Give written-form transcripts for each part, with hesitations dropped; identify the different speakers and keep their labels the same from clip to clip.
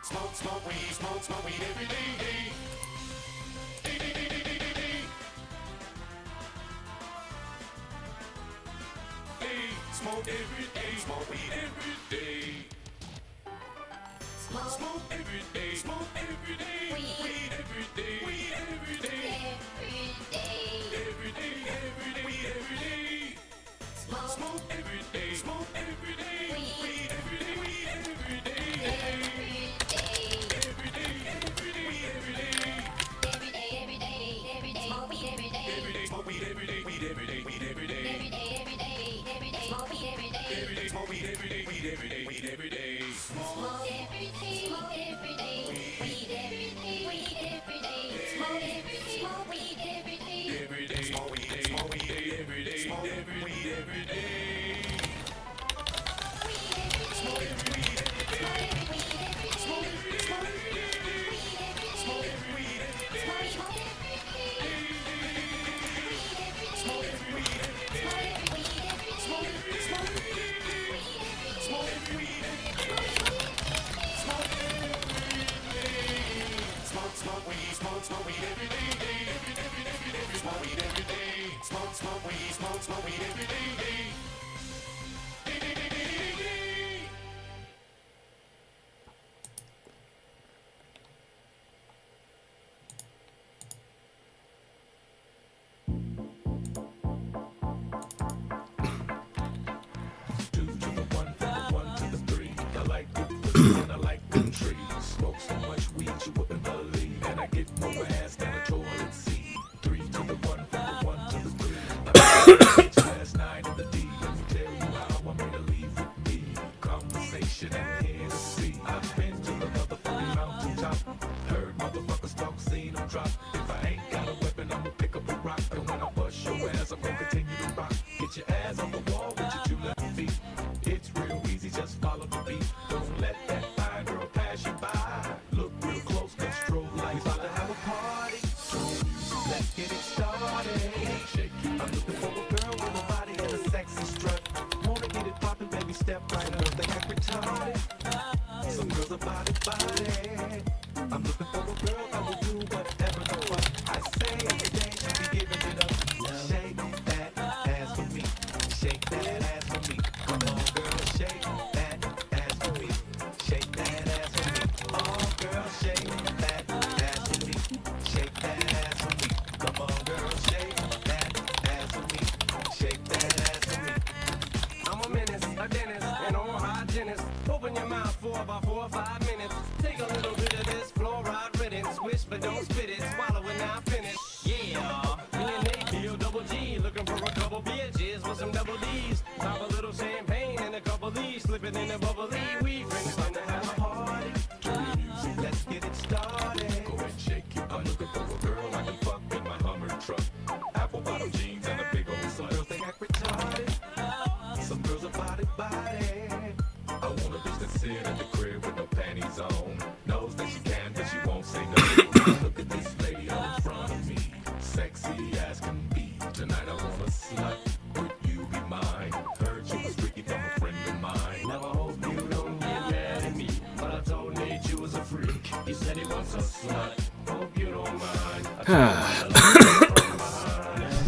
Speaker 1: Smoke weed every day. Smoke every day, smoke weed every day. Smoke every day, smoke every day. Weed every day, weed every day. Every day, weed every day. Smoke every day, smoke every day. Weed every day, weed every day. Every day, weed every day. Every day, smoke weed every day. Every day, smoke weed every day, weed every day, weed every day. Every day, smoke weed every day. Every day, smoke weed every day, weed every day, weed every day. Smoke every day, smoke every day, weed every day, weed every day. Smoke every day, smoke weed every day. Every day, smoke weed, smoke weed every day, smoke every weed every day. Smoke every weed every day, smoke every weed every day, smoke every day, smoke every day, smoke every weed every day, smoke every day, smoke every weed every day, smoke every weed every day, smoke every day, smoke every day, smoke every weed every day, smoke smoke weed every day, every smoke weed every day, smoke weed every day.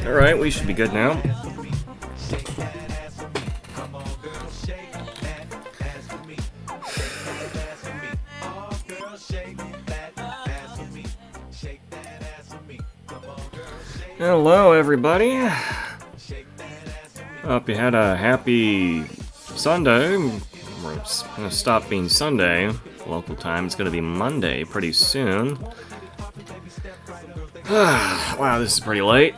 Speaker 2: Alright, we should be good now. Hello, everybody. Hope you had a happy Sunday. It's gonna stop being Sunday. Local time, it's gonna be Monday pretty soon. Wow, this is pretty late,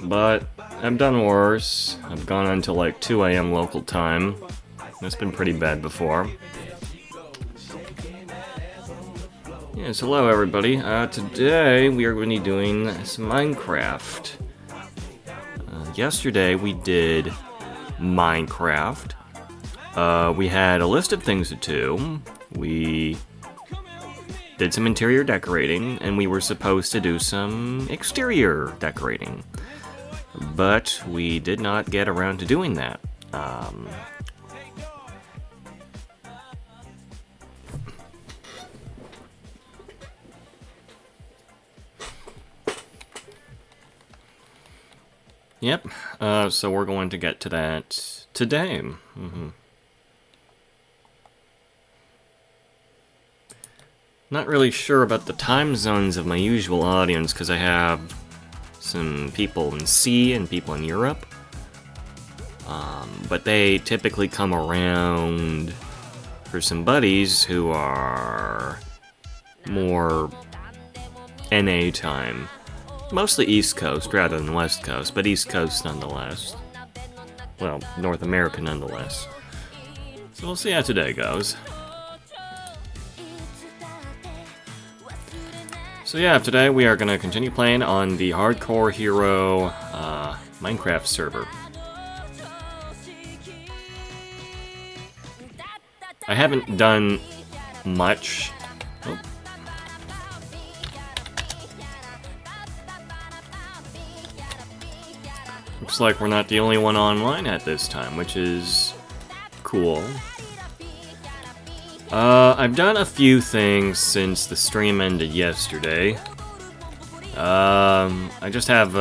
Speaker 2: but I've done worse. I've gone until like 2 a.m. local time. That's been pretty bad before. Yes, hello everybody. Today we are going to be doing some Minecraft. Yesterday we did Minecraft. We had a list of things to do. We did some interior decorating, and we were supposed to do some exterior decorating. But we did not get around to doing that. Yep, so we're going to get to that today. Not really sure about the time zones of my usual audience, because I have some people in C and people in Europe. But they typically come around for some buddies who are more NA time. Mostly East Coast rather than West Coast, but East Coast nonetheless. Well, North America nonetheless. So we'll see how today goes. So yeah, today we are going to continue playing on the HardcoreHero Minecraft server. I haven't done much. Oh. Looks like we're not the only one online at this time, which is cool. I've done a few things since the stream ended yesterday. I just have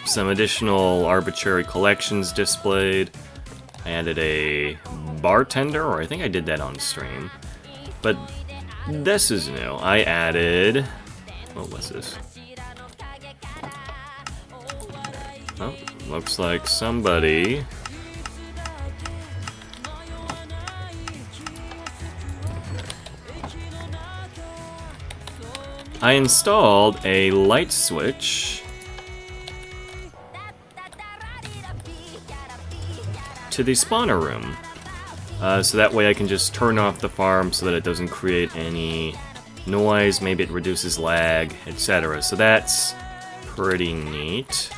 Speaker 2: some additional arbitrary collections displayed. I added a bartender, or I think I did that on stream. But this is new. I added... What was this? Oh, looks like somebody... I installed a light switch to the spawner room. So that way I can just turn off the farm so that it doesn't create any noise, maybe it reduces lag, etc. So that's pretty neat.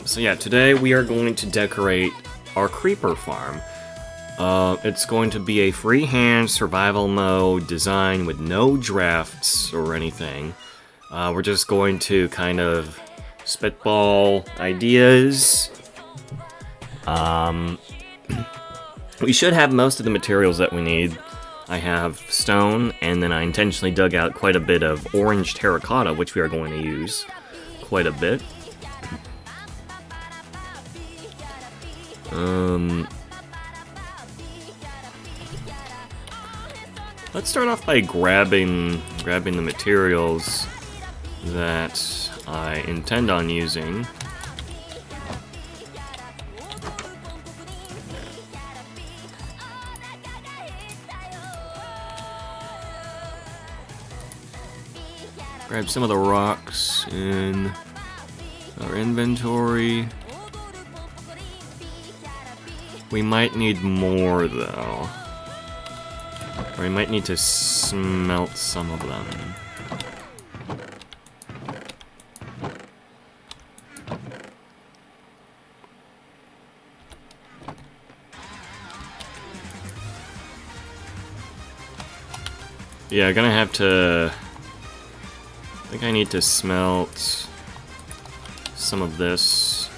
Speaker 2: So yeah, today we are going to decorate our creeper farm. It's going to be a freehand survival mode design with no drafts or anything. We're just going to kind of spitball ideas. We should have most of the materials that we need. I have stone, and then I intentionally dug out quite a bit of orange terracotta, which we are going to use quite a bit. Let's start off by grabbing the materials that I intend on using. Grab some of the rocks in our inventory. We might need more, though. Or we might need to smelt some of them. Yeah, I'm gonna have to... I think I need to smelt some of this.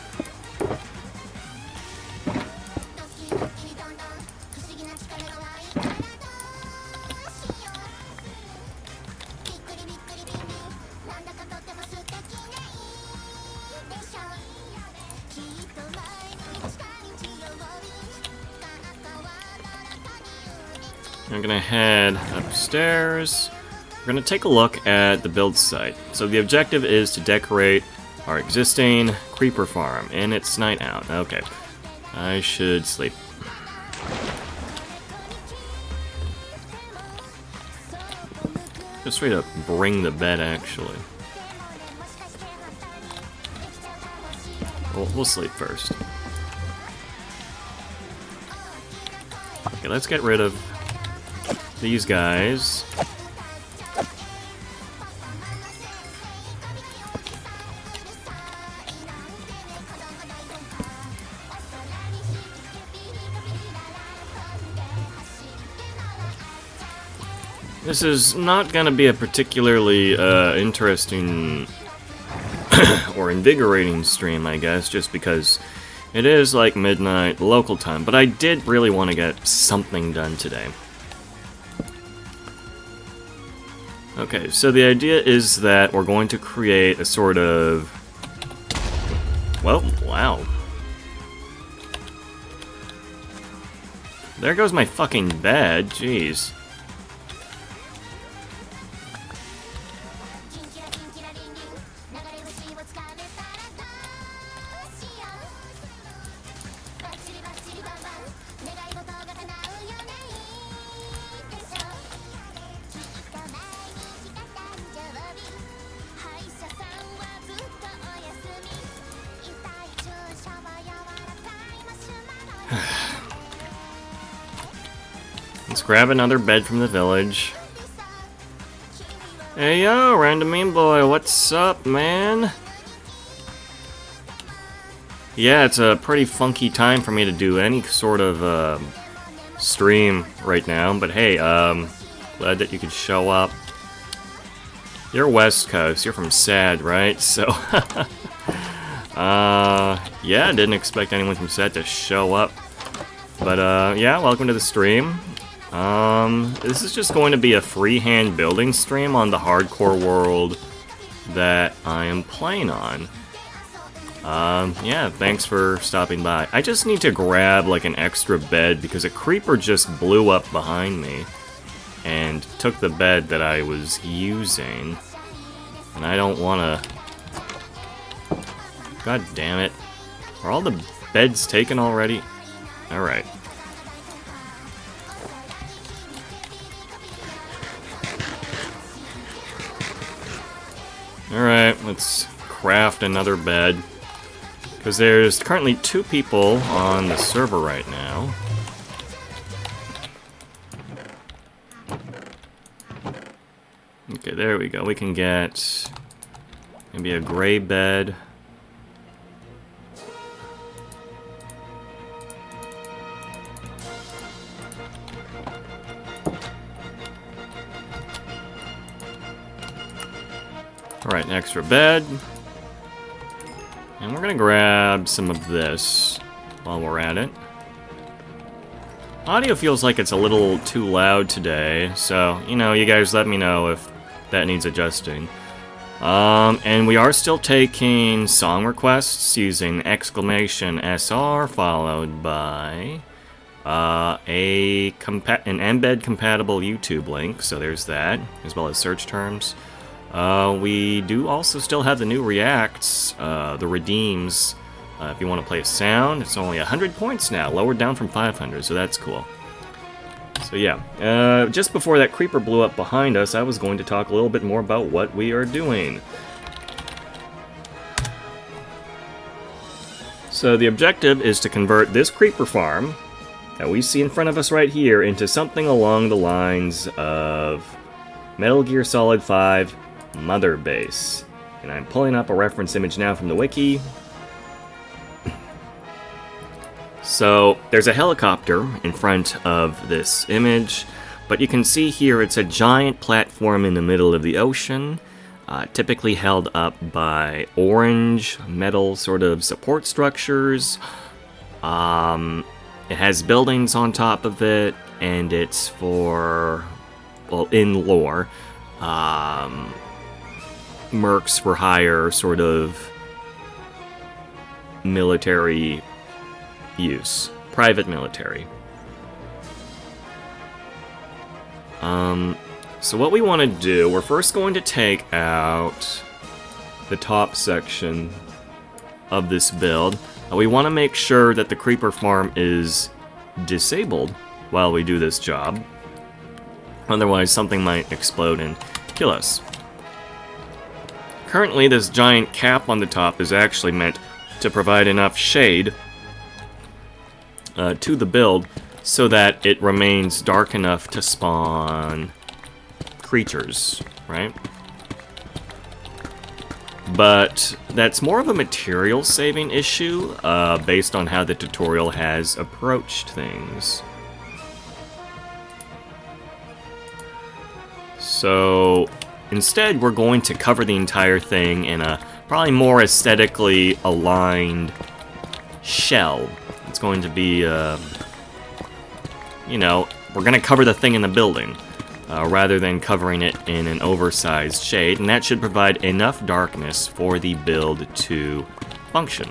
Speaker 2: I'm gonna head upstairs. We're gonna take a look at the build site. So the objective is to decorate our existing creeper farm, and it's night out. Okay, I should sleep. Just straight up bring the bed, actually. We'll sleep first. Okay, let's get rid of these guys. This is not going to be a particularly interesting or invigorating stream, I guess, just because it is like midnight local time, but I did really want to get something done today. Okay, so the idea is that we're going to create a sort of... Well, wow. There goes my fucking bed, jeez. Let's grab another bed from the village. Hey yo, Random Mean Boy, what's up, man? Yeah, it's a pretty funky time for me to do any sort of stream right now, but hey, glad that you could show up. You're West Coast, you're from SAD, right? So, yeah, didn't expect anyone from SAD to show up. But, yeah, welcome to the stream. This is just going to be a freehand building stream on the hardcore world that I am playing on. Yeah, thanks for stopping by. I just need to grab, like, an extra bed because a creeper just blew up behind me and took the bed that I was using. And I don't want to... God damn it. Are all the beds taken already? Alright. Alright, let's craft another bed. Because there's currently 2 people on the server right now. Okay, there we go. We can get maybe a gray bed. Alright, an extra bed. And we're gonna grab some of this while we're at it. Audio feels like it's a little too loud today, so, you know, you guys let me know if that needs adjusting. And we are still taking song requests using !SR followed by an embed compatible YouTube link, so there's that, as well as search terms. We do also still have the new reacts, the redeems. If you want to play a sound, it's only 100 points now, lowered down from 500, so that's cool. So yeah, just before that creeper blew up behind us, I was going to talk a little bit more about what we are doing. So the objective is to convert this creeper farm that we see in front of us right here into something along the lines of Metal Gear Solid 5 Mother Base. And I'm pulling up a reference image now from the wiki. So there's a helicopter in front of this image, but you can see here it's a giant platform in the middle of the ocean, typically held up by orange metal sort of support structures. It has buildings on top of it, and it's for, well, in lore, mercs for hire sort of military use, private military. So what we want to do, we're first going to take out the top section of this build. We want to make sure that the creeper farm is disabled while we do this job. Otherwise, something might explode and kill us. Currently, this giant cap on the top is actually meant to provide enough shade to the build so that it remains dark enough to spawn creatures, right? But that's more of a material saving issue based on how the tutorial has approached things. So instead, we're going to cover the entire thing in a probably more aesthetically aligned shell. It's going to be, you know, we're going to cover the thing in the building. rather than covering it in an oversized shade, and that should provide enough darkness for the build to function.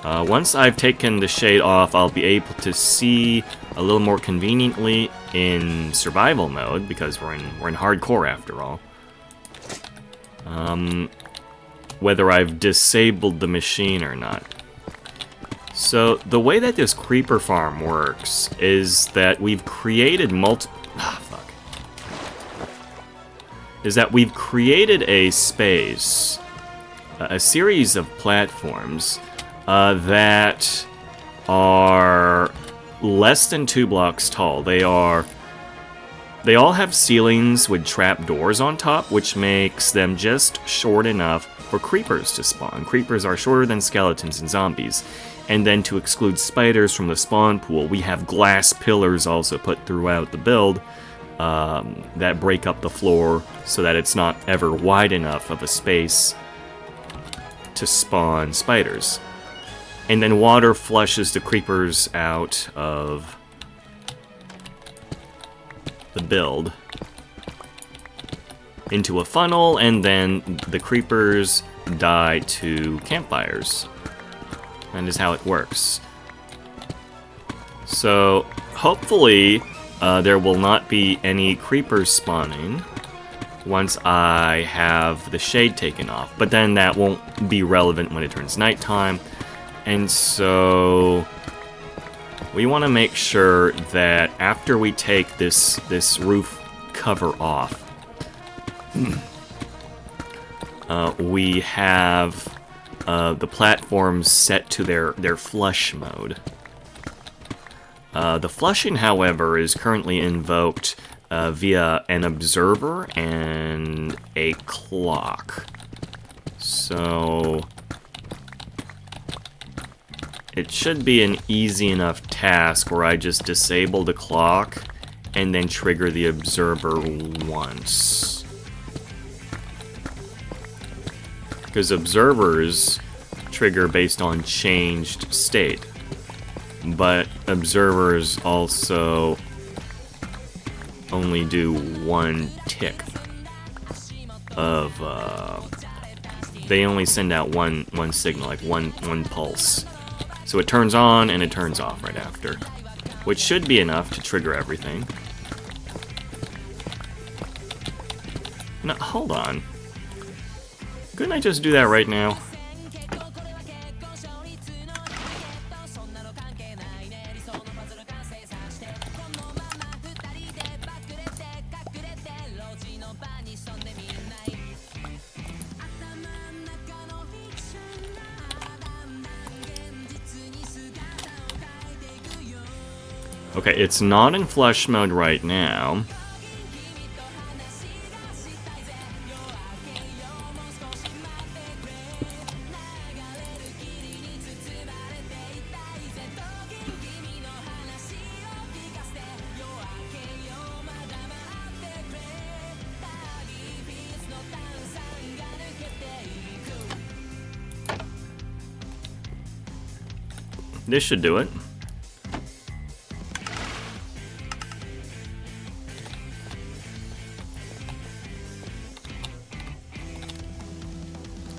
Speaker 2: Once I've taken the shade off, I'll be able to see a little more conveniently in survival mode, because we're in hardcore after all. Whether I've disabled the machine or not. So the way that this creeper farm works is that we've created we've created a space, a series of platforms that are less than 2 blocks tall. They all have ceilings with trap doors on top, which makes them just short enough for creepers to spawn. Creepers are shorter than skeletons and zombies. And then to exclude spiders from the spawn pool, we have glass pillars also put throughout the build that break up the floor so that it's not ever wide enough of a space to spawn spiders. And then water flushes the creepers out of the build into a funnel, and then the creepers die to campfires. That is how it works. So hopefully there will not be any creepers spawning once I have the shade taken off, but then that won't be relevant when it turns nighttime. And so we want to make sure that after we take this roof cover off, we have the platforms set to their flush mode. The flushing, however, is currently invoked via an observer and a clock. So it should be an easy enough task where I just disable the clock and then trigger the observer once. Because observers trigger based on changed state, but observers also only do one tick of, they only send out one signal, like one pulse. So it turns on and it turns off right after, which should be enough to trigger everything. No, hold on. Couldn't I just do that right now? Okay, it's not in flush mode right now. This should do it.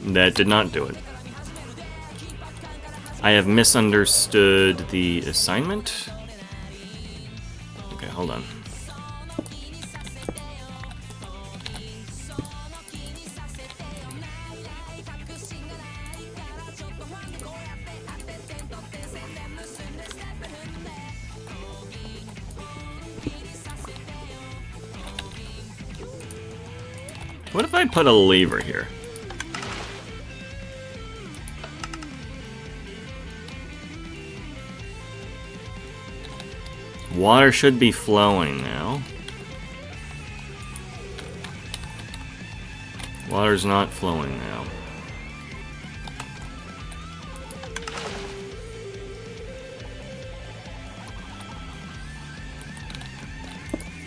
Speaker 2: That did not do it. I have misunderstood the assignment. Okay, hold on. What if I put a lever here? Water should be flowing now. Water's not flowing now.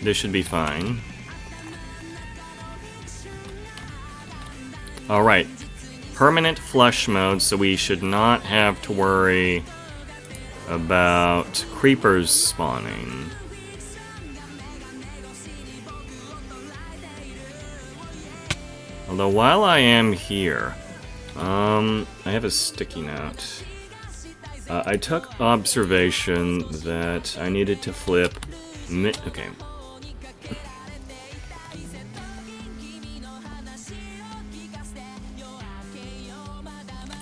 Speaker 2: This should be fine. Alright. Permanent flush mode, so we should not have to worry about creepers spawning. Although while I am here, I have a sticky note. I took observation that I needed to flip okay.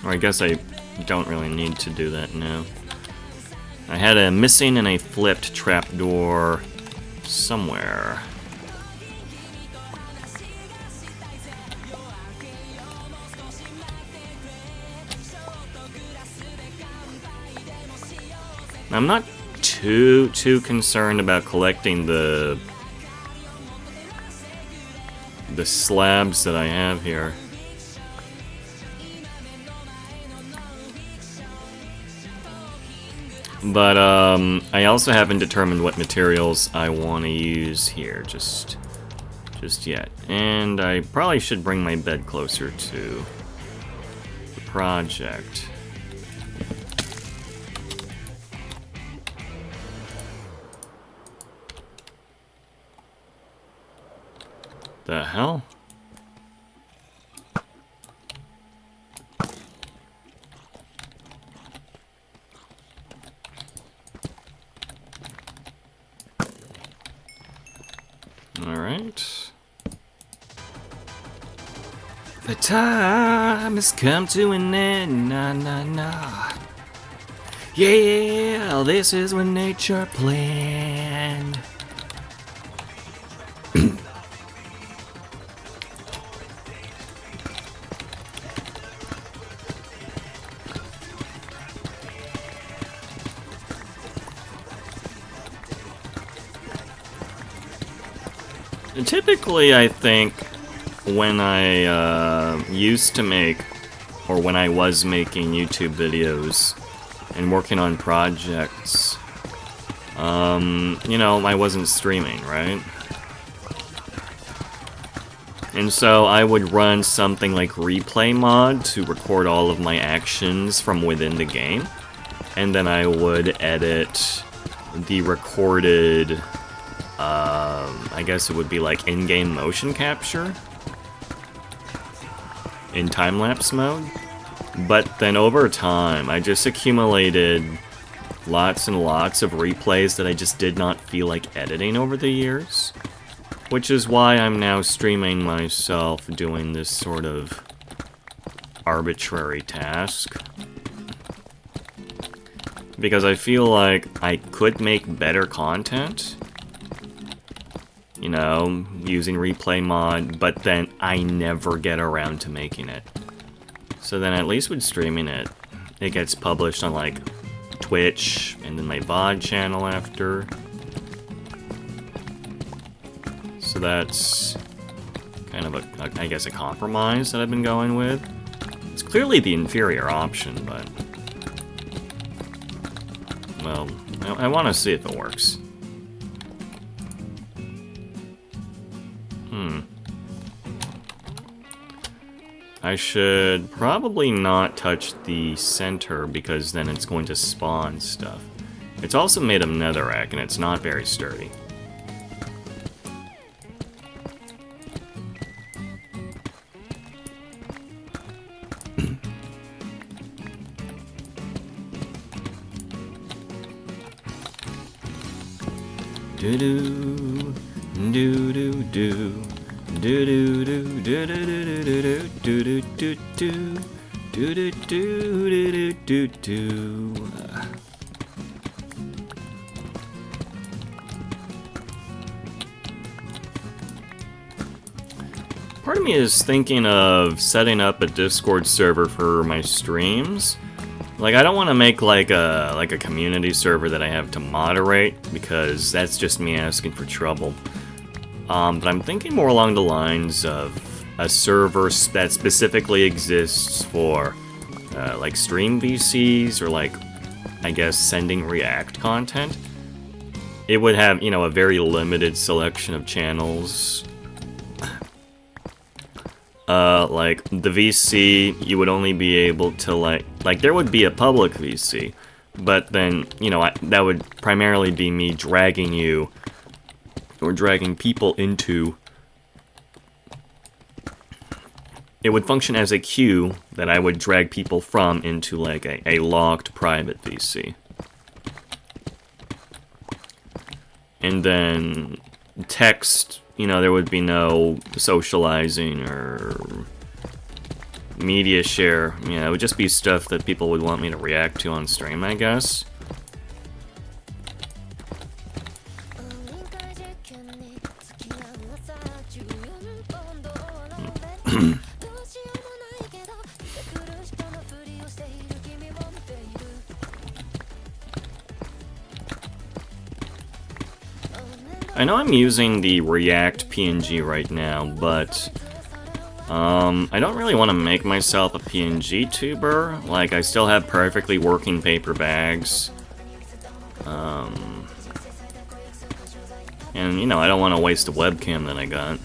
Speaker 2: Or I guess I don't really need to do that now. I had a missing and a flipped trapdoor somewhere. I'm not too concerned about collecting the slabs that I have here. But I also haven't determined what materials I want to use here just yet. And I probably should bring my bed closer to the project. The hell? Alright. The time has come to an end, na na na. Yeah, this is when nature planned. Typically, I think when I used to make, or when I was making YouTube videos and working on projects, you know, I wasn't streaming, right? And so I would run something like replay mod to record all of my actions from within the game, and then I would edit the recorded I guess it would be like in-game motion capture in time-lapse mode. But then over time, I just accumulated lots and lots of replays that I just did not feel like editing over the years. Which is why I'm now streaming myself doing this sort of arbitrary task. Because I feel like I could make better content, you know, using replay mod, but then I never get around to making it. So then at least with streaming it, it gets published on like Twitch and then my VOD channel after. So that's kind of a, I guess, a compromise that I've been going with. It's clearly the inferior option, but well, I want to see if it works. I should probably not touch the center because then it's going to spawn stuff. It's also made of netherrack and it's not very sturdy. Do-do, do-do-do. Do do do do do do do do do do do do do do do. Part of me is thinking of setting up a Discord server for my streams. Like, I don't want to make like a community server that I have to moderate because that's just me asking for trouble. But I'm thinking more along the lines of a server that specifically exists for, like, stream VCs or, like, I guess, sending React content. It would have, you know, a very limited selection of channels. Like, the VC, you would only be able to, like, there would be a public VC, but then, you know, that would primarily be me dragging you or dragging people into it would function as a queue that I would drag people from into like a locked private VC. And then text, you know, there would be no socializing or media share. You know, it would just be stuff that people would want me to react to on stream, I guess. I know I'm using the React PNG right now, but I don't really want to make myself a PNG tuber. Like, I still have perfectly working paper bags. And, you know, I don't want to waste a webcam that I got.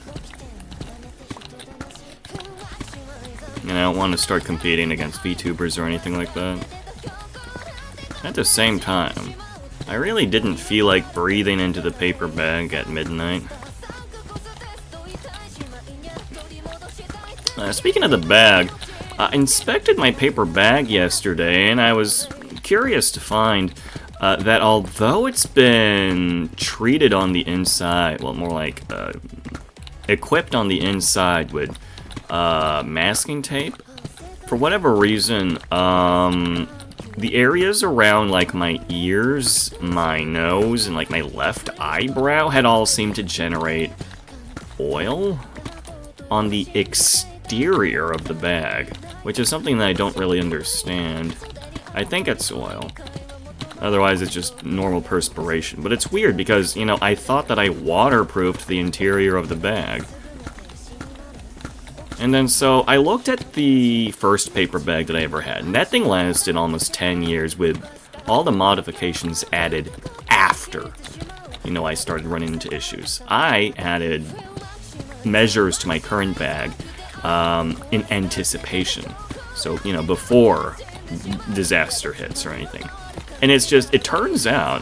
Speaker 2: And I don't want to start competing against VTubers or anything like that. At the same time, I really didn't feel like breathing into the paper bag at midnight. Speaking of the bag, I inspected my paper bag yesterday, and I was curious to find that although it's been treated on the inside, well, more like equipped on the inside with masking tape, for whatever reason, the areas around, like, my ears, my nose, and, like, my left eyebrow had all seemed to generate oil on the exterior of the bag, which is something that I don't really understand. I think it's oil. Otherwise, it's just normal perspiration. But it's weird because, you know, I thought that I waterproofed the interior of the bag. And then, so, I looked at the first paper bag that I ever had, and that thing lasted almost 10 years with all the modifications added after, you know, I started running into issues. I added measures to my current bag in anticipation. So, you know, before disaster hits or anything. And it's just, it turns out,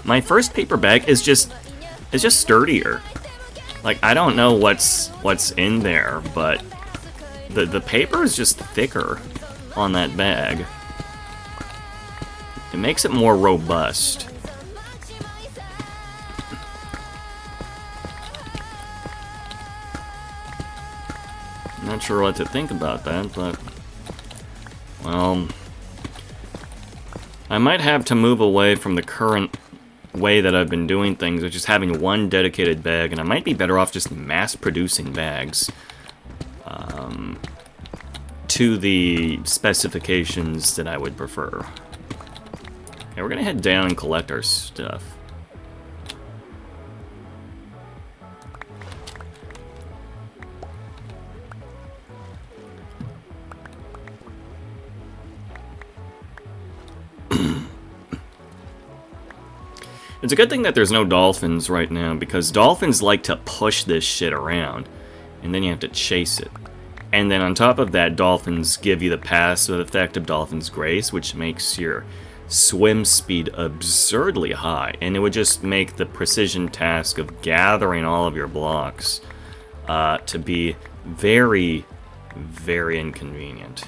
Speaker 2: my first paper bag is just sturdier. Like, I don't know what's in there, but the paper is just thicker on that bag. It makes it more robust. I'm not sure what to think about that, but, well, I might have to move away from the current way that I've been doing things, which is having one dedicated bag, and I might be better off just mass-producing bags to the specifications that I would prefer. Okay, we're gonna head down and collect our stuff. It's a good thing that there's no dolphins right now, because dolphins like to push this shit around, and then you have to chase it. And then on top of that, dolphins give you the passive effect of Dolphin's Grace, which makes your swim speed absurdly high, and it would just make the precision task of gathering all of your blocks to be very, very inconvenient.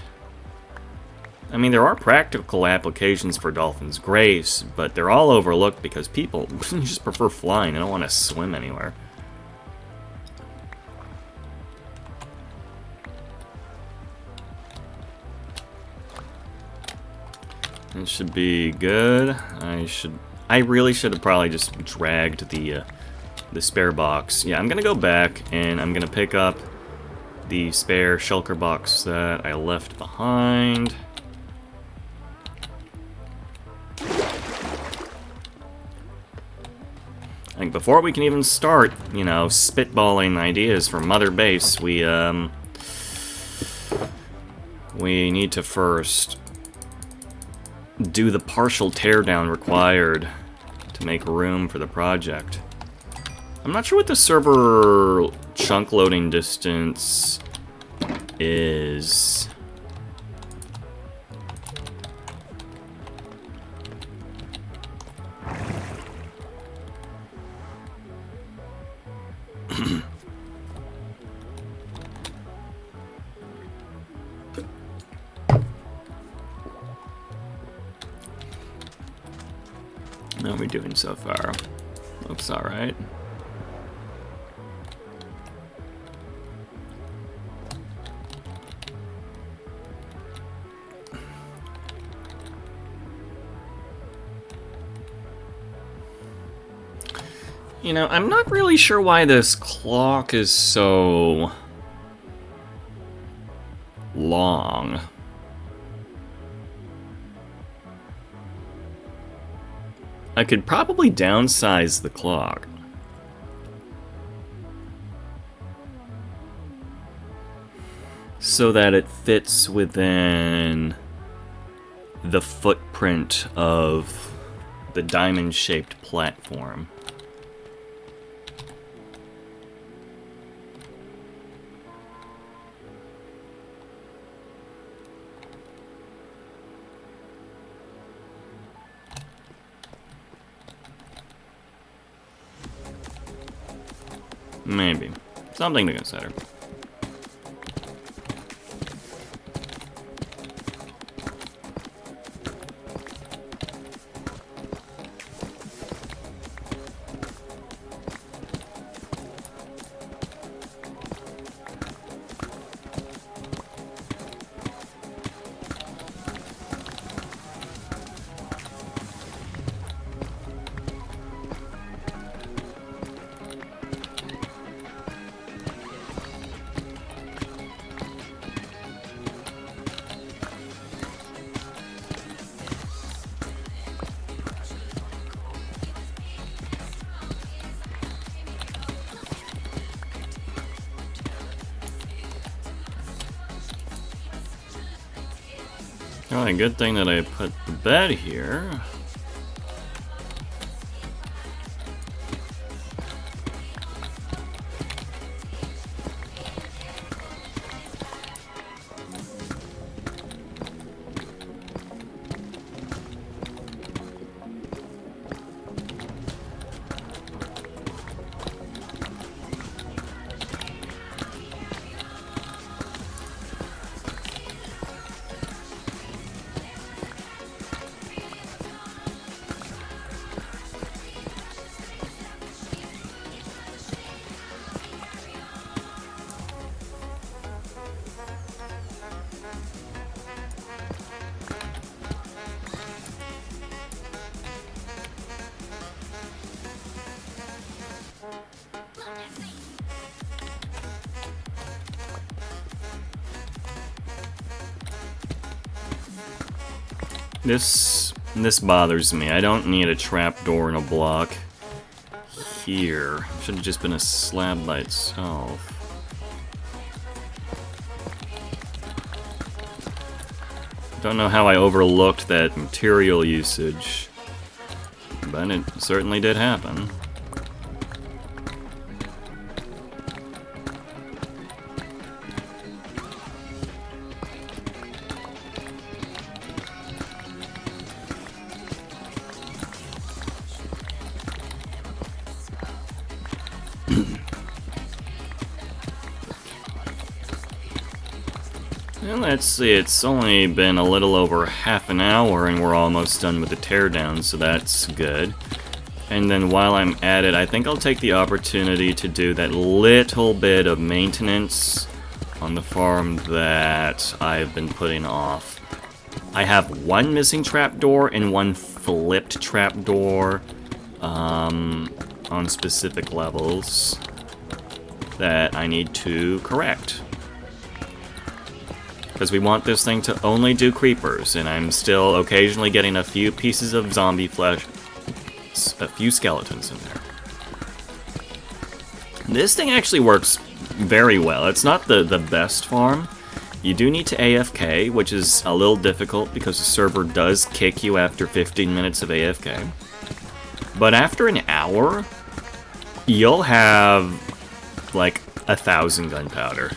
Speaker 2: I mean, there are practical applications for Dolphin's Grace, but they're all overlooked because people just prefer flying. They don't want to swim anywhere. It should be good. I really should have probably just dragged the spare box. Yeah, I'm gonna go back and I'm gonna pick up the spare shulker box that I left behind. I think before we can even start, you know, spitballing ideas for Mother Base, we need to first do the partial teardown required to make room for the project. I'm not sure what the server chunk loading distance is. How are we doing so far? Looks alright. You know, I'm not really sure why this clock is so long. I could probably downsize the clock. So that it fits within the footprint of the diamond-shaped platform. Maybe. Something to consider. Oh, a good thing that I put the bed here. This bothers me. I don't need a trapdoor in a block here. Should have just been a slab by itself. Don't know how I overlooked that material usage, but it certainly did happen. And let's see, it's only been a little over half an hour and we're almost done with the teardown, so that's good. And then while I'm at it, I think I'll take the opportunity to do that little bit of maintenance on the farm that I've been putting off. I have one missing trapdoor and one flipped trapdoor on specific levels that I need to correct. Because we want this thing to only do creepers, and I'm still occasionally getting a few pieces of zombie flesh, a few skeletons in there. This thing actually works very well. It's not the best farm. You do need to AFK, which is a little difficult because the server does kick you after 15 minutes of AFK. But after an hour, you'll have like 1,000 gunpowder.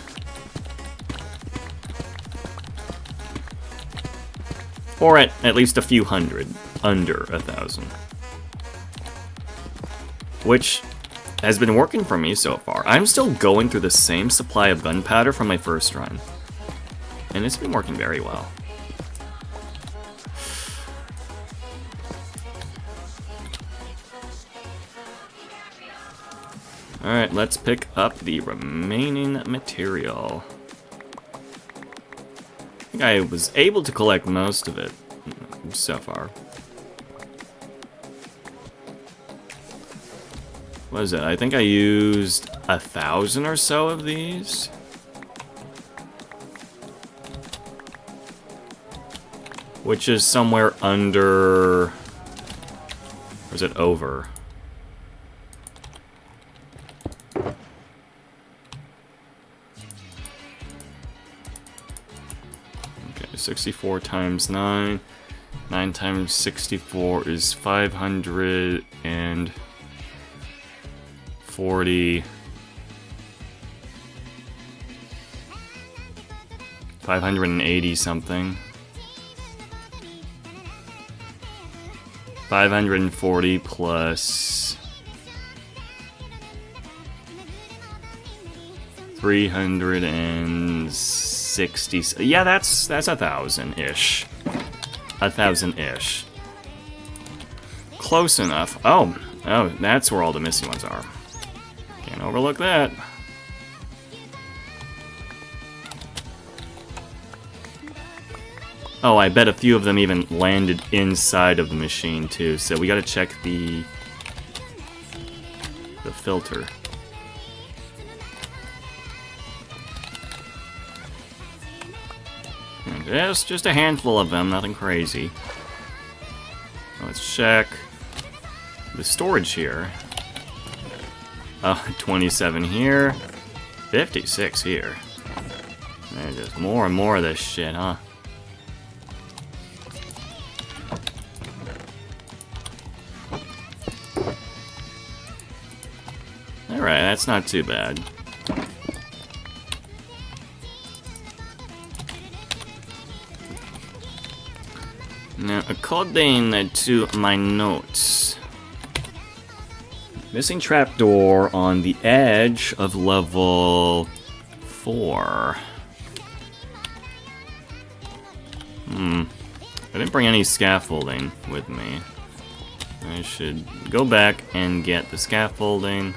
Speaker 2: Or at least a few hundred, under 1,000. Which has been working for me so far. I'm still going through the same supply of gunpowder from my first run. And it's been working very well. Alright, let's pick up the remaining material. I think I was able to collect most of it so far. What is it? I think I used 1,000 or so of these. Which is somewhere under... Or is it over? Okay, 64 times 9. 9 times 64 is 540. 580 something. 540 plus 360. Yeah, that's 1,000-ish. 1,000-ish. Close enough. Oh, that's where all the missing ones are. Can't overlook that. Oh, I bet a few of them even landed inside of the machine too, so we gotta check the filter. And just a handful of them, nothing crazy. Let's check the storage here. 27 here, 56 here. There's just more and more of this shit, huh? Alright, that's not too bad. Now, according to my notes, missing trapdoor on the edge of level 4. I didn't bring any scaffolding with me. I should go back and get the scaffolding.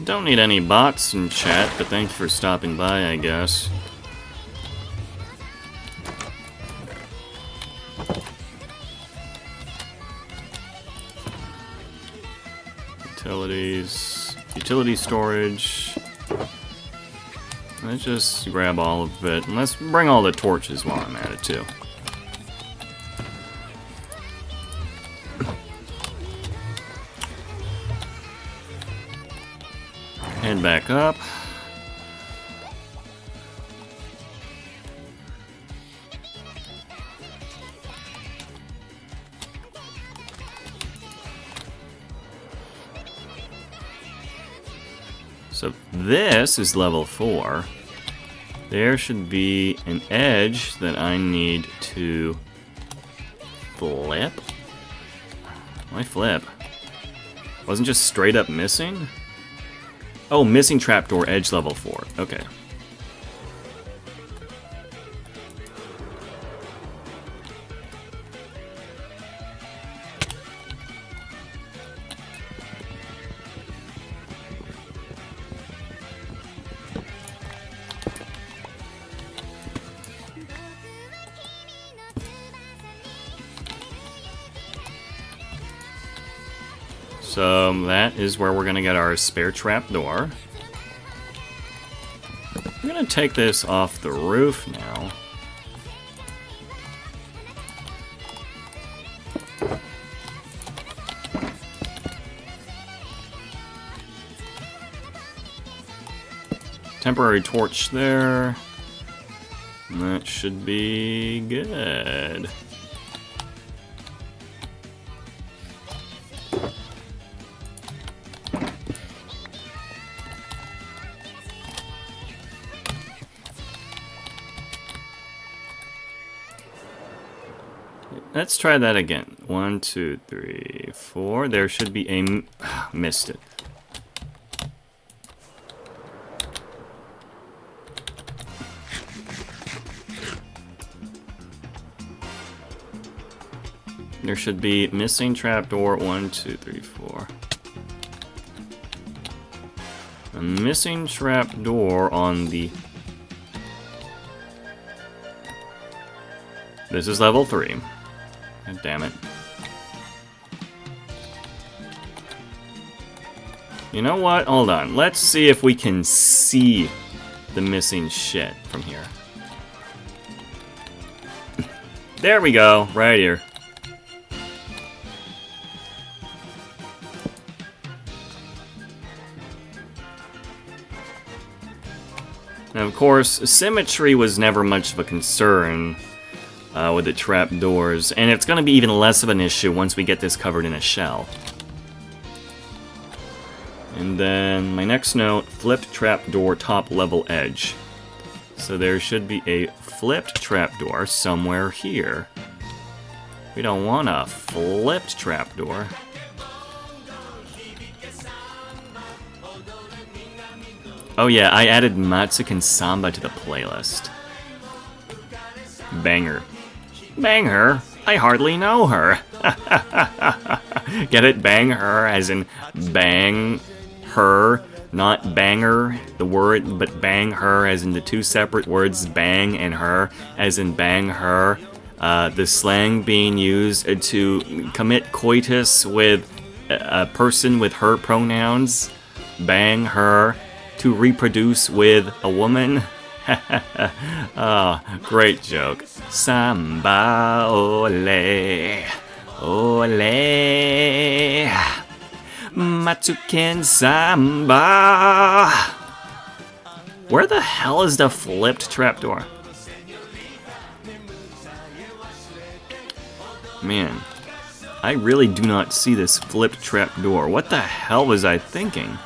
Speaker 2: Don't need any bots in chat, but thanks for stopping by, I guess. Utilities, utility storage. Let's just grab all of it, and let's bring all the torches while I'm at it too. Head back up. So this is level 4. There should be an edge that I need to flip. Why flip? Wasn't just straight up missing? Oh, missing trapdoor, edge level 4. Okay. So that is where we're gonna get our spare trapdoor. I'm gonna take this off the roof now. Temporary torch there. And that should be good. Let's try that again. 1, 2, 3, 4. There should be a... missed it. there should be missing trapdoor 1, 2, 3, 4. A missing trapdoor on the... This is level 3. God damn it. You know what? Hold on. Let's see if we can see the missing shit from here. There we go. Right here. Now, of course, symmetry was never much of a concern with the trapdoors, and it's going to be even less of an issue once we get this covered in a shell. And then my next note, flipped trapdoor top level edge. So there should be a flipped trapdoor somewhere here. We don't want a flipped trapdoor. Oh yeah, I added Matsukin Samba to the playlist. Banger. Bang her? I hardly know her. Get it? Bang her as in bang her, not banger, the word, but bang her as in the two separate words, bang and her, as in bang her. The slang being used to commit coitus with a person with her pronouns. Bang her. To reproduce with a woman. Oh, great joke. Samba, ole, ole, Matsuken Samba. Where the hell is the flipped trapdoor? Man, I really do not see this flipped trapdoor. What the hell was I thinking?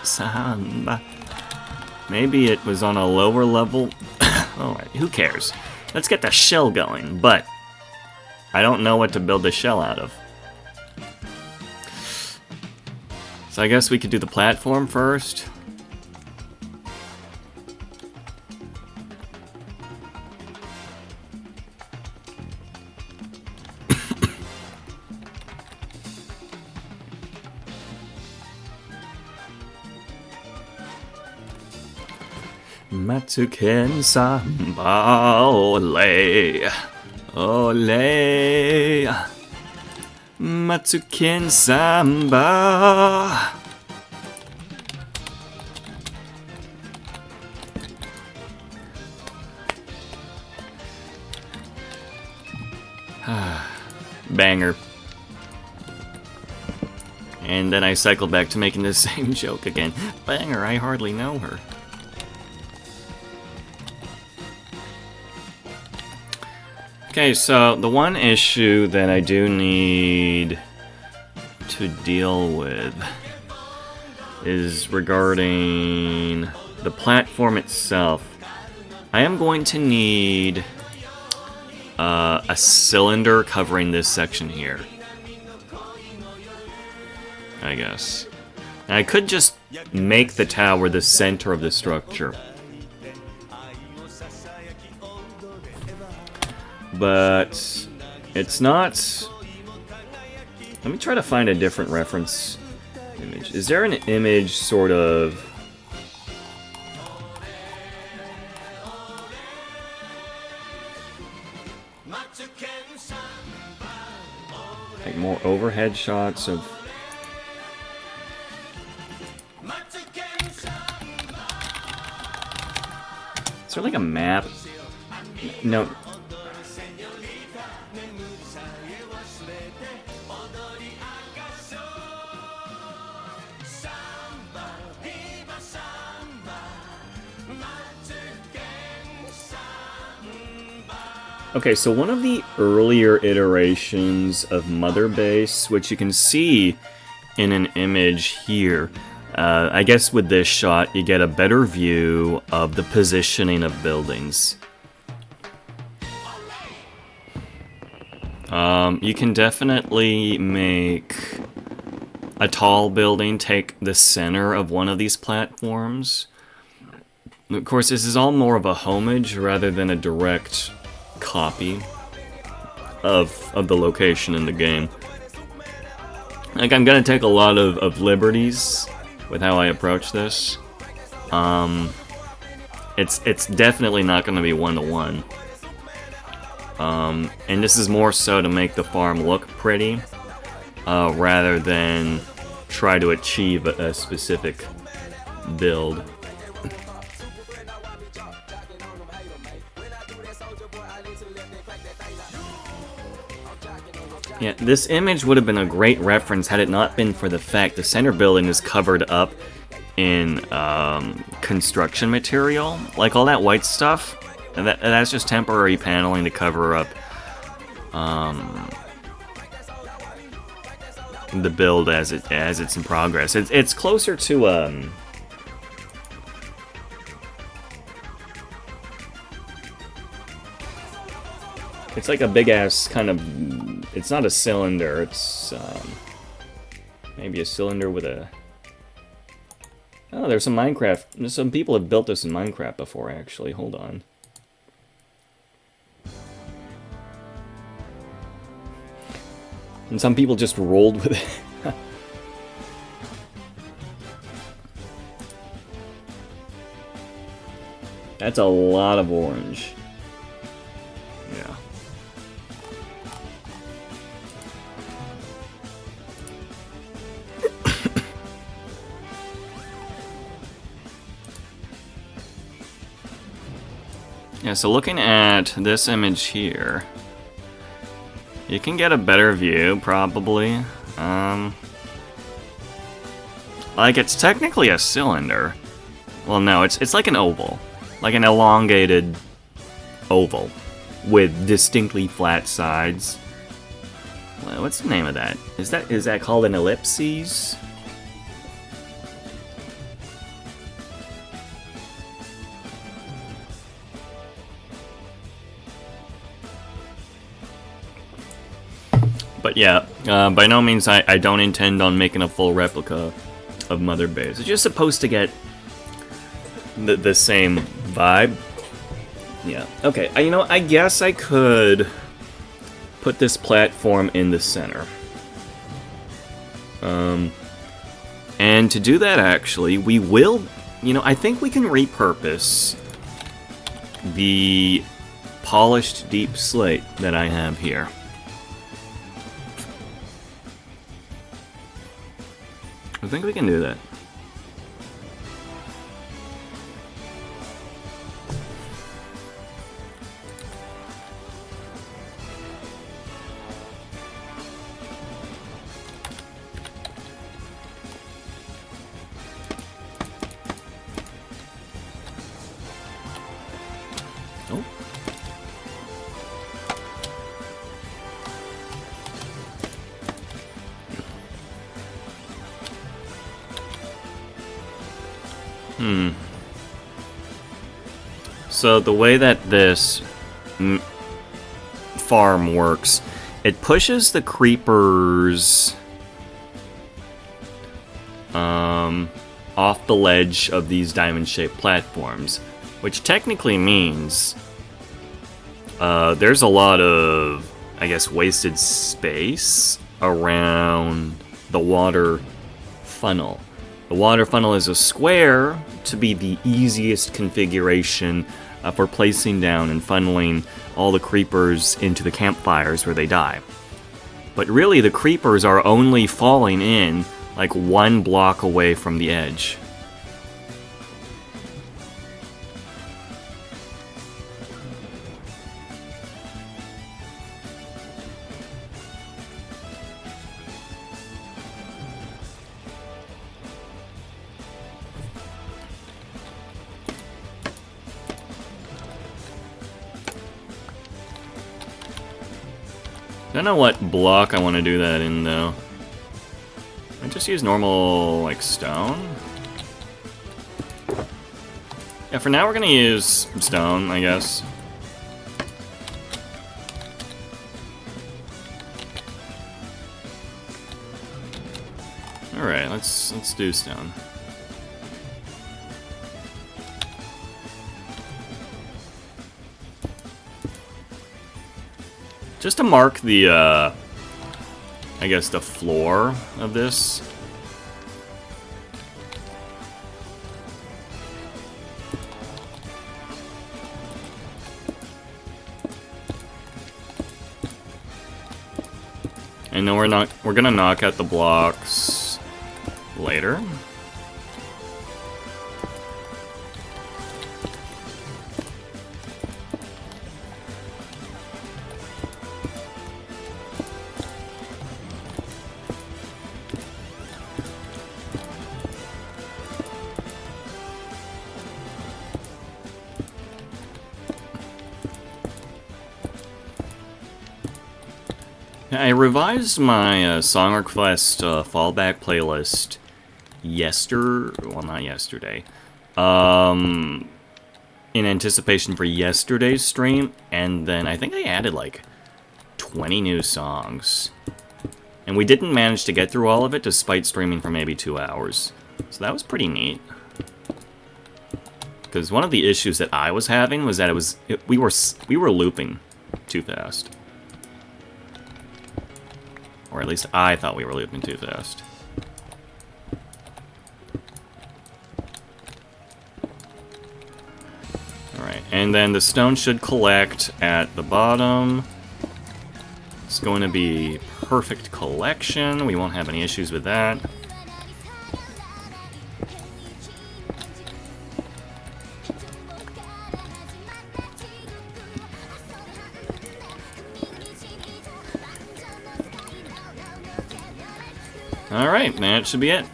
Speaker 2: Samba. Maybe it was on a lower level. Alright, who cares? Let's get the shell going, but I don't know what to build the shell out of. So I guess we could do the platform first. Matsuken Samba, ole, ole, Matsuken Samba. Banger. And then I cycled back to making the same joke again. Banger, I hardly know her. Okay, so the one issue that I do need to deal with is regarding the platform itself. I am going to need a cylinder covering this section here, I guess. And I could just make the tower the center of the structure. But it's not... Let me try to find a different reference image. Is there an image sort of... like more overhead shots of... Is there like a map? No. Okay, so one of the earlier iterations of Mother Base, which you can see in an image here, I guess with this shot you get a better view of the positioning of buildings. You can definitely make a tall building take the center of one of these platforms. Of course, this is all more of a homage rather than a direct copy of the location in the game. Like, I'm gonna take a lot of liberties with how I approach this. It's definitely not gonna be one-to-one. And this is more so to make the farm look pretty, rather than try to achieve a specific build. Yeah, this image would have been a great reference had it not been for the fact the center building is covered up in construction material. Like all that white stuff, that's just temporary paneling to cover up the build as it's in progress. It's closer to it's like a big ass kind of. It's not a cylinder. It's maybe a cylinder with a. Oh, there's some Minecraft. Some people have built this in Minecraft before, actually. Hold on. And some people just rolled with it. That's a lot of orange. Yeah. Yeah, so looking at this image here, you can get a better view, probably. Like, it's technically a cylinder. Well, no, it's like an oval. Like an elongated oval with distinctly flat sides. Well, what's the name of that? Is that called an ellipses? But yeah, by no means I don't intend on making a full replica of Mother Base. It's just supposed to get the same vibe. Yeah. Okay. You know, I guess I could put this platform in the center. And to do that, actually, we will. You know, I think we can repurpose the polished deep slate that I have here. I think we can do that. Oh. So the way that this farm works, it pushes the creepers off the ledge of these diamond-shaped platforms, which technically means there's a lot of, I guess, wasted space around the water funnel. The water funnel is a square to be the easiest configuration for placing down and funneling all the creepers into the campfires where they die. But really, the creepers are only falling in like 1 block away from the edge. I don't know what block I want to do that in, though. I just use normal, like, stone? Yeah, for now we're gonna use stone, I guess. Alright, let's do stone. just to mark the, I guess the floor of this. And then we're gonna knock out the blocks later. I revised my song request fallback playlist not yesterday, in anticipation for yesterday's stream, and then I think I added like 20 new songs. And we didn't manage to get through all of it despite streaming for maybe 2 hours. So that was pretty neat. Because one of the issues that I was having was that we were looping too fast. Or at least I thought we were looping too fast. Alright, and then the stone should collect at the bottom. It's going to be perfect collection. We won't have any issues with that. Alright, that should be it.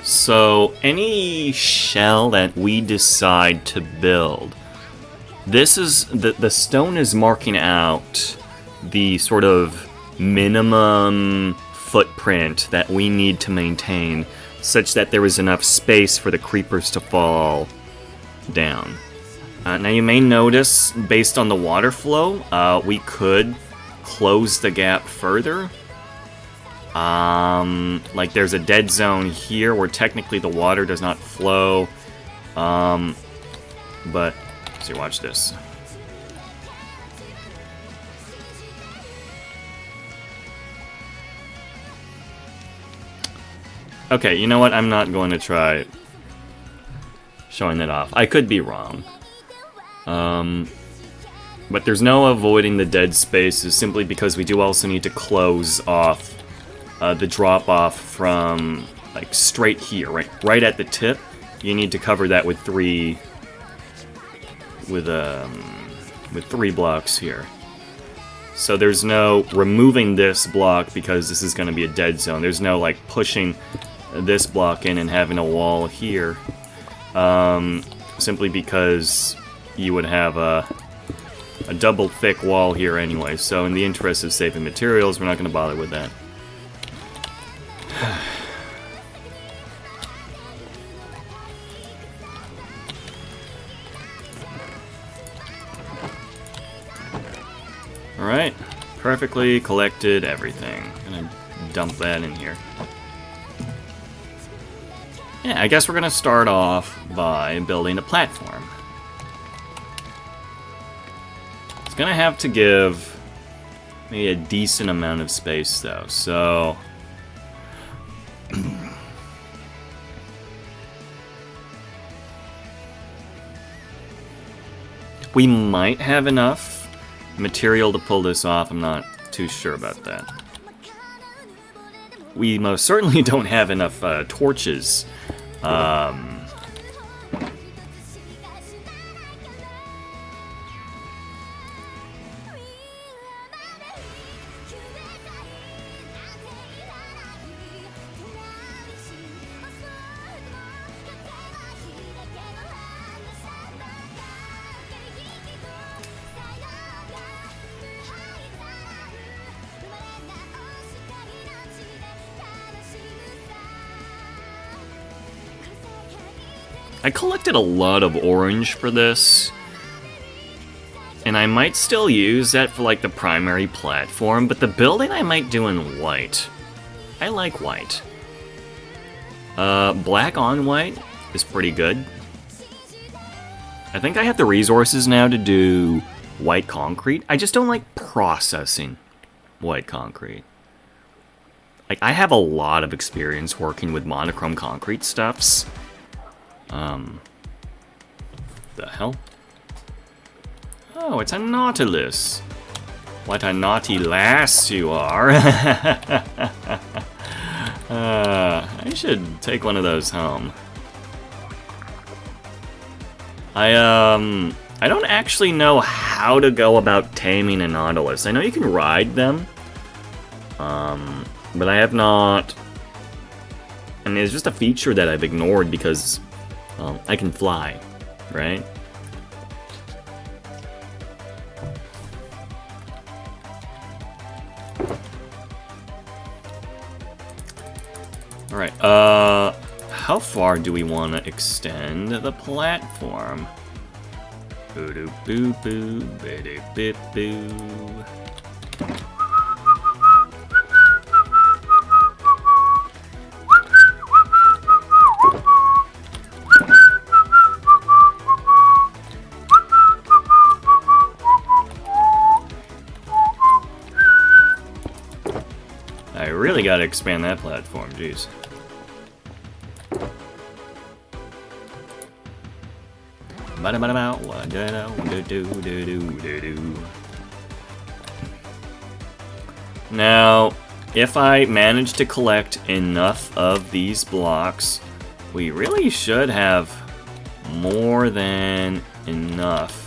Speaker 2: So, any shell that we decide to build, this is, the stone is marking out the sort of minimum footprint that we need to maintain, such that there is enough space for the creepers to fall down. Now you may notice, based on the water flow, we could close the gap further. Like there's a dead zone here where technically the water does not flow. But, so watch this. Okay, you know what? I'm not going to try showing that off. I could be wrong. But there's no avoiding the dead spaces simply because we do also need to close off the drop-off from, like, straight here, right at the tip. You need to cover that with three blocks here. So there's no removing this block because this is going to be a dead zone. There's no, like, pushing this block in and having a wall here. Simply because you would have a double thick wall here anyway. So in the interest of saving materials, we're not going to bother with that. Alright, perfectly collected everything. I'm gonna dump that in here. Yeah, I guess we're gonna start off by building a platform. It's gonna have to give me a decent amount of space though, so... we might have enough material to pull this off. I'm not too sure about that. We most certainly don't have enough torches. I collected a lot of orange for this, and I might still use that for like the primary platform, but the building I might do in white. I like white. Black on white is pretty good. I think I have the resources now to do white concrete. I just don't like processing white concrete. Like, I have a lot of experience working with monochrome concrete stuffs. The hell? Oh, it's a Nautilus. What a naughty lass you are. I should take one of those home. I don't actually know how to go about taming a Nautilus. I know you can ride them. But I have not... And it's just a feature that I've ignored because I can fly, right? Alright, how far do we want to extend the platform? Boo-doo-boo-boo, boo-doo-boo-boo. I really gotta expand that platform, jeez. Now, if I manage to collect enough of these blocks, we really should have more than enough.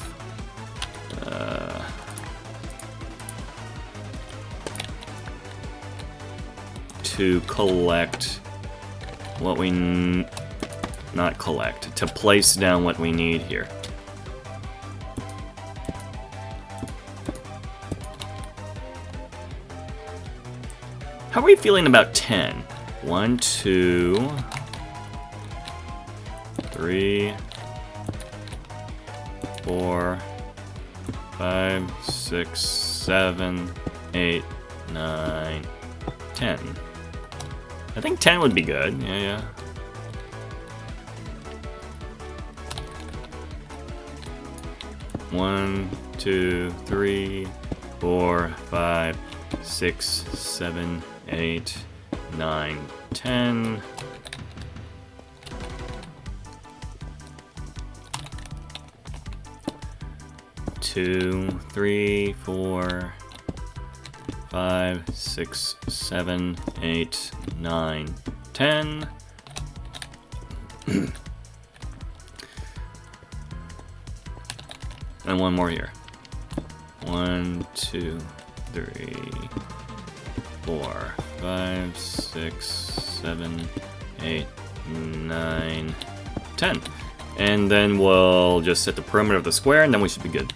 Speaker 2: To collect what we not collect, to place down what we need here. How are we feeling about 10? 1, 2, 3, 4, 5, 6, 7, 8, 9, 10. I think 10 would be good, yeah. 1, 2, 3, 4, 5, 6, 7, 8, 9, 10. Two, 3, 4, 5, 6, 7, 8, 9, 10. And one more here. 1, 2, 3, 4, 5, 6, 7, 8, 9, 10. And then we'll just set the perimeter of the square, and then we should be good.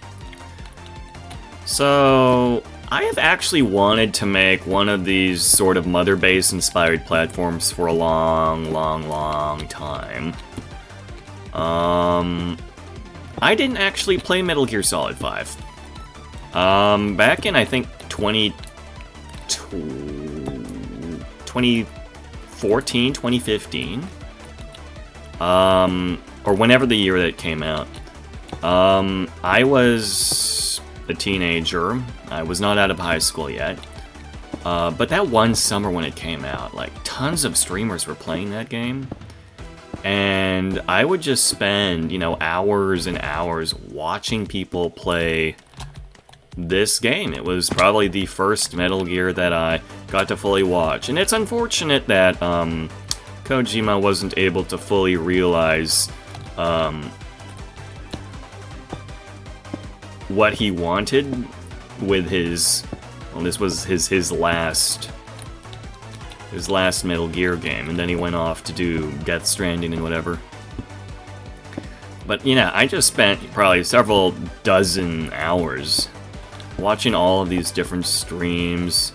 Speaker 2: So, I have actually wanted to make one of these sort of Mother Base inspired platforms for a long time. I didn't actually play Metal Gear Solid 5. Back in, I think, 2014, 2015. Or whenever the year that it came out. I was a teenager. I was not out of high school yet. But that one summer when it came out, like, tons of streamers were playing that game. And I would just spend, you know, hours and hours watching people play this game. It was probably the first Metal Gear that I got to fully watch. And it's unfortunate that Kojima wasn't able to fully realize what he wanted with his... Well, this was his last Metal Gear game, and then he went off to do Death Stranding and whatever. But, you know, I just spent probably several dozen hours watching all of these different streams.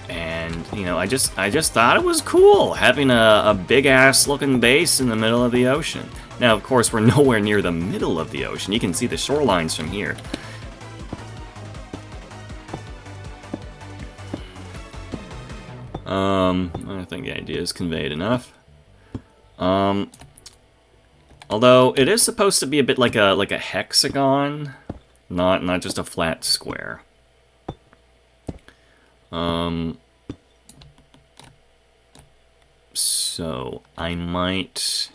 Speaker 2: And, you know, I just thought it was cool having a big-ass looking base in the middle of the ocean. Now, of course, we're nowhere near the middle of the ocean. You can see the shorelines from here. I think the idea is conveyed enough. Although it is supposed to be a bit like a hexagon, not just a flat square. So I might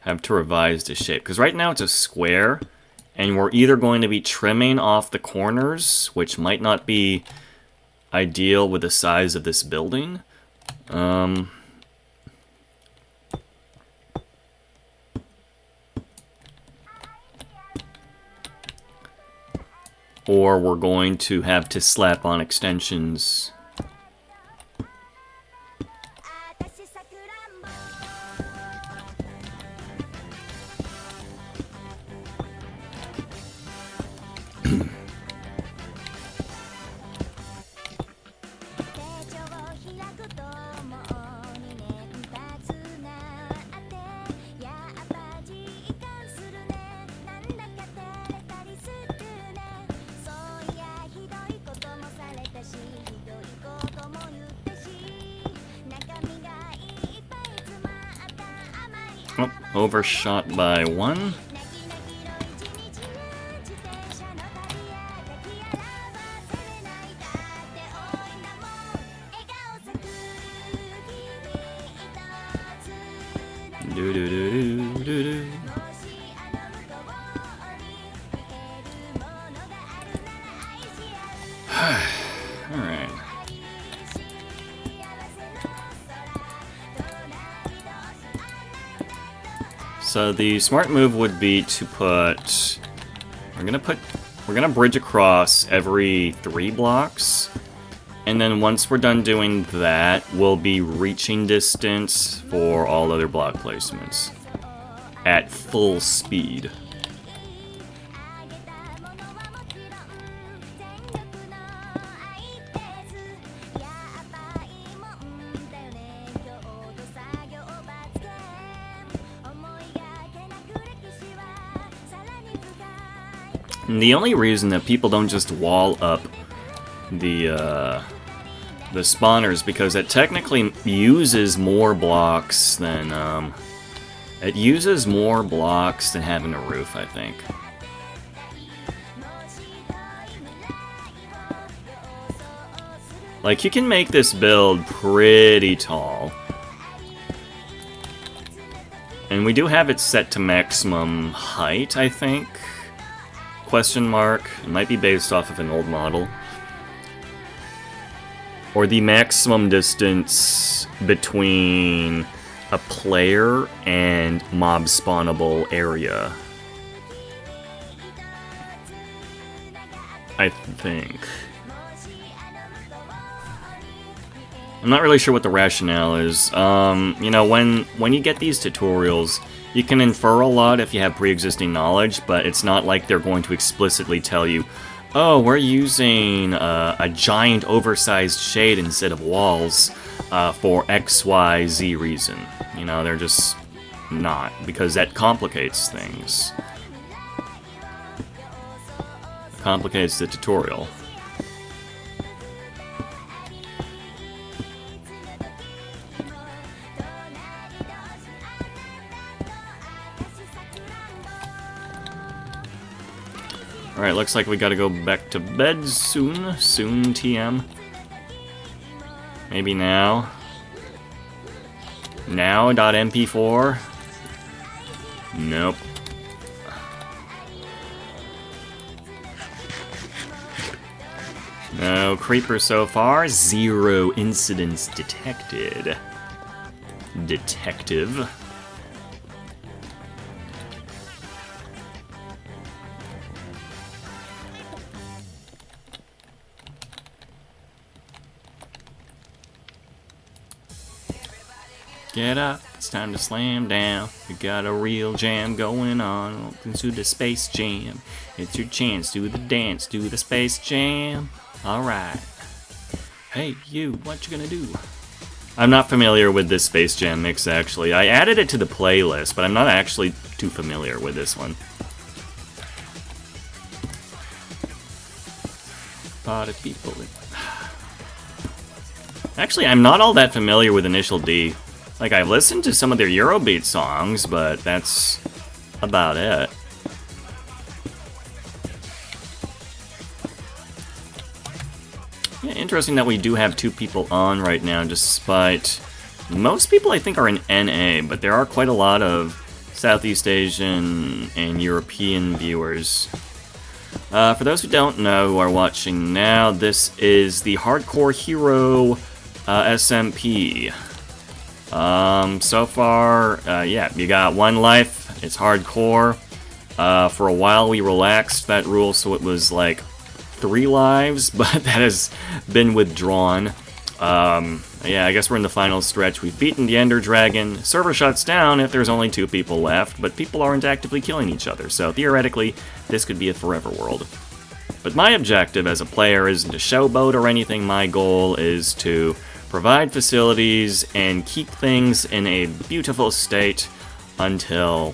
Speaker 2: have to revise the shape, because right now it's a square, and we're either going to be trimming off the corners, which might not be ideal with the size of this building. Or we're going to have to slap on extensions. Oh, overshot by 1. Do do do do do do. All right. So the smart move would be to put. We're gonna bridge across every 3 blocks, and then once we're done doing that, we'll be reaching distance for all other block placements at full speed. And the only reason that people don't just wall up the spawners, because it technically uses more blocks than having a roof, I think. Like, you can make this build pretty tall. And we do have it set to maximum height, I think. Question mark. It might be based off of an old model. Or the maximum distance between a player and mob spawnable area. I think. I'm not really sure what the rationale is. You know, when you get these tutorials, you can infer a lot if you have pre-existing knowledge, but it's not like they're going to explicitly tell you, oh, we're using a giant oversized shade instead of walls for X, Y, Z reason. You know, they're just not, because that complicates things. It complicates the tutorial. Alright, looks like we gotta go back to bed soon. Soon, TM. Maybe now. Now.mp4. Nope. No creeper so far. 0 incidents detected. Detective. Get up, it's time to slam down. We got a real jam going on. Welcome to the Space Jam. It's your chance, do the dance, do the Space Jam. Alright. Hey, you, what you gonna do? I'm not familiar with this Space Jam mix, actually. I added it to the playlist, but I'm not actually too familiar with this one. Lot of people. Actually, I'm not all that familiar with Initial D. Like, I've listened to some of their Eurobeat songs, but that's about it. Yeah, interesting that we do have 2 people on right now, despite most people I think are in NA, but there are quite a lot of Southeast Asian and European viewers. For those who don't know, who are watching now, this is the HardcoreHero SMP. So far, yeah, you got 1 life, it's hardcore. For a while we relaxed that rule so it was like 3 lives, but that has been withdrawn. Yeah, I guess we're in the final stretch. We've beaten the Ender Dragon. Server shuts down if there's only 2 people left, but people aren't actively killing each other, so theoretically, this could be a forever world. But my objective as a player isn't to showboat or anything. My goal is to provide facilities and keep things in a beautiful state until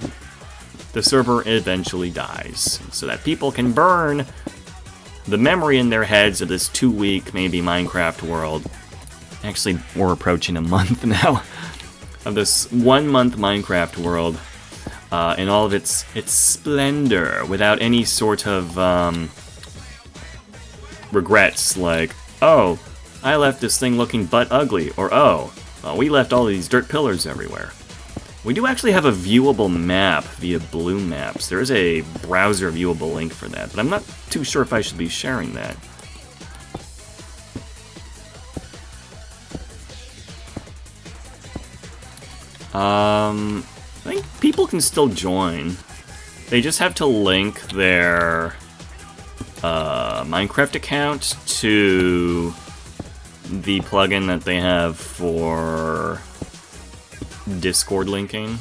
Speaker 2: the server eventually dies, so that people can burn the memory in their heads of this 2-week, maybe, Minecraft world. Actually, we're approaching a month now of this 1-month Minecraft world in all of its splendor, without any sort of regrets, like, oh, I left this thing looking butt ugly, or oh, we left all these dirt pillars everywhere. We do actually have a viewable map via Blue Maps. There is a browser viewable link for that, but I'm not too sure if I should be sharing that. I think people can still join. They just have to link their Minecraft account to the plugin that they have for Discord linking.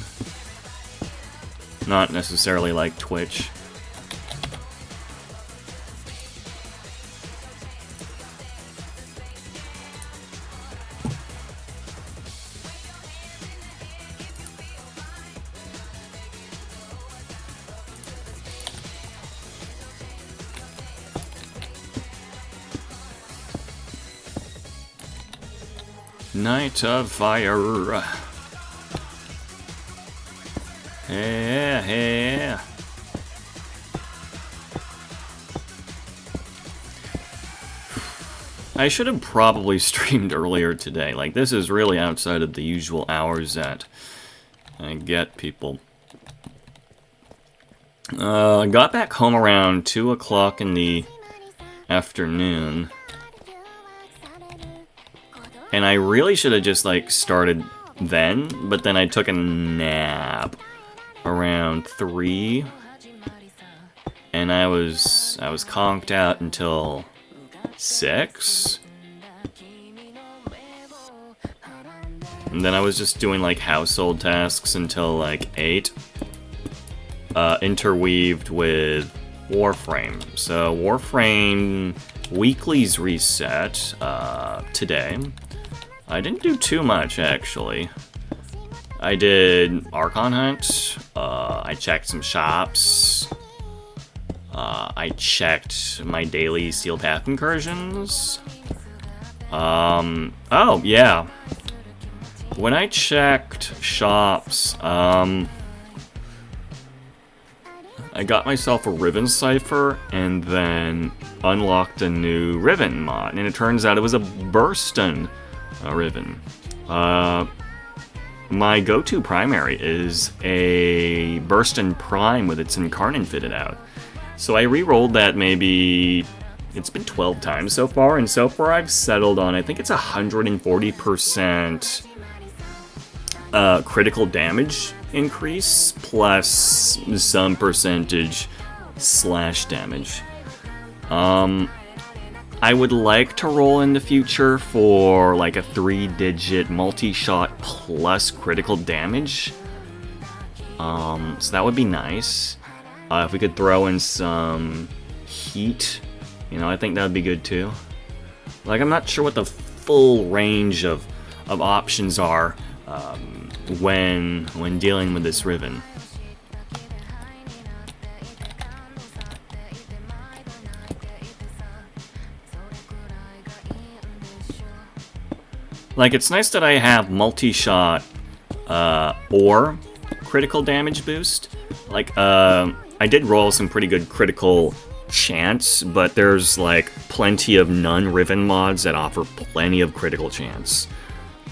Speaker 2: Not necessarily like Twitch. Night of Fire. Yeah. I should have probably streamed earlier today. Like, this is really outside of the usual hours that I get people. I got back home around 2 o'clock in the afternoon. And I really should have just, like, started then, but then I took a nap around 3, and I was conked out until 6, and then I was just doing, like, household tasks until, like, 8, interweaved with Warframe. So Warframe Weekly's reset today. I didn't do too much, actually. I did Archon Hunt, I checked some shops, I checked my daily Steel Path incursions. Oh, yeah. When I checked shops, I got myself a Riven Cipher and then unlocked a new Riven mod, and it turns out it was a Burston Riven. My go-to primary is a Burston Prime with its Incarnate fitted out. So I re-rolled that maybe, it's been 12 times so far, and so far I've settled on, I think it's 140% critical damage increase, plus some percentage slash damage. I would like to roll in the future for like a 3-digit multi-shot plus critical damage. So that would be nice. If we could throw in some heat, you know, I think that would be good too. Like, I'm not sure what the full range of options are when dealing with this Riven. Like, it's nice that I have multi-shot or critical damage boost. Like, I did roll some pretty good critical chance, but there's like plenty of non-Riven mods that offer plenty of critical chance.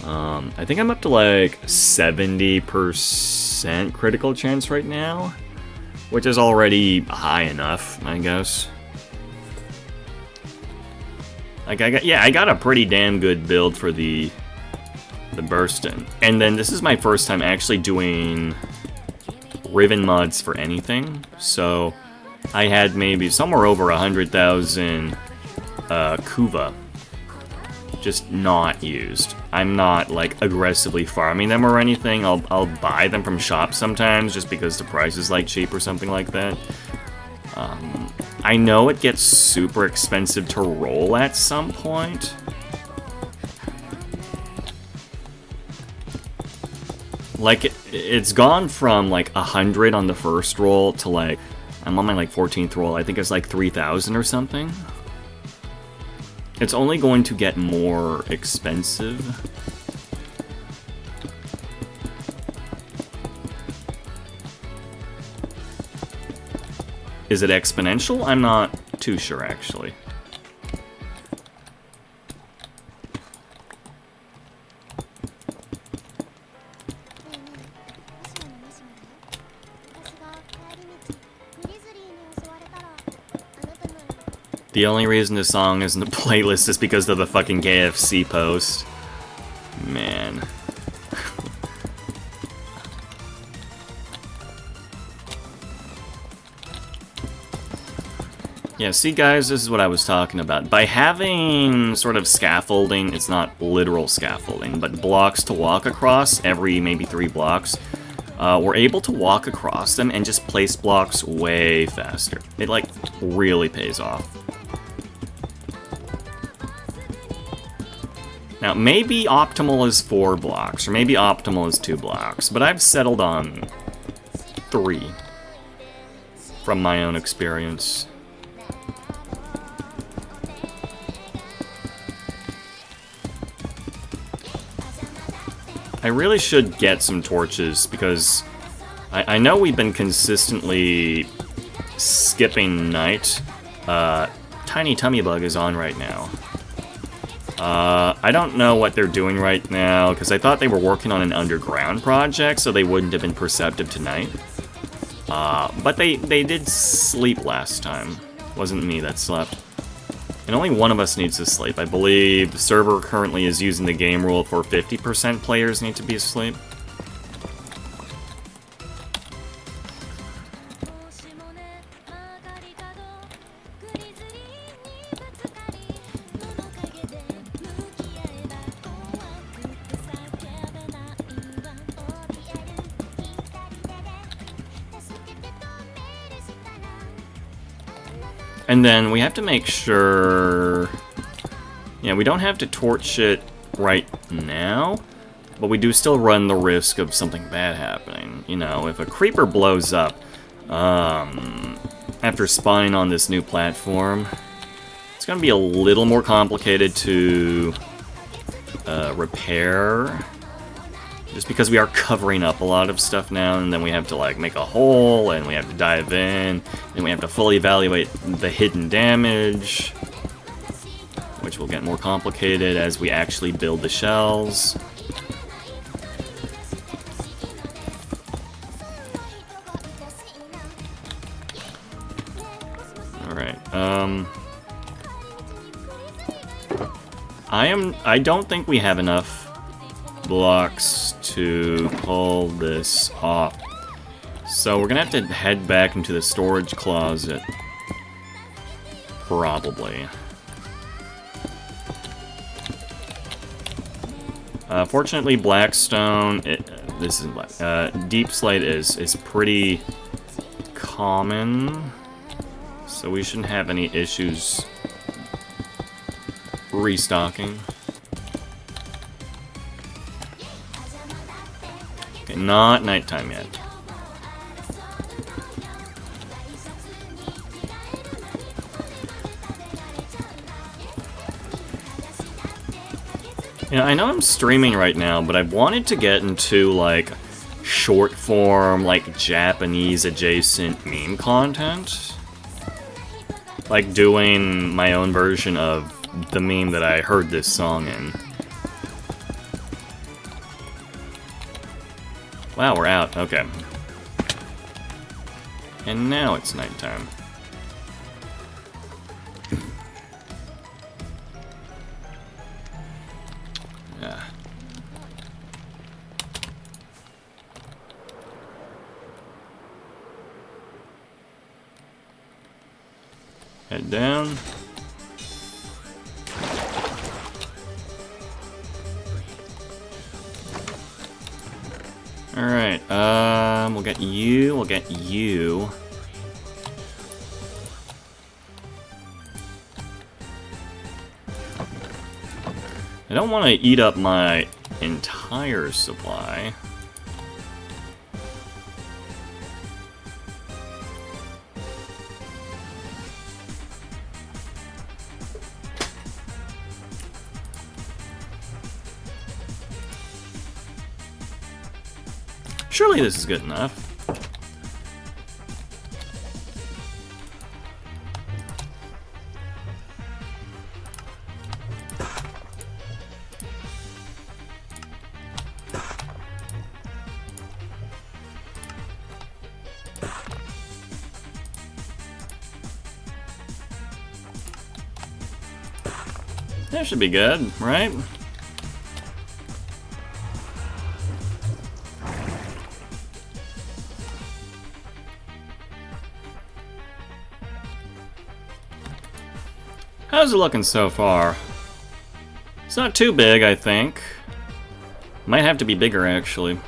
Speaker 2: I think I'm up to like 70% critical chance right now, which is already high enough, I guess. Like I got a pretty damn good build for the Burstin. And then this is my first time actually doing Riven mods for anything, so I had maybe somewhere over 100,000 Kuva just not used. I'm not like aggressively farming them or anything. I'll buy them from shops sometimes just because the price is like cheap or something like that. I know it gets super expensive to roll at some point. Like it's gone from like 100 on the first roll to like, I'm on my like 14th roll, I think it's like 3,000 or something. It's only going to get more expensive. Is it exponential? I'm not too sure actually. The only reason this song is in the playlist is because of the fucking KFC post. Man. Yeah, see guys, this is what I was talking about. By having sort of scaffolding, it's not literal scaffolding, but blocks to walk across every maybe 3 blocks, we're able to walk across them and just place blocks way faster. It like really pays off. Now, maybe optimal is 4 blocks, or maybe optimal is 2 blocks, but I've settled on 3 from my own experience. I really should get some torches, because I know we've been consistently skipping night. Tiny Tummy Bug is on right now. I don't know what they're doing right now, because I thought they were working on an underground project, so they wouldn't have been perceptive tonight. But they did sleep last time. Wasn't me that slept. And only one of us needs to sleep. I believe the server currently is using the game rule for 50% players need to be asleep. And then we have to make sure... Yeah, we don't have to torch it right now, but we do still run the risk of something bad happening. You know, if a creeper blows up after spawning on this new platform, it's going to be a little more complicated to repair. Just because we are covering up a lot of stuff now, and then we have to like make a hole, and we have to dive in, and we have to fully evaluate the hidden damage, which will get more complicated as we actually build the shells. Alright, I don't think we have enough blocks to pull this off. So we're gonna have to head back into the storage closet. Probably. Fortunately, Blackstone, this isn't black, Deep Slate is pretty common, so we shouldn't have any issues restocking. Okay, not nighttime yet. You know, I know I'm streaming right now, but I wanted to get into, like, short form, like, Japanese adjacent meme content. Like doing my own version of the meme that I heard this song in. Wow, we're out. Okay. And now it's nighttime. Yeah. Head down. Alright, we'll get you, we'll get you. I don't want to eat up my entire supply. Surely this is good enough. That should be good, right? How's it looking so far? It's not too big, I think. Might have to be bigger, actually.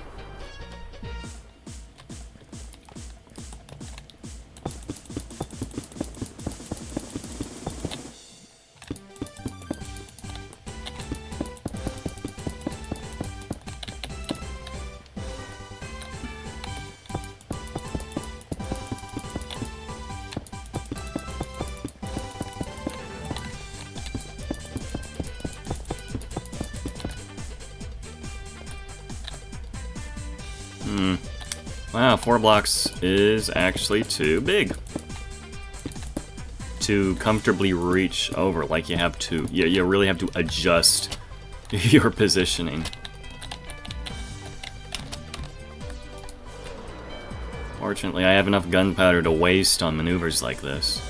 Speaker 2: Wow, 4 blocks is actually too big to comfortably reach over. Like you have to, you really have to adjust your positioning. Fortunately, I have enough gunpowder to waste on maneuvers like this.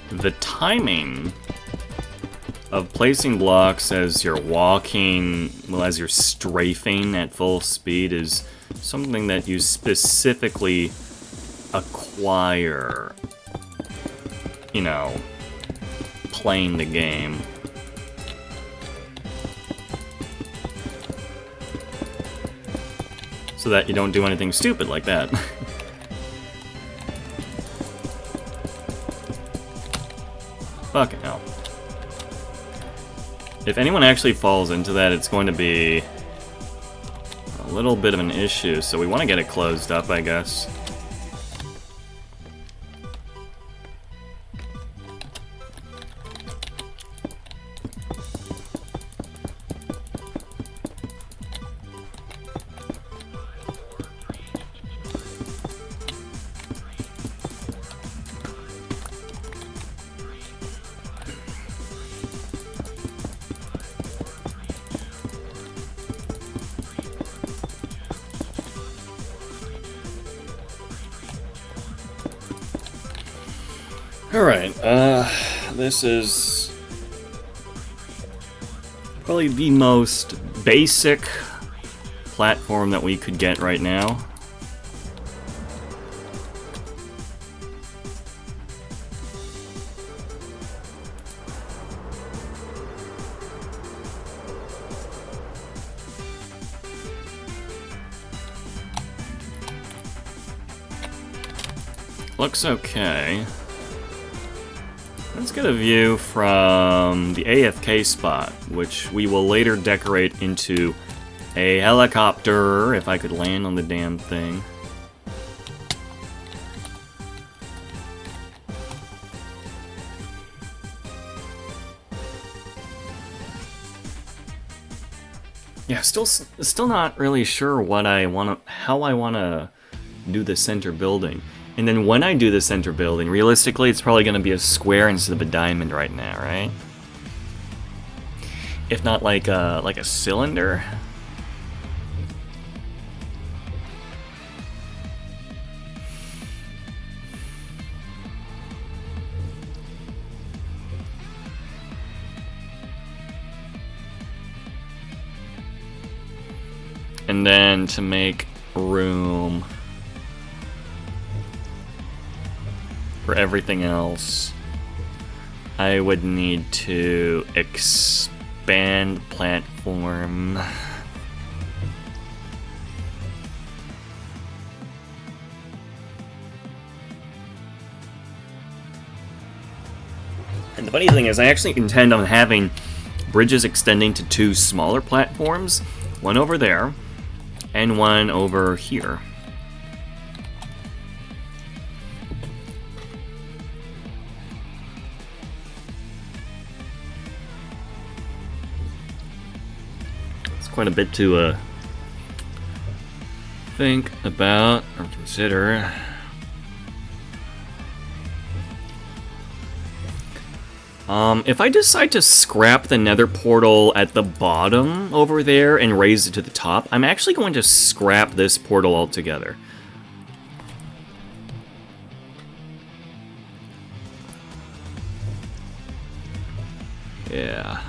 Speaker 2: The timing of placing blocks as you're walking, well, as you're strafing at full speed is something that you specifically acquire, you know, playing the game. So that you don't do anything stupid like that. Fucking hell. If anyone actually falls into that, it's going to be a little bit of an issue, so we want to get it closed up, I guess. Alright, this is probably the most basic platform that we could get right now. Looks okay. Let's get a view from the AFK spot, which we will later decorate into a helicopter, if I could land on the damn thing. Yeah, still not really sure what how I wanna do the center building. And then when I do the center building, realistically, it's probably gonna be a square instead of a diamond right now, right? If not like a cylinder. And then to make room for everything else, I would need to expand platform. And the funny thing is, I actually intend on having bridges extending to 2 smaller platforms, one over there, and one over here. It's quite a bit to think about or consider. If I decide to scrap the nether portal at the bottom over there and raise it to the top, I'm actually going to scrap this portal altogether. Yeah.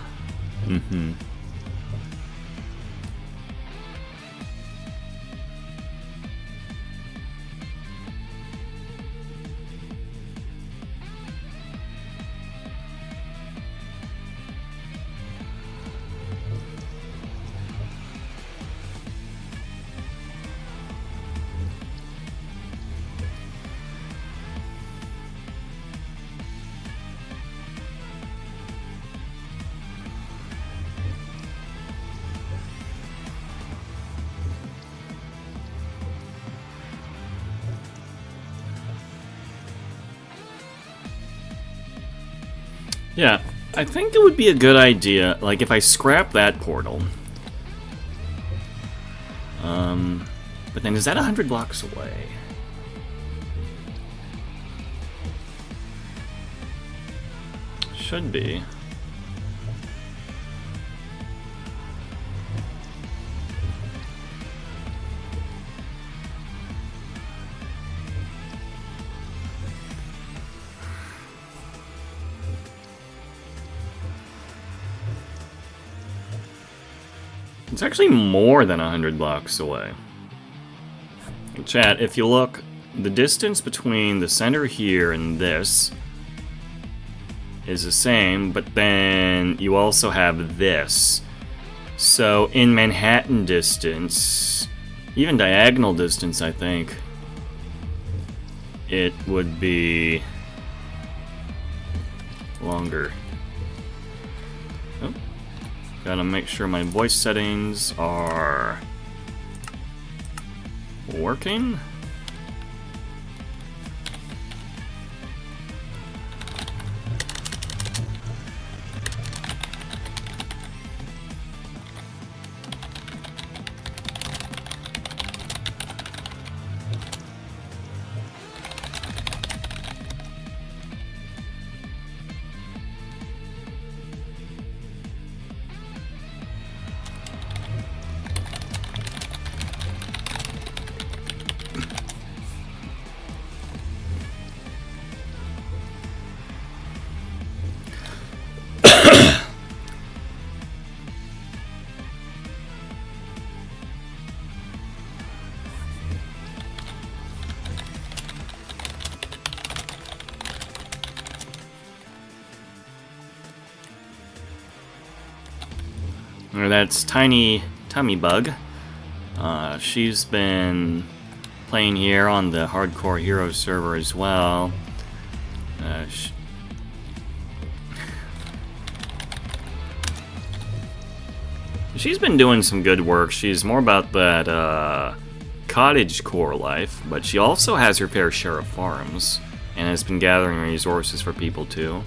Speaker 2: Yeah, I think it would be a good idea, like, if I scrap that portal. But then is that 100 blocks away? Should be. It's actually more than 100 blocks away. Chat, if you look, the distance between the center here and this is the same, but then you also have this. So in Manhattan distance, even diagonal distance, I think, it would be longer. Oh. Gotta make sure my voice settings are working. That's Tiny Tummy Bug. She's been playing here on the HardcoreHero server as well. she's been doing some good work. She's more about that cottage core life, but she also has her fair share of farms and has been gathering resources for people too.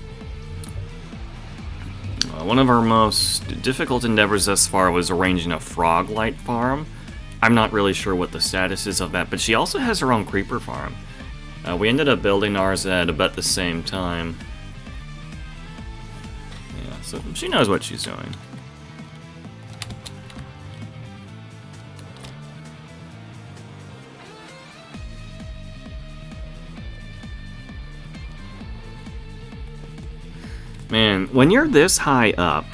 Speaker 2: One of her most difficult endeavors thus far was arranging a frog light farm. I'm not really sure what the status is of that, but she also has her own creeper farm. We ended up building ours at about the same time. Yeah, so she knows what she's doing. Man, when you're this high up,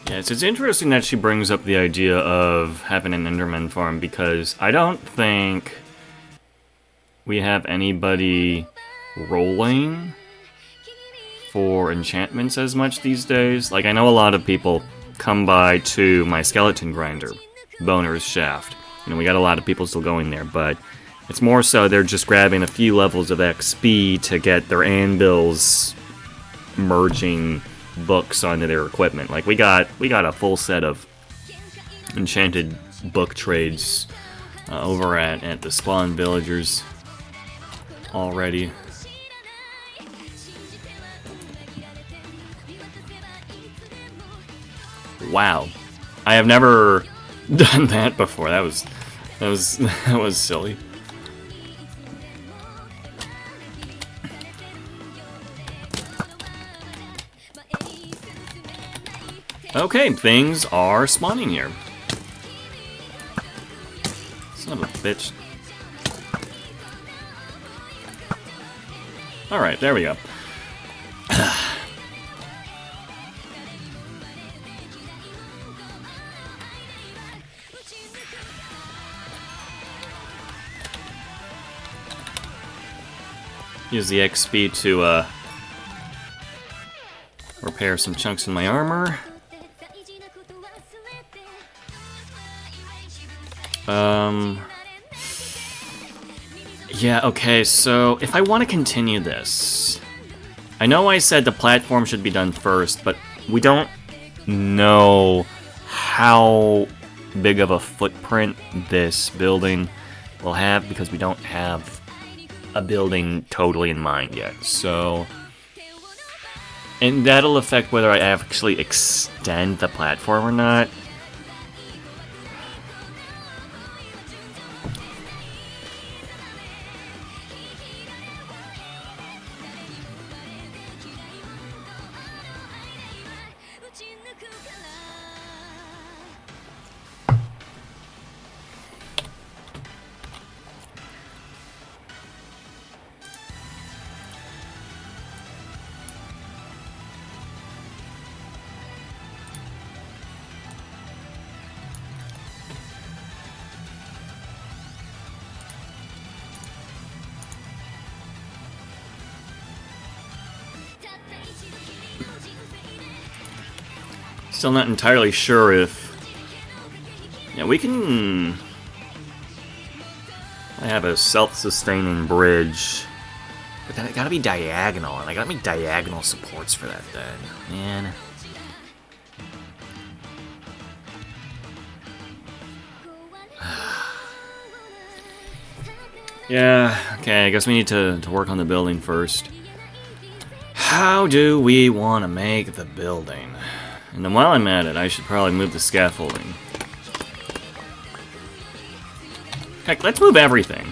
Speaker 2: yes, it's interesting that she brings up the idea of having an Enderman farm, because I don't think we have anybody rolling for enchantments as much these days. Like, I know a lot of people come by to my skeleton grinder, Boner's Shaft. You know, we got a lot of people still going there, but it's more so they're just grabbing a few levels of XP to get their anvils merging books onto their equipment. Like, we got a full set of enchanted book trades over at the spawn villagers already. Wow, I have never done that before. That was silly. Okay, things are spawning here. Son of a bitch. Alright, there we go. Use the XP to repair some chunks in my armor. Yeah, okay, so if I want to continue this, I know I said the platform should be done first, but we don't know how big of a footprint this building will have, because we don't have a building totally in mind yet, so... And that'll affect whether I actually extend the platform or not. Still not entirely sure if... Yeah, we can... I have a self-sustaining bridge. But then it gotta be diagonal, and I gotta make diagonal supports for that then. Man. Yeah, okay, I guess we need to work on the building first. How do we want to make the building? And then while I'm at it, I should probably move the scaffolding. Heck, let's move everything.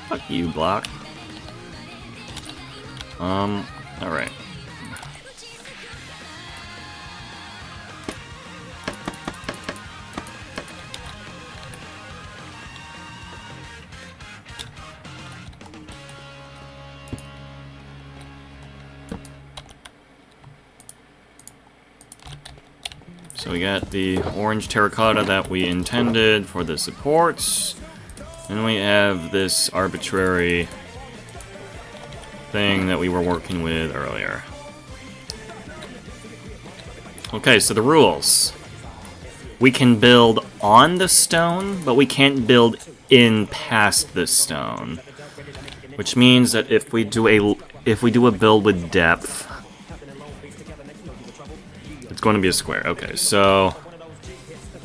Speaker 2: Fuck you, block. Alright. So we got the orange terracotta that we intended for the supports. And we have this arbitrary thing that we were working with earlier. Okay, so the rules. We can build on the stone, but we can't build in past the stone. Which means that if we do a build with depth, it's going to be a square. Okay, so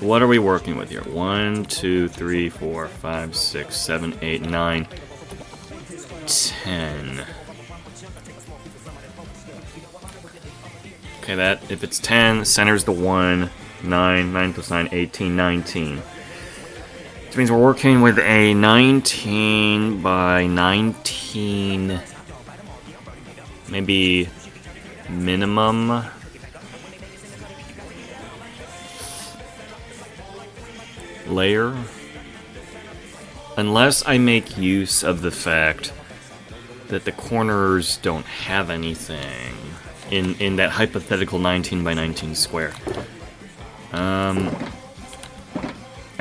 Speaker 2: what are we working with here? 1, 2, 3, 4, 5, 6, 7, 8, 9, 10. Okay, that if it's 10, center's the 1, 9, 9 plus 9, 18, 19. Which means we're working with a 19 by 19, maybe minimum. Layer. Unless I make use of the fact that the corners don't have anything in that hypothetical 19 by 19 square. I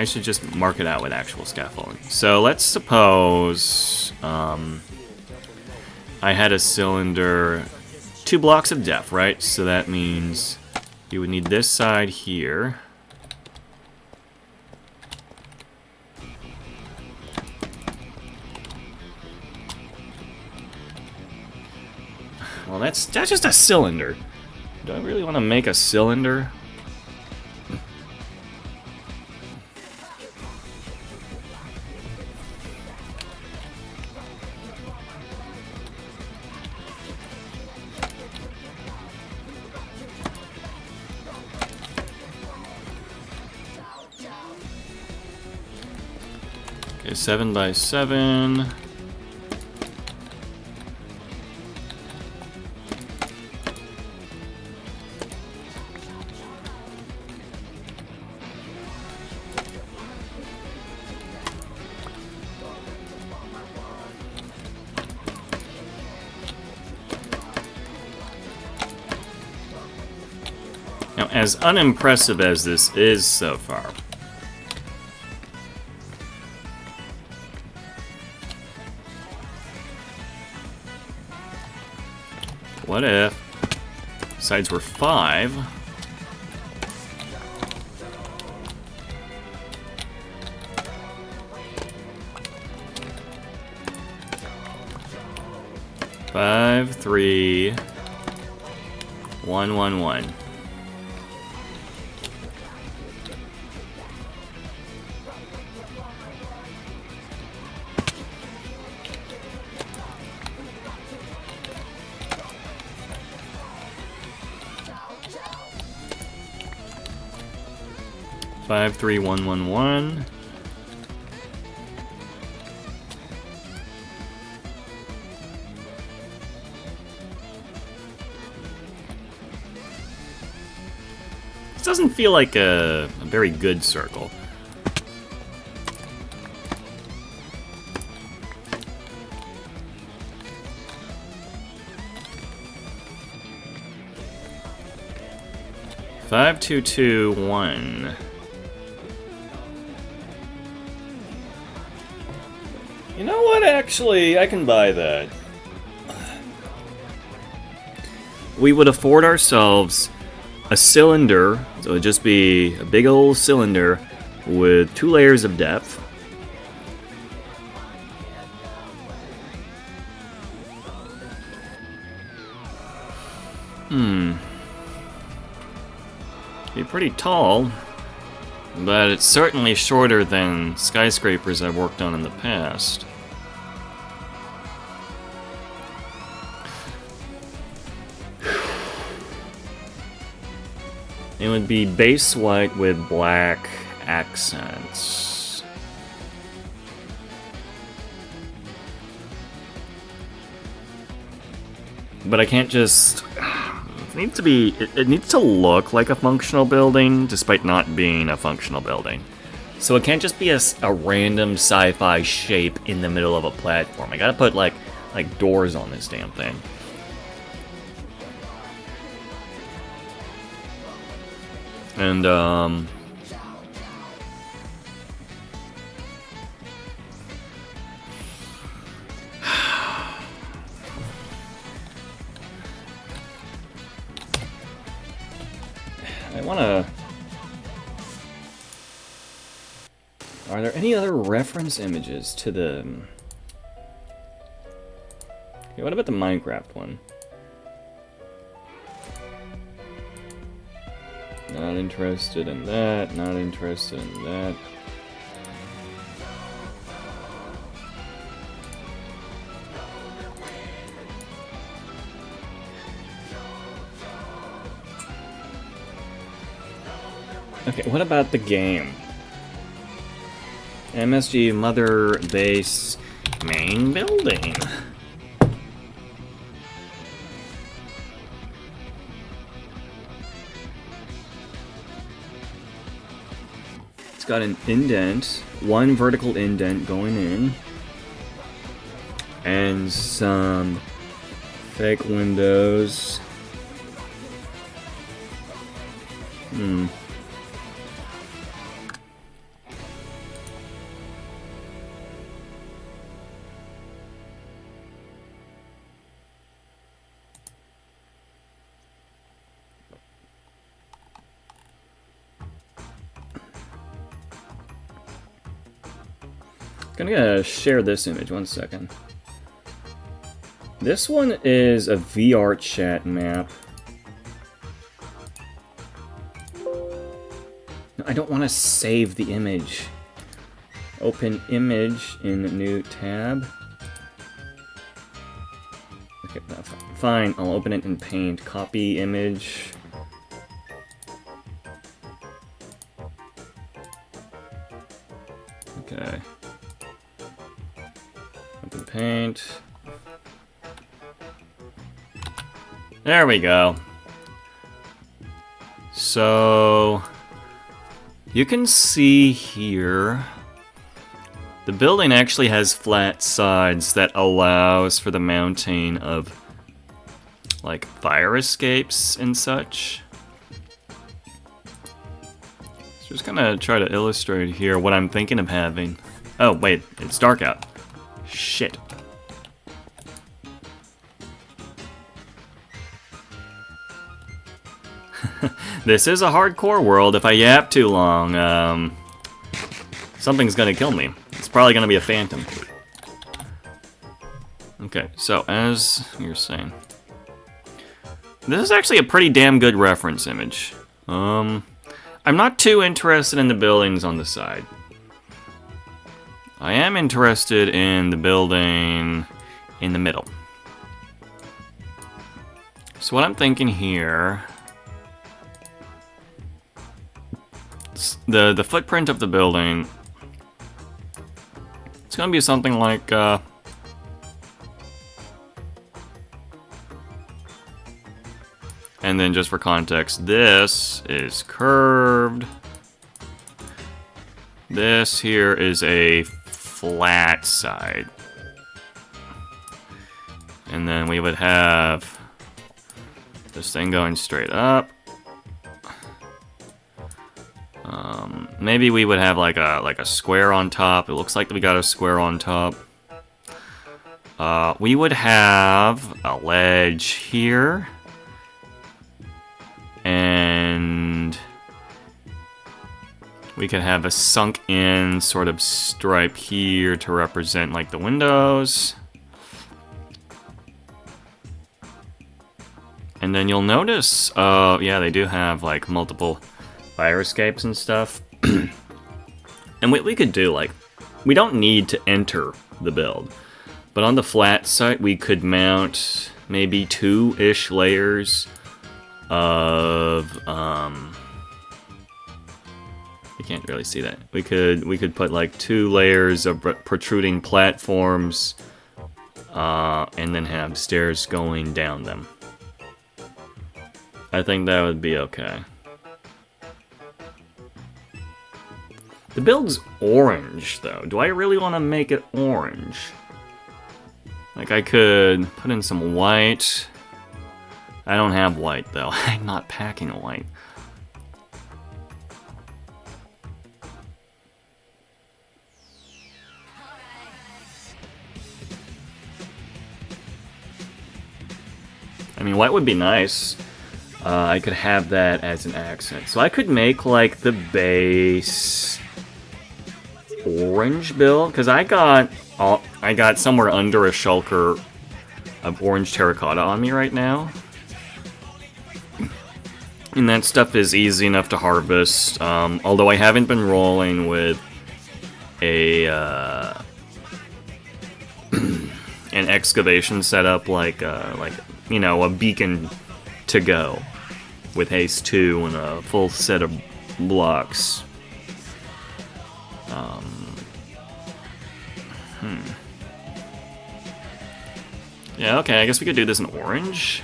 Speaker 2: should just mark it out with actual scaffolding. So let's suppose I had a cylinder, 2 blocks of depth, right? So that means you would need this side here. Well, that's just a cylinder. Do I really want to make a cylinder? Okay, 7 by 7. Now, as unimpressive as this is so far, what if sides were 5? Five, 3, 1, 1, 1. Five, 3, 1, 1, 1. This doesn't feel like a very good circle. Five, 2, 2, 1. You know what, actually, I can buy that. We would afford ourselves a cylinder, so it would just be a big old cylinder with 2 layers of depth. Be pretty tall, but it's certainly shorter than skyscrapers I've worked on in the past. It would be base white with black accents. But I can't just... It needs to look like a functional building, despite not being a functional building. So it can't just be a random sci-fi shape in the middle of a platform. I gotta put like doors on this damn thing. And, I wanna... Are there any other reference images to the... Okay, what about the Minecraft one? Not interested in that, not interested in that. Okay, what about the game? MSG Mother Base Main Building. It's got an indent, one vertical indent going in, and some fake windows. I'm gonna share this image, one second. This one is a VR chat map. No, I don't want to save the image. Open image in new tab. Okay, no, fine, I'll open it in Paint. Copy image. Okay. Open Paint. There we go. So you can see here the building actually has flat sides that allows for the mounting of like fire escapes and such. So just gonna try to illustrate here what I'm thinking of having. Oh wait, it's dark out. Shit. This is a hardcore world. If I yap too long, something's gonna kill me. It's probably gonna be a phantom. Okay, so as you're saying, this is actually a pretty damn good reference image. I'm not too interested in the buildings on the side. I am interested in the building in the middle. So what I'm thinking here, the footprint of the building, it's gonna be something like and then just for context, this is curved. This here is a flat side. And then we would have this thing going straight up. Maybe we would have like a square on top. It looks like we got a square on top. We would have a ledge here. And we could have a sunk in sort of stripe here to represent like the windows. And then you'll notice, yeah, they do have like multiple fire escapes and stuff. And what we could do, like, we don't need to enter the build, but on the flat side we could mount maybe 2-ish layers of you can't really see that. We could put like 2 layers of protruding platforms, and then have stairs going down them. I think that would be okay. The build's orange, though. Do I really want to make it orange? Like, I could put in some white. I don't have white, though. I'm not packing a white. I mean, white would be nice. I could have that as an accent. So I could make, like, the base orange build, because I got somewhere under a shulker of orange terracotta on me right now. And that stuff is easy enough to harvest, although I haven't been rolling with a an excavation setup like you know, a beacon to go with haste 2 and a full set of blocks. Yeah, okay, I guess we could do this in orange.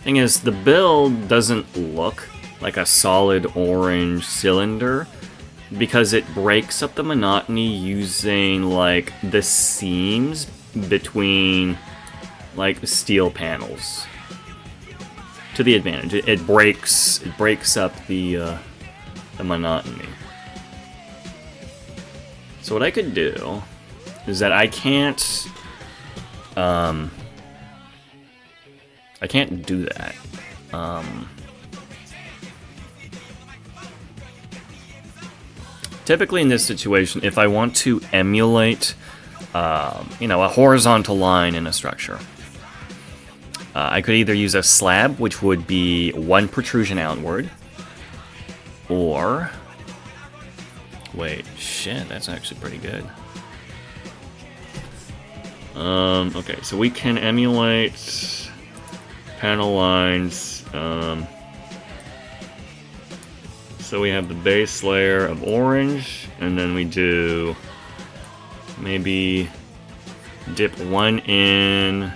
Speaker 2: Thing is, the build doesn't look like a solid orange cylinder because it breaks up the monotony using, like, the seams between, like, the steel panels to the advantage. It breaks up the monotony. So what I could do is that I can't do that. Typically in this situation, if I want to emulate, you know, a horizontal line in a structure, I could either use a slab, which would be one protrusion outward, or... Wait, shit, that's actually pretty good. Okay, so we can emulate panel lines. So we have the base layer of orange, and then we do maybe dip one in.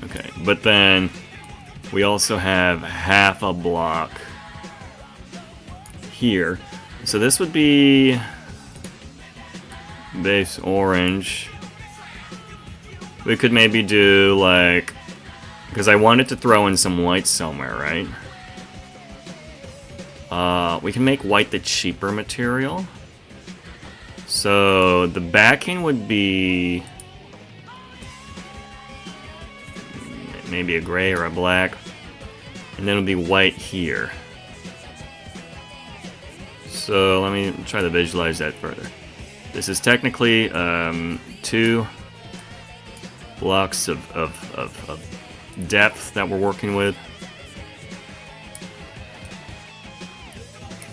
Speaker 2: Okay, but then we also have half a block here. So this would be base orange. We could maybe do, like, because I wanted to throw in some white somewhere, right? We can make white the cheaper material. So the backing would be maybe a gray or a black, and then it'll be white here. So let me try to visualize that further. This is technically 2 blocks of depth that we're working with.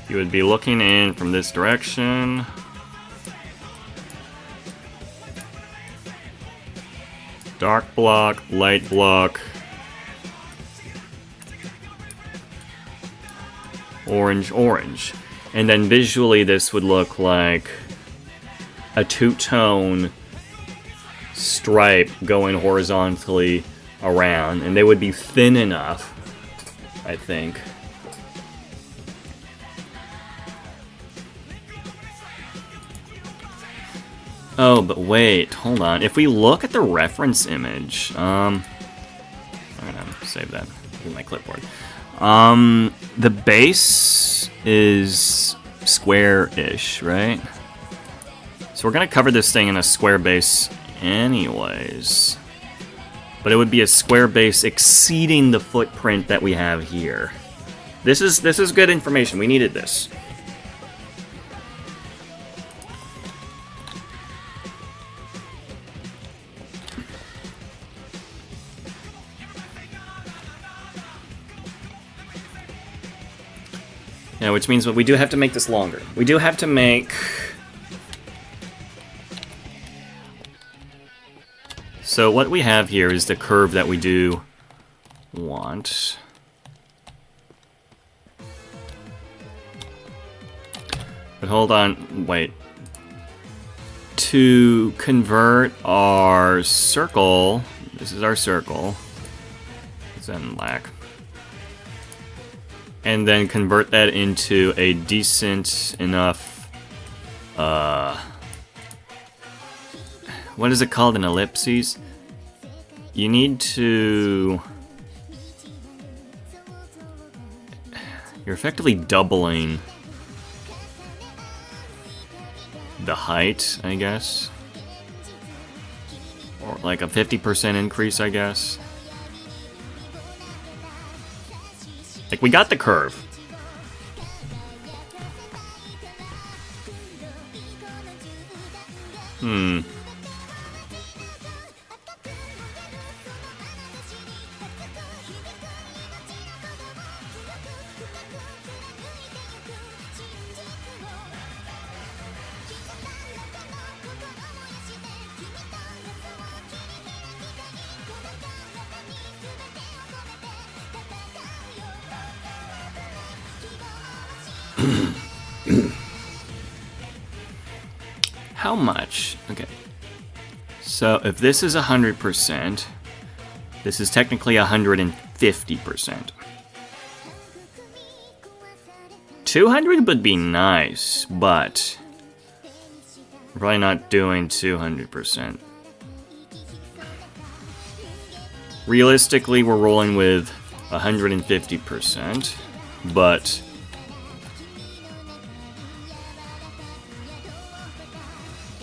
Speaker 2: You would be looking in from this direction. Dark block, light block, orange, orange. And then visually this would look like a two-tone stripe going horizontally around, and they would be thin enough, I think. Oh, but wait, hold on. If we look at the reference image, I'm gonna save that in my clipboard. The base is square-ish, right? So we're gonna cover this thing in a square base anyways. But it would be a square base exceeding the footprint that we have here. This is good information. We needed this. Yeah, which means we do have to make this longer. We do have to make... So what we have here is the curve that we do want. But hold on, wait. To convert our circle, this is our circle. It's in black. And then convert that into a decent enough, what is it called, an ellipses? you need to... You're effectively doubling the height, I guess. Or like a 50% increase, I guess. Like, we got the curve. How much? Okay. So if this is 100%, this is technically 150%. 200 would be nice, but we're probably not doing 200%. Realistically, we're rolling with 150%, but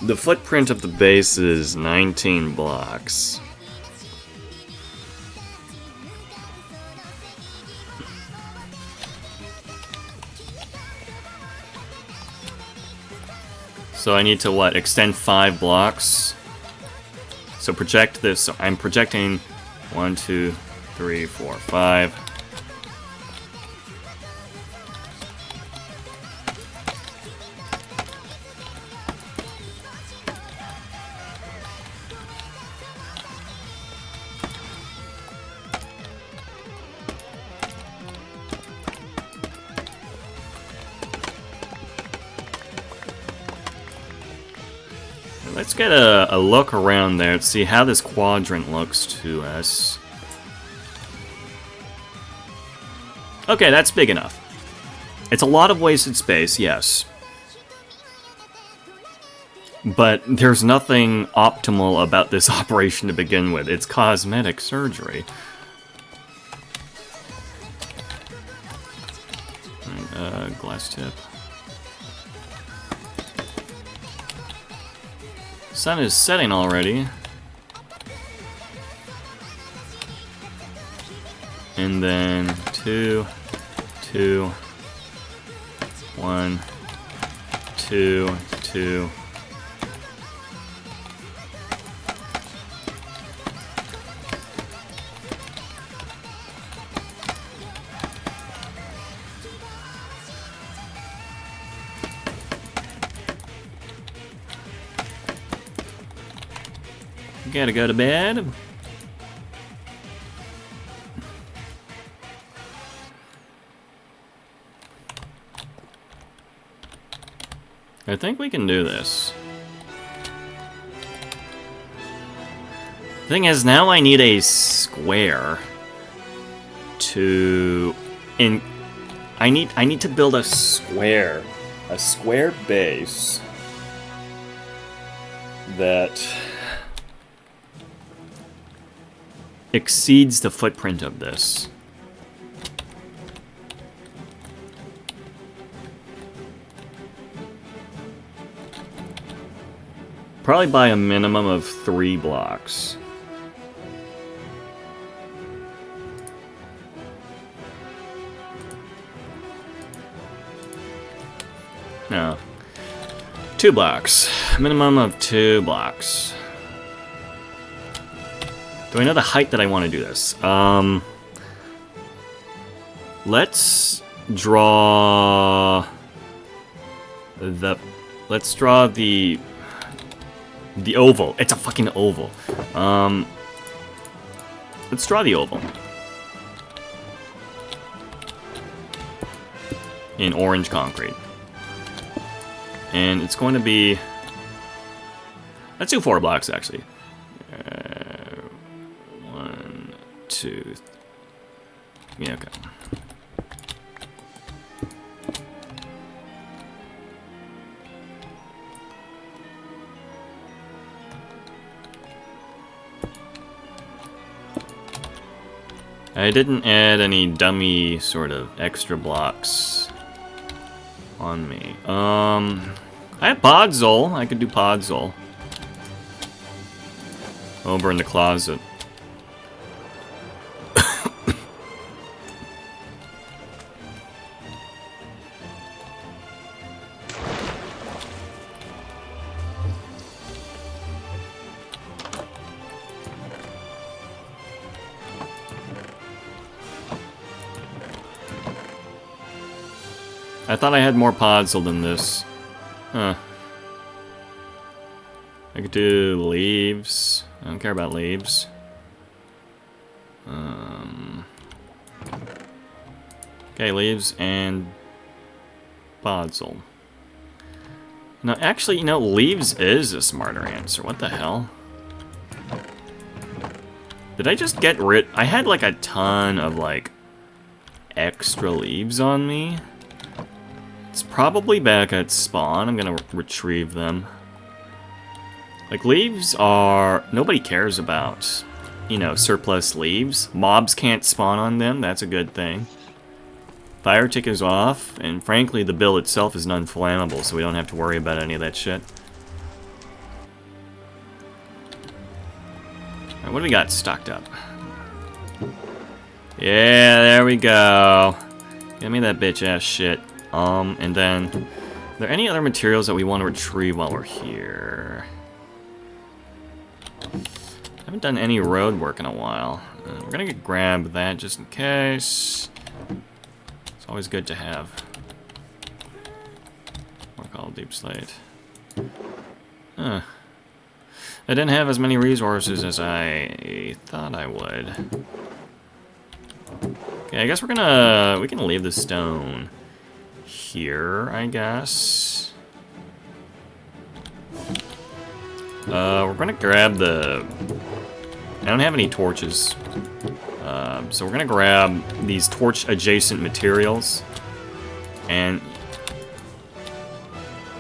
Speaker 2: the footprint of the base is 19 blocks. So I need to, what, extend 5 blocks? So project this. So I'm projecting 1, 2, 3, 4, 5. Let's get a look around there to see how this quadrant looks to us. Okay, that's big enough. It's a lot of wasted space, yes. But there's nothing optimal about this operation to begin with. It's cosmetic surgery. Glass tip. Sun is setting already. And then 2, 2, 1, 2, 2. Gotta go to bed. I think we can do this. Thing is, now I need a square to... I need to build a square base that exceeds the footprint of this. Probably by a minimum of 3 blocks. No. 2 blocks. Minimum of 2 blocks. Do I know the height that I want to do this? Let's draw the... Let's draw the oval. It's a fucking oval. Let's draw the oval. In orange concrete. And it's going to be... Let's do 4 blocks, actually. 1, 2... Yeah, okay. I didn't add any dummy sort of extra blocks on me. I have Podzol. I could do Podzol. Over in the closet. I thought I had more Podzol than this. Huh. I could do leaves. I don't care about leaves. Okay, leaves and Podzol. No, actually, you know, leaves is a smarter answer. What the hell? Did I just get rid... I had, like, a ton of, like, extra leaves on me. It's probably back at spawn. I'm gonna retrieve them. Like, leaves are... Nobody cares about, you know, surplus leaves. Mobs can't spawn on them. That's a good thing. Fire tick is off, and frankly, the bill itself is non-flammable, so we don't have to worry about any of that shit. Alright, what do we got stocked up? Yeah, there we go. Give me that bitch-ass shit. And then... Are there any other materials that we want to retrieve while we're here? I haven't done any road work in a while. We're gonna grab that just in case. It's always good to have. More called deep slate. Huh. I didn't have as many resources as I thought I would. Okay, I guess we can leave the stone here, I guess. We're gonna grab the... I don't have any torches. So we're gonna grab these torch-adjacent materials. And...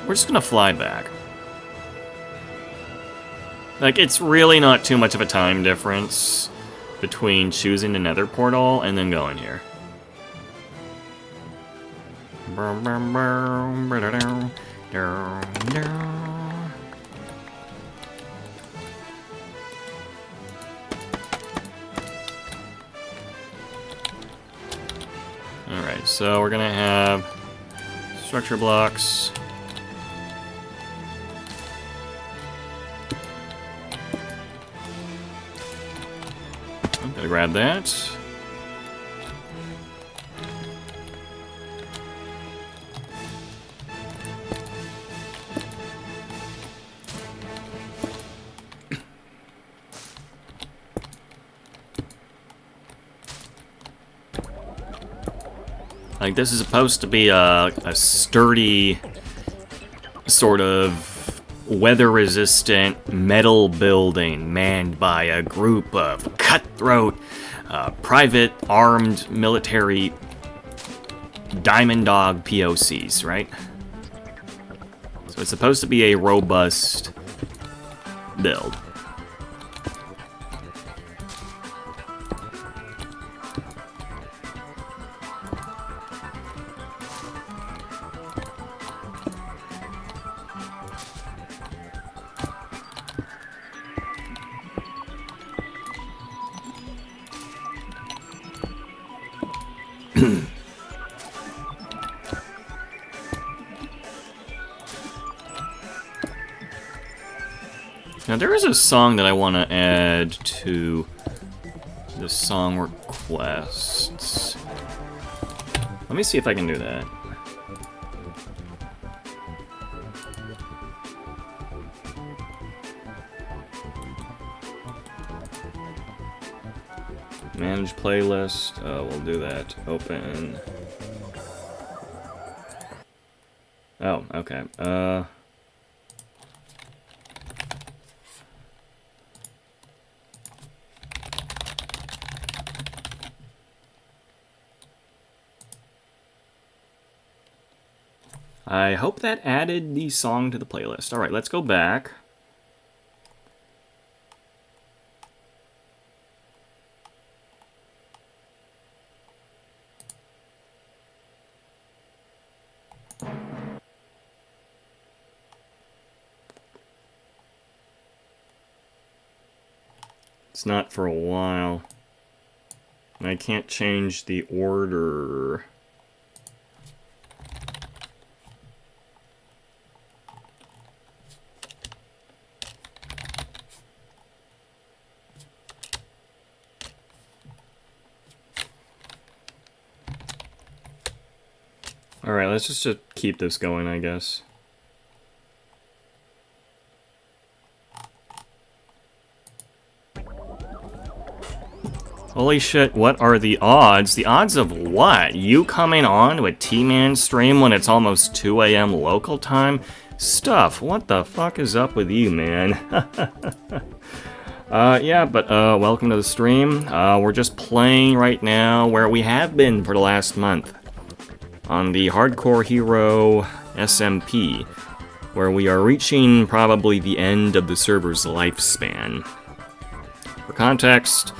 Speaker 2: we're just gonna fly back. Like, it's really not too much of a time difference between choosing the nether portal and then going here. Alright, so we're gonna have structure blocks. I'm gonna grab that. Like, this is supposed to be a sturdy, sort of weather-resistant metal building manned by a group of cutthroat, private, armed, military Diamond Dog POCs, right? So it's supposed to be a robust build. Now, there is a song that I want to add to the song requests. Let me see if I can do that. Manage playlist. We'll do that. Open. Oh, okay. I hope that added the song to the playlist. Alright, let's go back. It's not for a while. And I can't change the order. Alright, let's just keep this going, I guess. Holy shit, what are the odds? The odds of what? You coming on to a T-Man stream when it's almost 2 a.m. local time? Stuff, what the fuck is up with you, man? Yeah, but welcome to the stream. We're just playing right now where we have been for the last month. On the HardcoreHero SMP, where we are reaching probably the end of the server's lifespan. For context,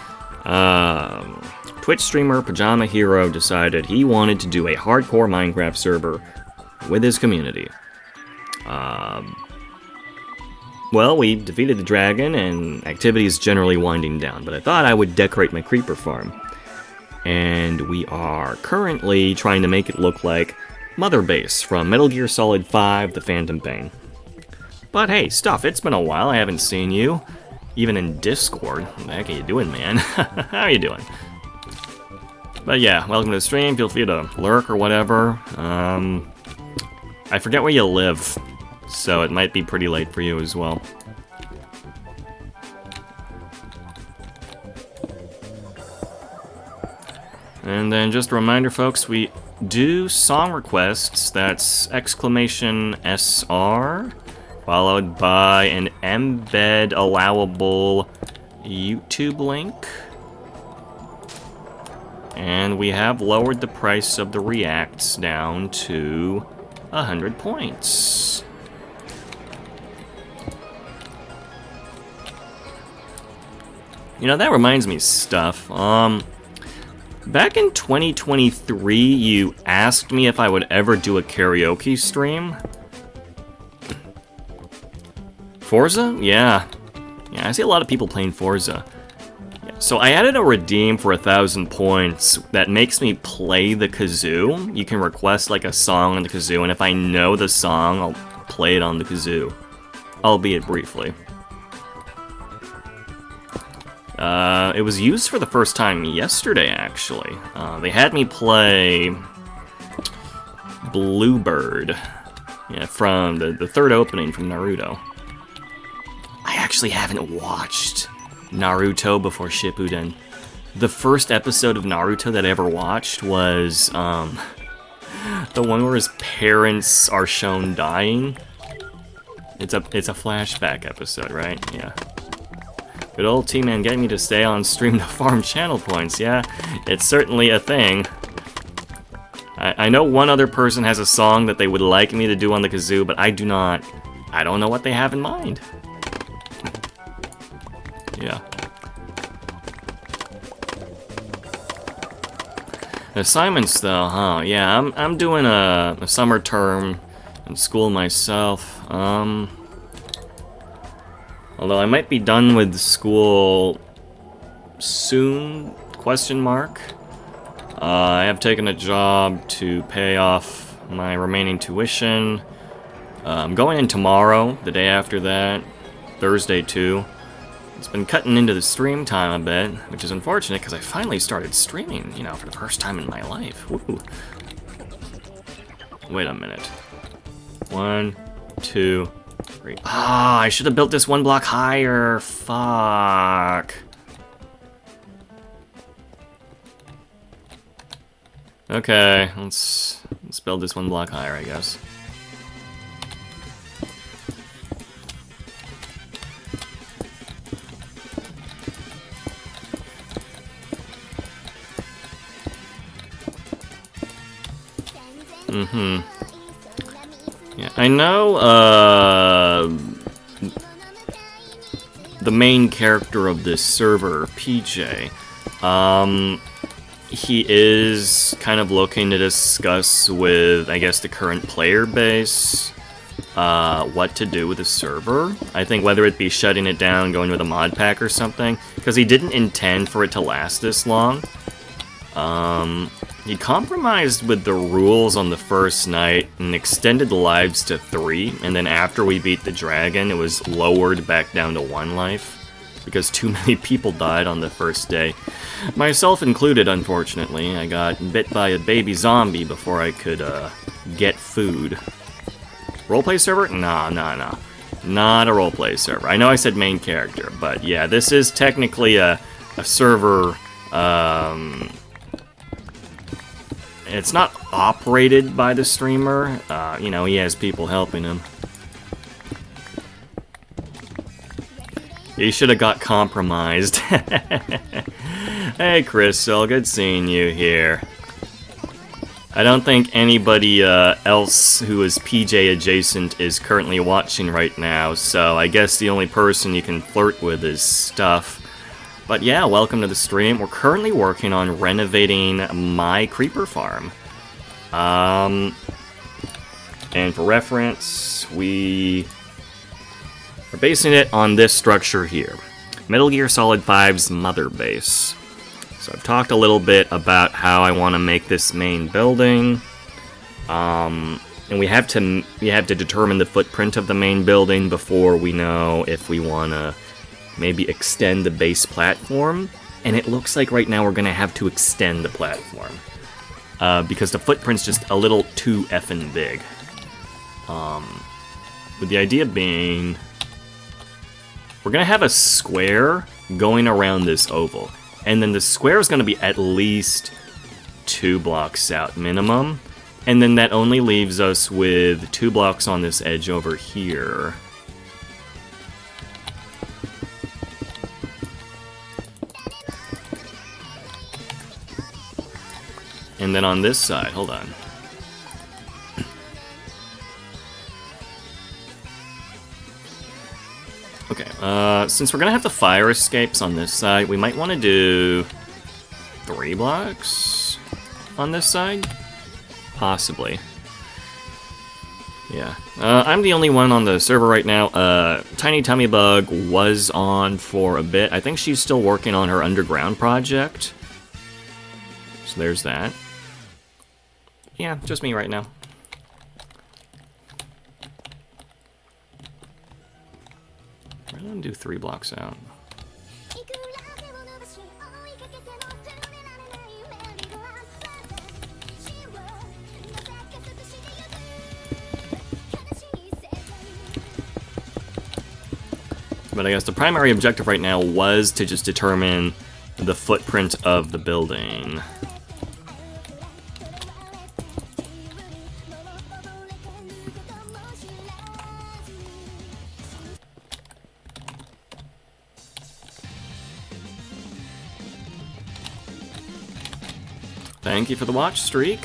Speaker 2: Twitch streamer Pajama Hero decided he wanted to do a hardcore Minecraft server with his community. Well, we defeated the dragon and activity is generally winding down, but I thought I would decorate my creeper farm. And we are currently trying to make it look like Mother Base from Metal Gear Solid 5: The Phantom Pain. But hey, Stuff, it's been a while, I haven't seen you. Even in Discord. What the heck are you doing, man? How are you doing? But yeah, welcome to the stream, feel free to lurk or whatever. I forget where you live, so it might be pretty late for you as well. And then just a reminder, folks, we do song requests. That's exclamation SR, followed by an embed allowable YouTube link. And we have lowered the price of the reacts down to 100 points. You know, that reminds me, Stuff. Back in 2023, you asked me if I would ever do a karaoke stream. Forza? Yeah. Yeah, I see a lot of people playing Forza. Yeah, so I added a redeem for 1,000 points that makes me play the kazoo. You can request like a song on the kazoo, and if I know the song, I'll play it on the kazoo. Albeit briefly. It was used for the first time yesterday, actually. They had me play Bluebird, yeah, from the third opening from Naruto. I actually haven't watched Naruto before Shippuden. The first episode of Naruto that I ever watched was the one where his parents are shown dying. It's a flashback episode, right? Yeah. Good old T-Man getting me to stay on stream to farm channel points, yeah. It's certainly a thing. I know one other person has a song that they would like me to do on the kazoo, but I do not. I don't know what they have in mind. Yeah. Assignments, though, huh? Yeah, I'm doing a summer term in school myself. Although I might be done with school soon, question mark. I have taken a job to pay off my remaining tuition. I'm going in tomorrow, the day after that, Thursday too. It's been cutting into the stream time a bit, which is unfortunate because I finally started streaming, you know, for the first time in my life. Woo. Wait a minute. 1, 2, 3. Ah, I should have built this one block higher. Fuck. Okay, let's build this one block higher, I guess. Yeah, I know, the main character of this server, PJ, he is kind of looking to discuss with, I guess, the current player base, what to do with the server. I think whether it be shutting it down, going with a mod pack or something, because he didn't intend for it to last this long. He compromised with the rules on the first night and extended the lives to 3, and then after we beat the dragon, it was lowered back down to 1 life, because too many people died on the first day. Myself included, unfortunately. I got bit by a baby zombie before I could, get food. Roleplay server? Nah. Not a roleplay server. I know I said main character, but yeah, this is technically a server, it's not operated by the streamer. You know, he has people helping him. He should have got compromised. Hey, Crystal, good seeing you here. I don't think anybody else who is PJ adjacent is currently watching right now, so I guess the only person you can flirt with is Stuff. But yeah, welcome to the stream. We're currently working on renovating my creeper farm. And for reference, we are basing it on this structure here. Metal Gear Solid 5's mother base. So I've talked a little bit about how I want to make this main building. And we have to determine the footprint of the main building before we know if we want to maybe extend the base platform, and it looks like right now we're gonna have to extend the platform because the footprint's just a little too effing big. With the idea being, we're gonna have a square going around this oval, and then the square is gonna be at least 2 blocks out minimum, and then that only leaves us with 2 blocks on this edge over here. And then on this side, hold on. Okay, since we're gonna have the fire escapes on this side, we might want to do 3 blocks on this side? Possibly. Yeah. I'm the only one on the server right now. Tiny Tummy Bug was on for a bit. I think she's still working on her underground project. So there's that. Yeah, just me right now. We're gonna do 3 blocks out. But I guess the primary objective right now was to just determine the footprint of the building. Thank you for the watch streak.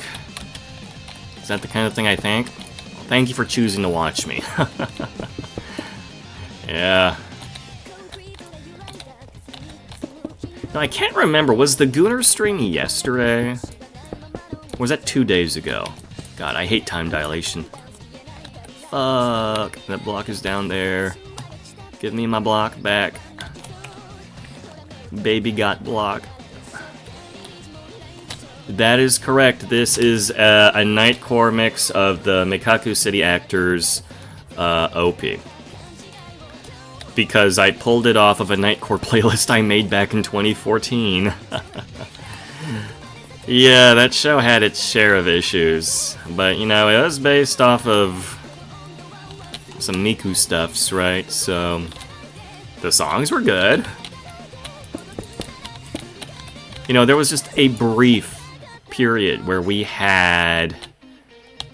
Speaker 2: Is that the kind of thing I think? Well, thank you for choosing to watch me. Yeah. No, I can't remember. Was the Gooner stream yesterday? Or was that 2 days ago? God, I hate time dilation. Fuck. That block is down there. Give me my block back. Baby got block. That is correct. This is a Nightcore mix of the Mikaku City Actors OP. Because I pulled it off of a Nightcore playlist I made back in 2014. Yeah, that show had its share of issues. But, you know, it was based off of some Miku stuffs, right? So, the songs were good. You know, there was just a brief period where we had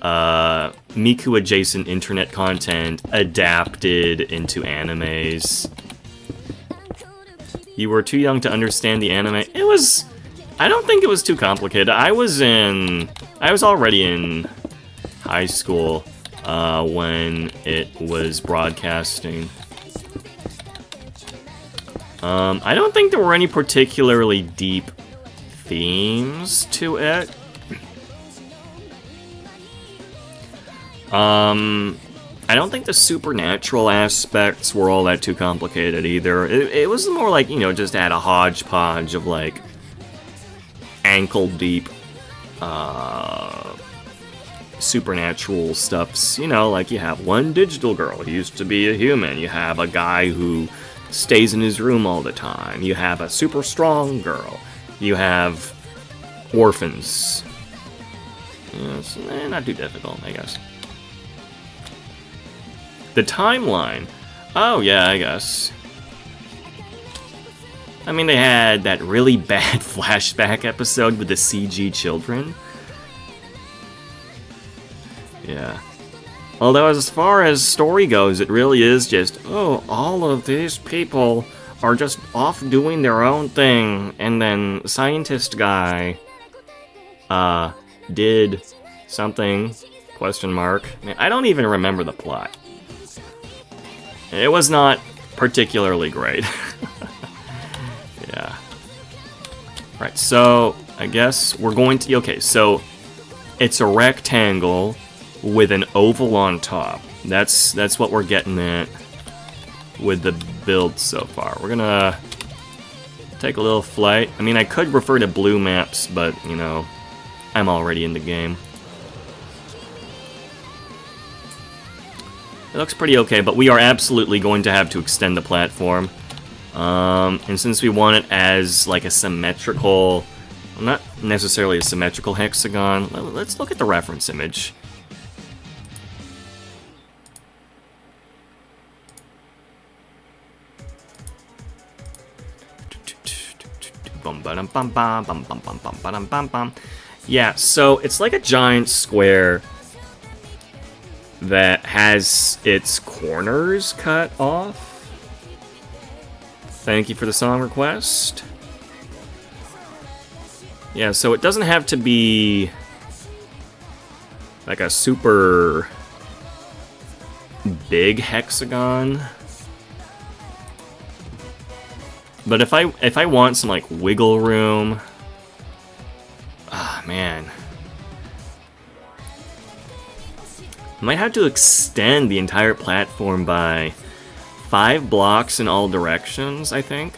Speaker 2: Miku-adjacent internet content adapted into animes. You were too young to understand the anime. It was... I don't think it was too complicated. I was already in high school when it was broadcasting. I don't think there were any particularly deep themes to it. I don't think the supernatural aspects were all that too complicated either. It was more like, you know, just add a hodgepodge of, like, ankle-deep, supernatural stuffs. You know, like you have one digital girl who used to be a human. You have a guy who stays in his room all the time. You have a super strong girl. You have orphans. Yeah, it's not too difficult, I guess. The timeline. Oh, yeah, I guess. I mean, they had that really bad flashback episode with the CG children. Yeah. Although, as far as story goes, it really is just, oh, all of these people are just off doing their own thing, and then scientist guy, did something, question mark. I don't even remember the plot. It was not particularly great. Yeah. Right, so I guess we're going to... Okay, so it's a rectangle with an oval on top. That's what we're getting at with the build so far. We're gonna take a little flight. I mean, I could refer to blue maps, but, you know, I'm already in the game. It looks pretty okay, but we are absolutely going to have to extend the platform. And since we want it as, like, a symmetrical... Well, not necessarily a symmetrical hexagon, let's look at the reference image. Yeah, so it's like a giant square that has its corners cut off. Thank you for the song request. Yeah, so it doesn't have to be like a super big hexagon. But if I want some, like, wiggle room... Ah, man. I might have to extend the entire platform by 5 blocks in all directions, I think.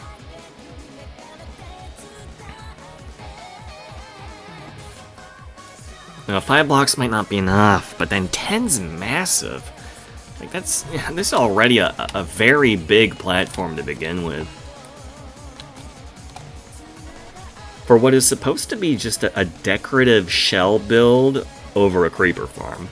Speaker 2: Now, 5 blocks might not be enough, but then 10's massive. Like, this is already a very big platform to begin with. For what is supposed to be just a decorative shell build over a creeper farm.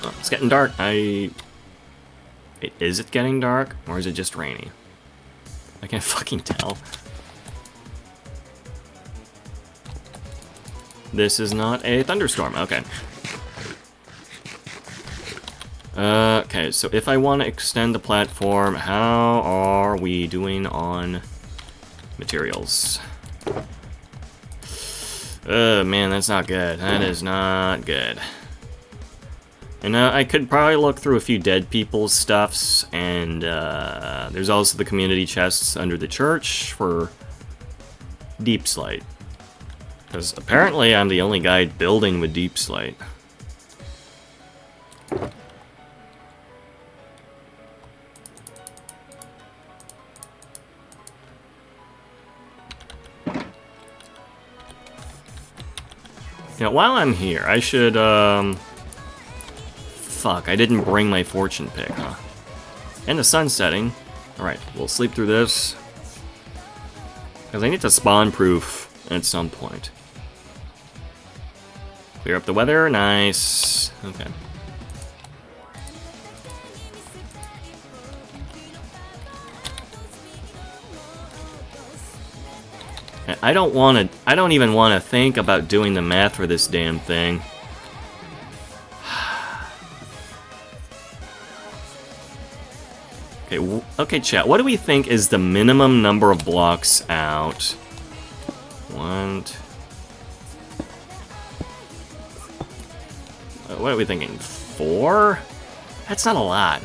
Speaker 2: Oh, it's getting dark. Wait, is it getting dark? Or is it just rainy? I can't fucking tell. This is not a thunderstorm. Okay. Okay, so if I want to extend the platform, how are we doing on materials? Man, that's not good. That is not good. And I could probably look through a few dead people's stuffs, and there's also the community chests under the church for deep slate. Because apparently I'm the only guy building with deep slate. You know, while I'm here, I should, Fuck, I didn't bring my fortune pick, huh? And the sun's setting. Alright, we'll sleep through this. Because I need to spawn-proof at some point. Clear up the weather, nice. Okay. I don't even want to think about doing the math for this damn thing. Okay, chat, what do we think is the minimum number of blocks out? What are we thinking? 4? That's not a lot.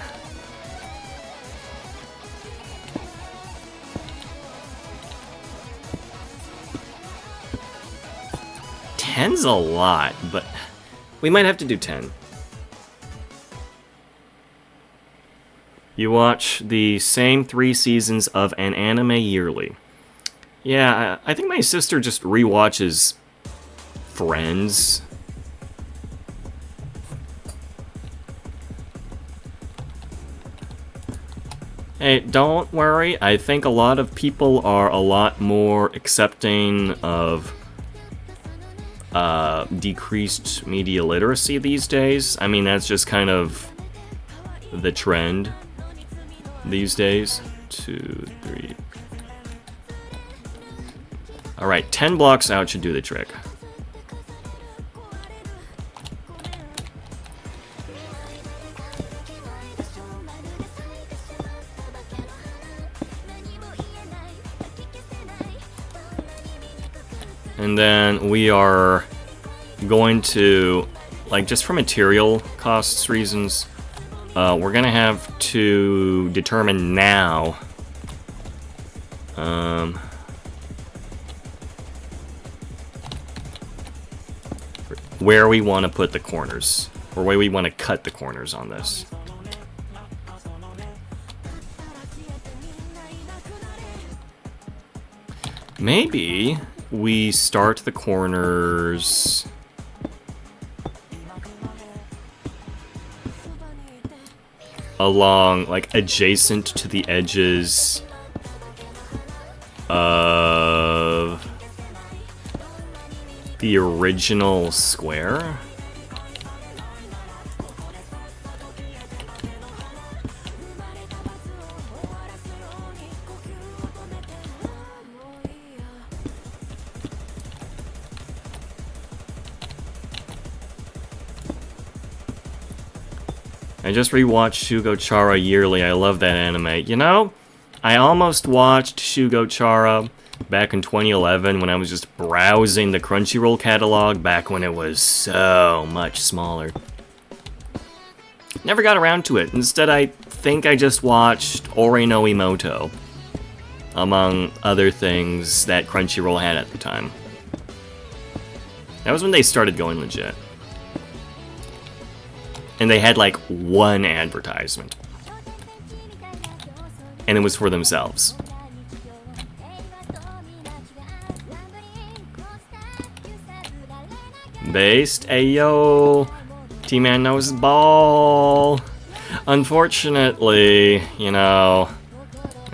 Speaker 2: 10's a lot, but we might have to do 10. You watch the same 3 seasons of an anime yearly. Yeah, I think my sister just rewatches Friends. Hey, don't worry. I think a lot of people are a lot more accepting of decreased media literacy these days. I mean, that's just kind of the trend these days. 2, 3. Alright, 10 blocks out should do the trick. And then we are going to, like, just for material costs reasons, we're gonna have to determine now where we want to put the corners, or where we want to cut the corners on this. Maybe we start the corners along, like, adjacent to the edges of the original square. I just rewatched Shugo Chara yearly. I love that anime. You know, I almost watched Shugo Chara back in 2011 when I was just browsing the Crunchyroll catalog back when it was so much smaller. Never got around to it. Instead, I think I just watched Ore no Imoto, among other things that Crunchyroll had at the time. That was when they started going legit. And they had like one advertisement. And it was for themselves. Based, ayo, T-Man knows ball. Unfortunately, you know,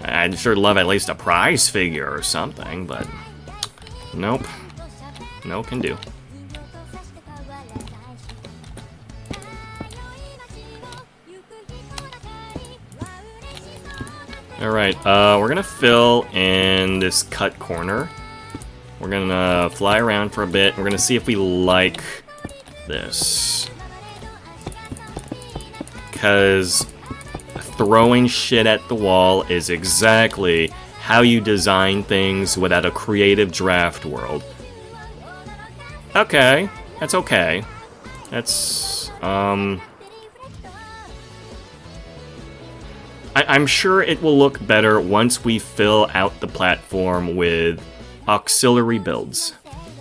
Speaker 2: I'd sure love at least a prize figure or something, but nope, no can do. Alright, we're gonna fill in this cut corner. We're gonna fly around for a bit. We're gonna see if we like this. Because throwing shit at the wall is exactly how you design things without a creative draft world. Okay, that's okay. That's, I'm sure it will look better once we fill out the platform with auxiliary builds.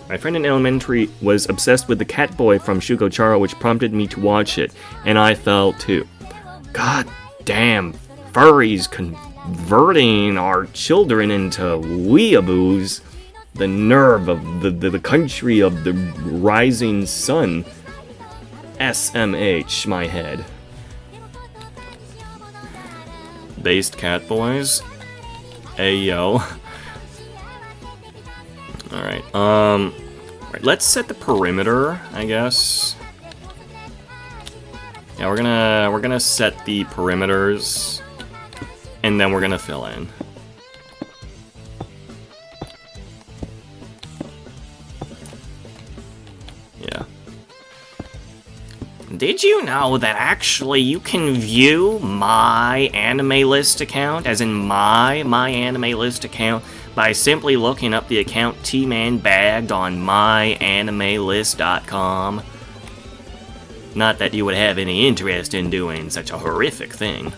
Speaker 2: My friend in elementary was obsessed with the cat boy from Shugo Chara, which prompted me to watch it, and I fell too. God damn, furries converting our children into weeaboos. The nerve of the country of the rising sun. SMH, my head. Based cat boys. Ayo. Alright, right, let's set the perimeter, I guess. Yeah, we're gonna set the perimeters, and then we're gonna fill in. Yeah. Did you know that actually you can view my anime list account, as in my anime list account, by simply looking up the account T-Man bagged on myanimelist.com? Not that you would have any interest in doing such a horrific thing.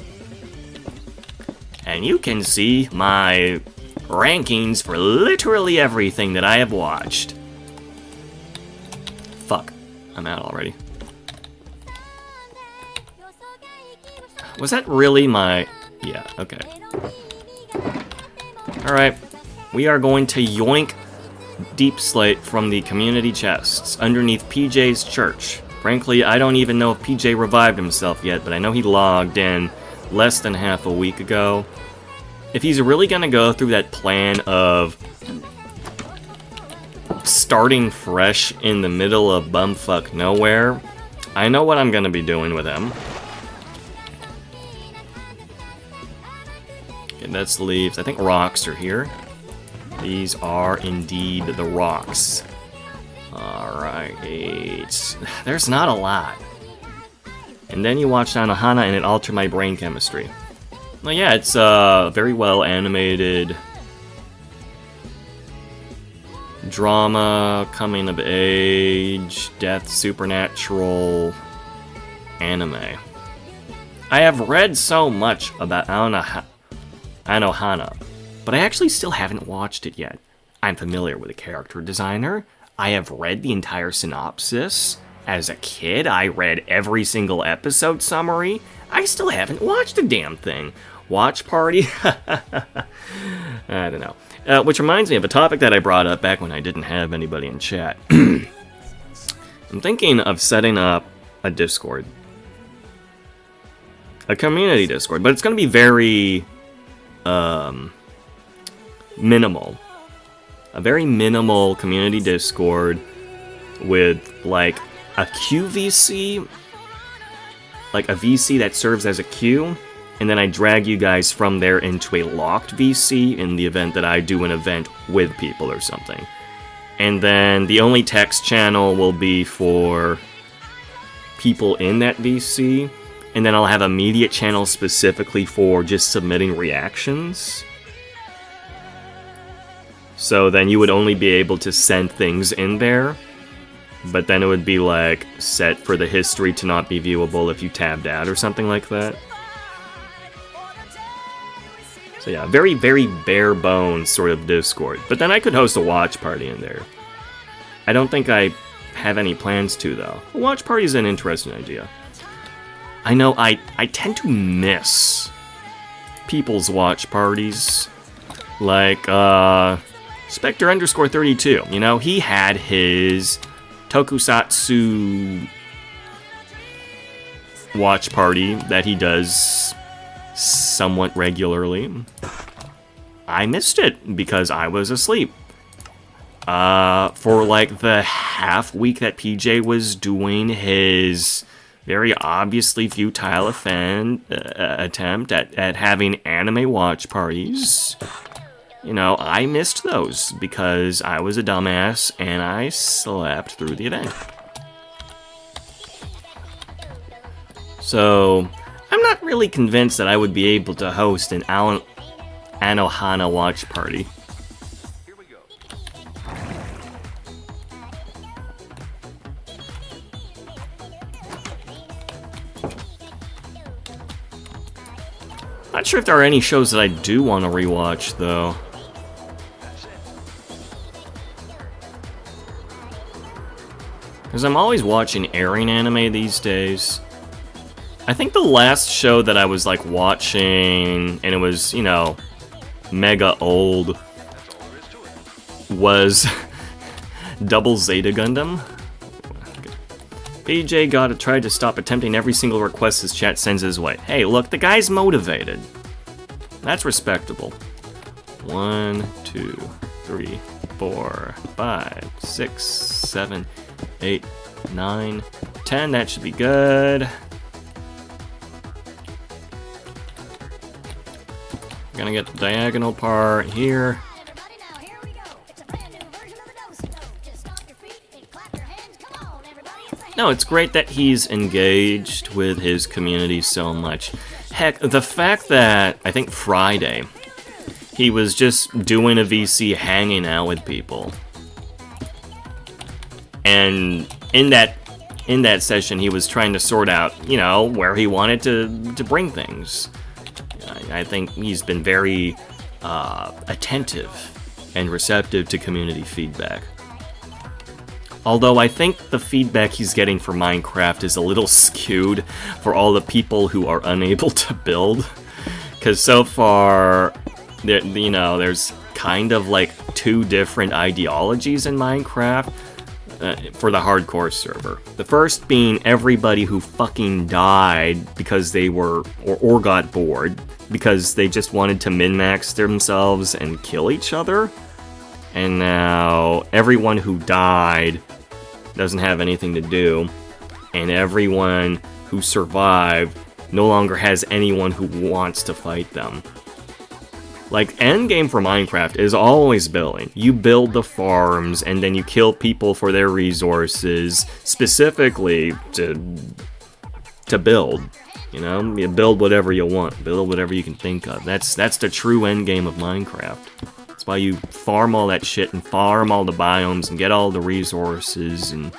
Speaker 2: And you can see my rankings for literally everything that I have watched. I'm out already. Was that really my... Yeah, okay. Alright. We are going to yoink Deep Slate from the community chests underneath PJ's church. Frankly, I don't even know if PJ revived himself yet, but I know he logged in less than half a week ago. If he's really gonna go through that plan of starting fresh in the middle of bumfuck nowhere, I know what I'm gonna be doing with him. Okay, that's leaves. I think rocks are here. These are indeed the rocks. Alright. There's not a lot. And then you watch Anohana and it altered my brain chemistry. Well, yeah, it's very well animated drama, coming of age, death, supernatural anime. I have read so much about Anohana, but I actually still haven't watched it yet. I'm familiar with the character designer. I have read the entire synopsis. As a kid, I read every single episode summary. I still haven't watched the damn thing. Watch party? I don't know. Which reminds me of a topic that I brought up back when I didn't have anybody in chat. I'm thinking of setting up a Discord. A community Discord, but it's going to be very minimal. A very minimal community Discord with, like, a QVC, like a VC that serves as a queue, and then I drag you guys from there into a locked VC in the event that I do an event with people or something. And then the only text channel will be for people in that VC, and then I'll have a media channel specifically for just submitting reactions. So then you would only be able to send things in there, but then it would be like set for the history to not be viewable if you tabbed out or something like that. So yeah, very, very bare bones sort of Discord. But then I could host a watch party in there. I don't think I have any plans to, though. A watch party is an interesting idea. I know I tend to miss people's watch parties. Like, Spectre_32. You know, he had his Tokusatsu watch party that he does somewhat regularly. I missed it because I was asleep. For like the half week that PJ was doing his very obviously futile attempt at having anime watch parties, you know, I missed those because I was a dumbass and I slept through the event. So I'm not really convinced that I would be able to host an Anohana watch party.
Speaker 3: Here we go.
Speaker 2: Not sure if there are any shows that I do want to rewatch, though. Because I'm always watching airing anime these days. I think the last show that I was, like, watching, and it was, you know, mega old, was Double Zeta Gundam. PJ gotta try to stop attempting every single request his chat sends his way. Hey, look, the guy's motivated. That's respectable. 1, 2, 3, 4, 5, 6, 7, 8, 9, 10. That should be good. Gonna get the diagonal part here.
Speaker 1: Everybody now, here we go. It's a brand new version of the do-si-do. Just stomp your feet and clap your hands. Come on, everybody, it's a
Speaker 2: No, it's great that he's engaged with his community so much. Heck, the fact that, I think Friday, he was just doing a VC hanging out with people. And in that session, he was trying to sort out, you know, where he wanted to bring things. I think he's been very attentive and receptive to community feedback. Although I think the feedback he's getting for Minecraft is a little skewed for all the people who are unable to build. Because so far, you know, there's kind of like 2 different ideologies in Minecraft for the hardcore server. The first being everybody who fucking died because they were, or got bored, because they just wanted to min-max themselves and kill each other. And now everyone who died doesn't have anything to do, and everyone who survived no longer has anyone who wants to fight them. Like, endgame for Minecraft is always building. You build the farms, and then you kill people for their resources, specifically to build. You know, you build whatever you want, build whatever you can think of. That's the true endgame of Minecraft. That's why you farm all that shit and farm all the biomes and get all the resources and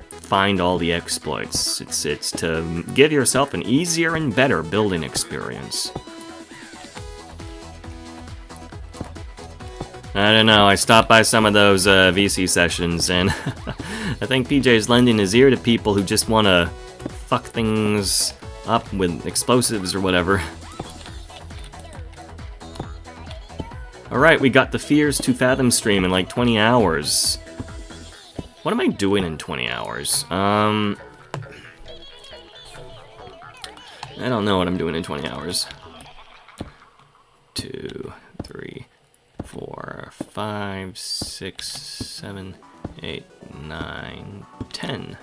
Speaker 2: find all the exploits. It's to give yourself an easier and better building experience. I don't know, I stopped by some of those VC sessions, and I think PJ's lending his ear to people who just want to fuck things up with explosives or whatever. Alright, we got the Fears to Fathom stream in like 20 hours. What am I doing in 20 hours? I don't know what I'm doing in 20 hours. 2, 3, 4, 5, 6, 7, 8, 9, 10.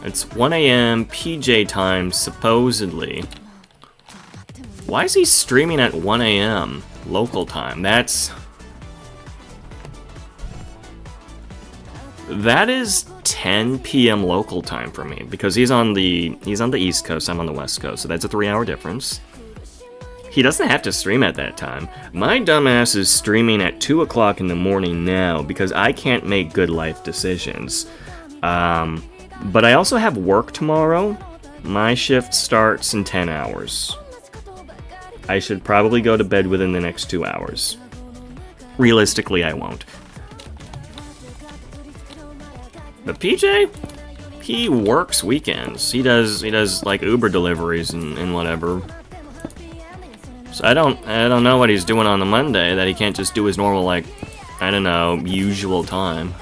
Speaker 2: It's 1 a.m. PJ time, supposedly. Why is he streaming at 1 a.m. local time? That is 10 p.m. local time for me, because he's on the East Coast, I'm on the West Coast, so that's a 3-hour difference. He doesn't have to stream at that time. My dumbass is streaming at 2 o'clock in the morning now because I can't make good life decisions. But I also have work tomorrow. My shift starts in 10 hours. I should probably go to bed within the next 2 hours. Realistically, I won't. But PJ, he works weekends. He does like Uber deliveries and whatever. So I don't know what he's doing on the Monday that he can't just do his normal, like, I don't know, usual time.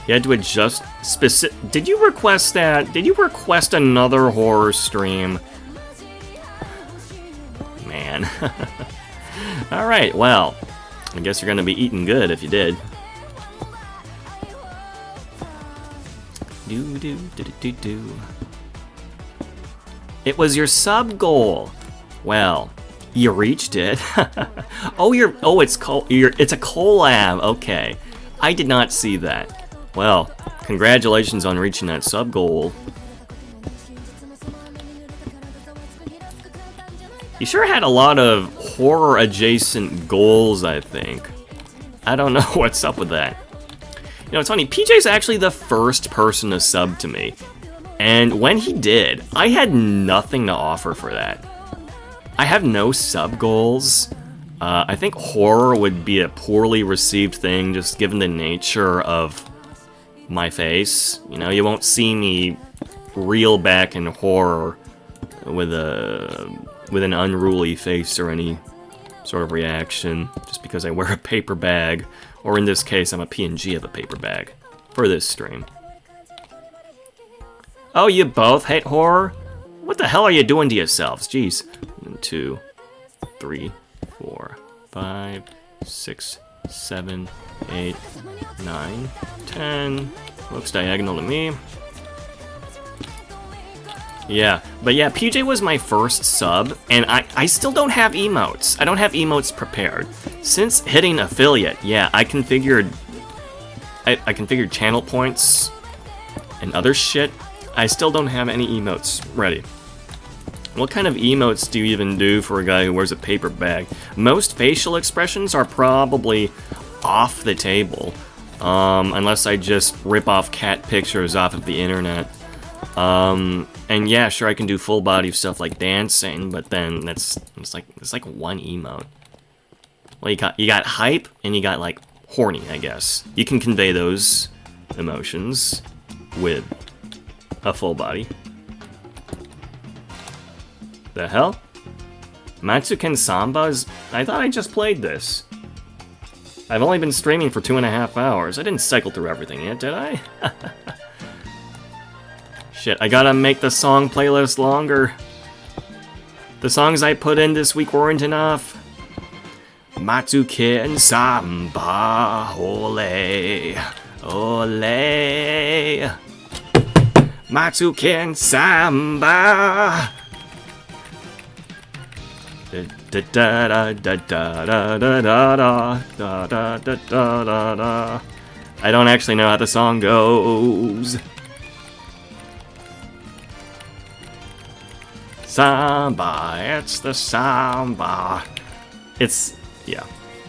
Speaker 2: You had to adjust specific. Did you request that? Did you request another horror stream? Man. Alright, well, I guess you're gonna be eating good if you did. Do. It was your sub goal. Well, you reached it. It's a collab. Okay. I did not see that. Well, congratulations on reaching that sub goal. You sure had a lot of horror adjacent goals, I think. I don't know what's up with that. You know, it's funny, PJ's actually the first person to sub to me. And when he did, I had nothing to offer for that. I have no sub goals. I think horror would be a poorly received thing, just given the nature of my face. You know, you won't see me reel back in horror with an unruly face or any sort of reaction, just because I wear a paper bag, or in this case, I'm a PNG of a paper bag for this stream. Oh, you both hate horror? What the hell are you doing to yourselves? Jeez. 2, 3, 4, 5, 6, 7, 8, 9, 10. Looks diagonal to me. Yeah, but yeah, PJ was my first sub, and I still don't have emotes. I don't have emotes prepared. Since hitting affiliate, yeah, I configured channel points and other shit. I still don't have any emotes ready. What kind of emotes do you even do for a guy who wears a paper bag? Most facial expressions are probably off the table, unless I just rip off cat pictures off of the internet. And yeah, sure, I can do full body stuff like dancing, but then it's like one emote. Well, you got hype and you got like horny, I guess. You can convey those emotions with a full body. The hell? Matsuken Samba's? I thought I just played this. I've only been streaming for 2.5 hours. I didn't cycle through everything yet, did I? Shit, I gotta make the song playlist longer. The songs I put in this week weren't enough. Matsuken Samba, ole, ole. Matsuken Samba. Da da da da da da da da da da da da. I don't actually know how the song goes. Samba, it's the samba. It's, yeah.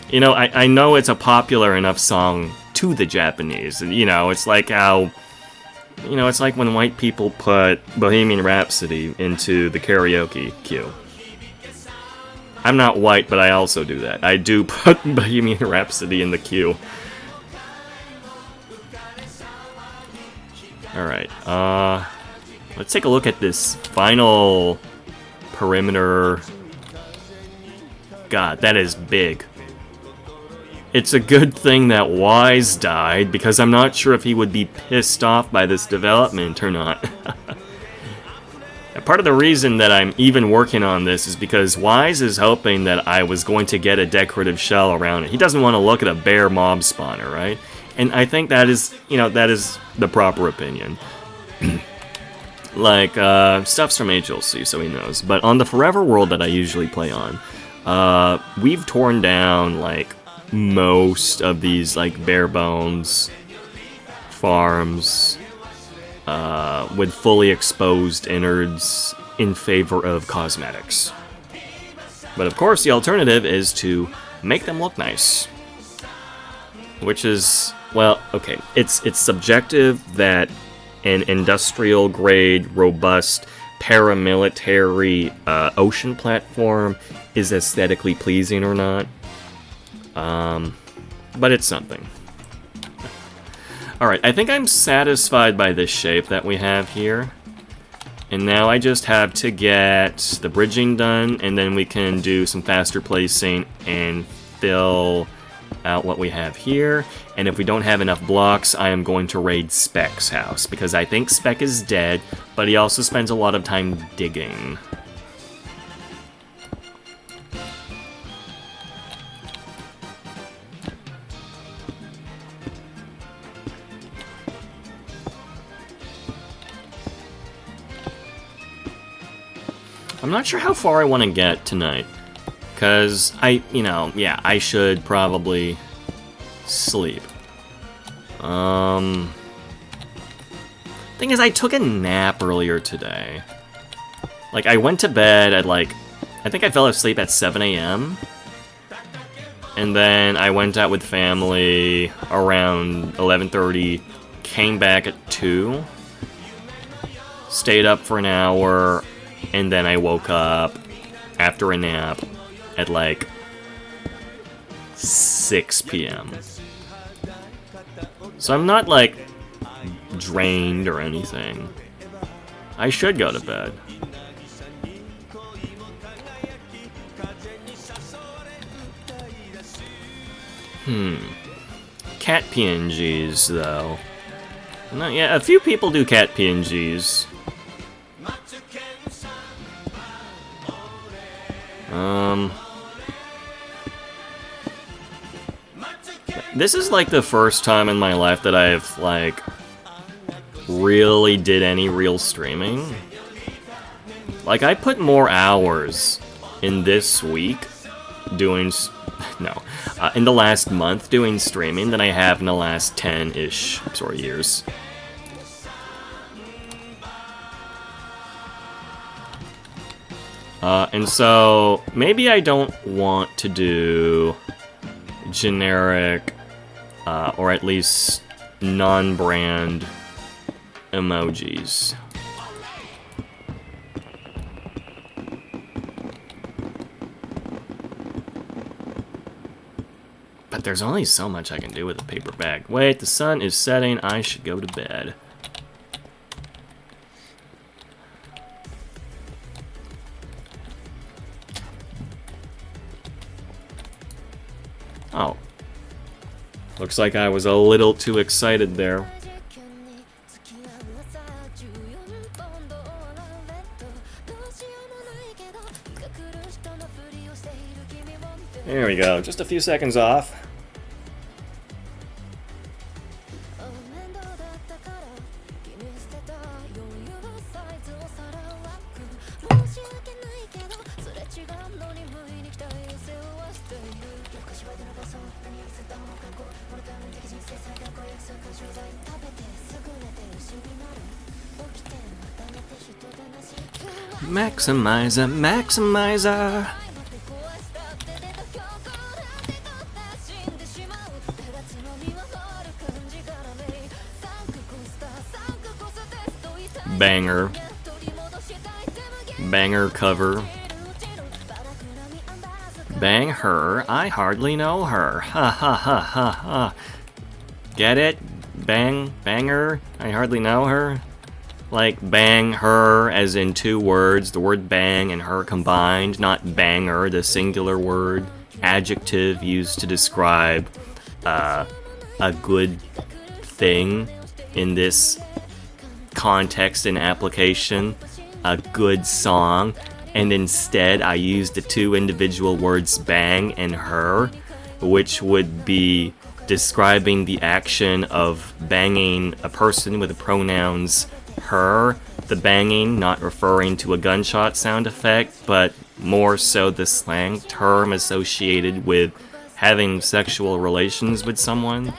Speaker 2: You know, I know it's a popular enough song to the Japanese. You know, it's like how, you know, it's like when white people put Bohemian Rhapsody into the karaoke queue. I'm not white, but I also do that. I do put Bohemian Rhapsody in the queue. Alright, let's take a look at this final perimeter. God, that is big. It's a good thing that Wise died, because I'm not sure if he would be pissed off by this development or not. Part of the reason that I'm even working on this is because Wise is hoping that I was going to get a decorative shell around it. He doesn't want to look at a bare mob spawner, right? And I think that is, you know, that is the proper opinion. Like, stuff's from HLC, so he knows. But on the Forever World that I usually play on, we've torn down, like, most of these, like, bare bones farms with fully exposed innards in favor of cosmetics. But of course, the alternative is to make them look nice. Which is, well, okay, it's subjective that an industrial-grade, robust, paramilitary ocean platform is aesthetically pleasing or not. But it's something. Alright, I think I'm satisfied by this shape that we have here. And now I just have to get the bridging done, and then we can do some faster placing and fill out what we have here. And if we don't have enough blocks, I am going to raid Spec's house, because I think Spec is dead, but he also spends a lot of time digging. I'm not sure how far I want to get tonight, because I should probably sleep. Thing is, I took a nap earlier today. Like, I went to bed at, like, I think I fell asleep at 7 a.m. And then I went out with family around 11:30, came back at 2, stayed up for an hour, and then I woke up after a nap at like 6 p.m. So I'm not like drained or anything. I should go to bed. Cat PNGs though. No, yeah, a few people do cat PNGs. This is like the first time in my life that I've like really did any real streaming. Like, I put more hours in this week doing in the last month doing streaming than I have in the last 10-ish sort of years. And so, maybe I don't want to do generic, or at least non-brand emojis. there's only so much I can do with a paper bag. Wait, the sun is setting. I should go to bed. Oh. Looks like I was a little too excited there. There we go, just a few seconds off. Maximizer, maximizer. Banger. Banger cover. Bang her, I hardly know her. Ha ha ha ha ha. Get it? Bang, banger, I hardly know her. Like bang her as in two words, the word bang and her combined, not banger, the singular word, adjective used to describe a good thing in this context and application, a good song, and instead I used the two individual words bang and her, which would be describing the action of banging a person with the pronouns her, the banging not referring to a gunshot sound effect, but more so the slang term associated with having sexual relations with someone,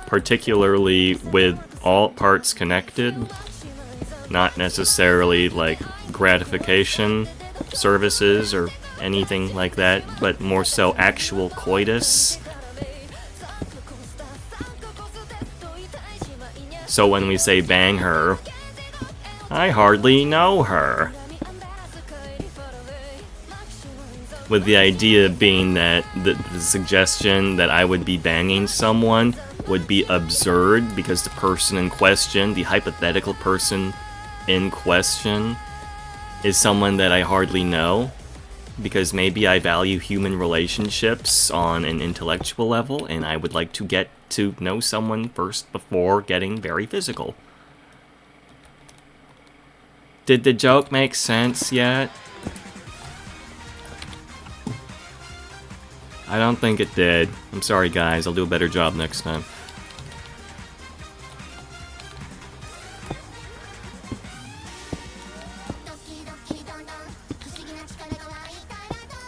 Speaker 2: particularly with all parts connected, not necessarily like gratification services or anything like that, but more so actual coitus. So when we say bang her, I hardly know her. With the idea being that the suggestion that I would be banging someone would be absurd because the person in question, the hypothetical person in question, is someone that I hardly know. Because maybe I value human relationships on an intellectual level, and I would like to get to know someone first before getting very physical. Did the joke make sense yet? I don't think it did. I'm sorry guys, I'll do a better job next time.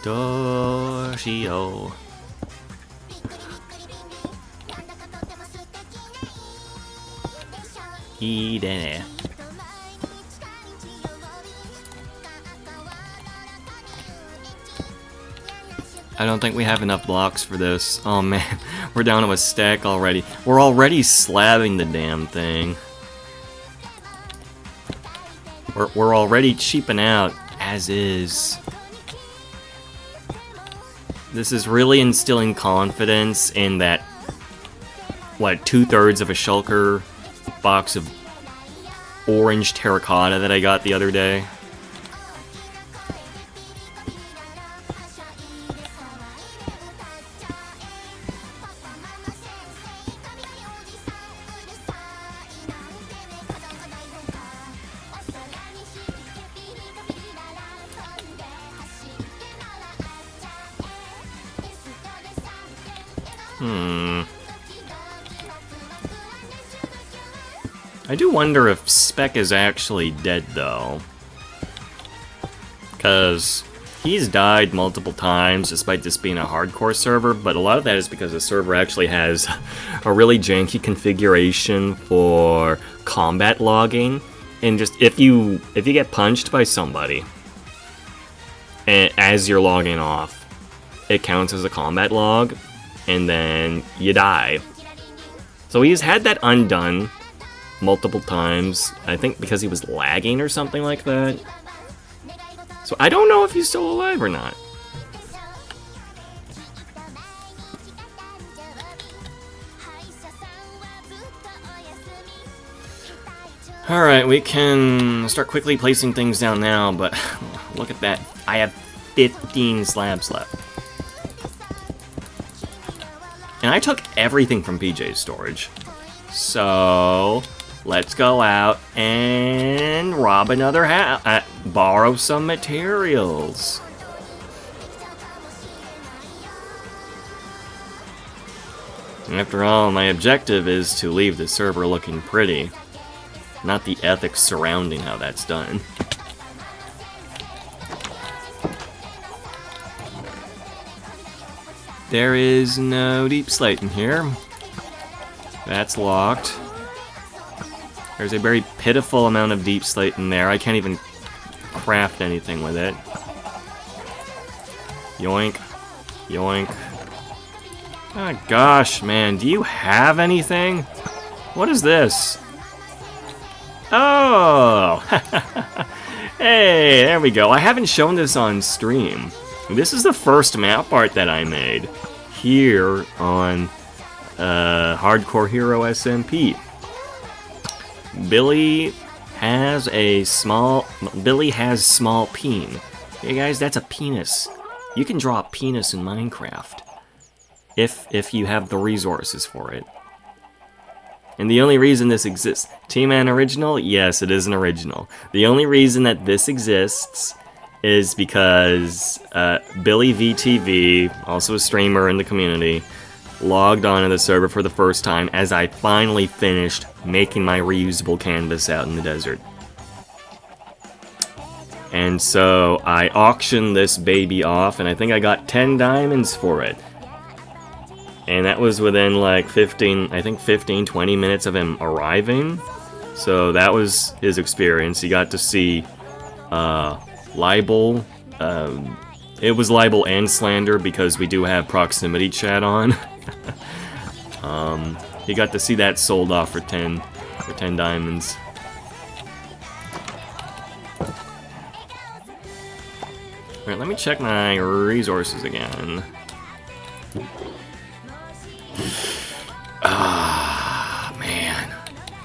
Speaker 2: Doshio. Idene. I don't think we have enough blocks for this. Oh man, we're down to a stack already. We're already slabbing the damn thing. We're already cheaping out as is. This is really instilling confidence in that, what, 2/3 of a shulker box of orange terracotta that I got the other day. I do wonder if Spec is actually dead, though. Because he's died multiple times, despite this being a hardcore server, but a lot of that is because the server actually has a really janky configuration for combat logging. And just, if you get punched by somebody, and as you're logging off, it counts as a combat log, and then you die. So he's had that undone multiple times, I think because he was lagging or something like that. So I don't know if he's still alive or not. Alright, we can start quickly placing things down now, but look at that. I have 15 slabs left. And I took everything from PJ's storage. So, let's go out and rob another house. Borrow some materials. After all, my objective is to leave the server looking pretty, not the ethics surrounding how that's done. There is no deep slate in here. That's locked. There's a very pitiful amount of deep slate in there. I can't even craft anything with it. Yoink. Yoink. Oh gosh, man, do you have anything? What is this? Oh! Hey, there we go. I haven't shown this on stream. This is the first map art that I made here on HardcoreHero SMP. Billy has small peen. Hey guys, that's a penis. You can draw a penis in Minecraft. If you have the resources for it. And the only reason this exists... T-Man original? Yes, it is an original. The only reason that this exists is because Billy VTV, also a streamer in the community, logged onto the server for the first time as I finally finished making my reusable canvas out in the desert. And so I auctioned this baby off, and I think I got 10 diamonds for it. And that was within like 15, 20 minutes of him arriving. So that was his experience. He got to see libel. It was libel and slander because we do have proximity chat on. He got to see that sold off for 10 diamonds. Alright, let me check my resources again. Ah, man.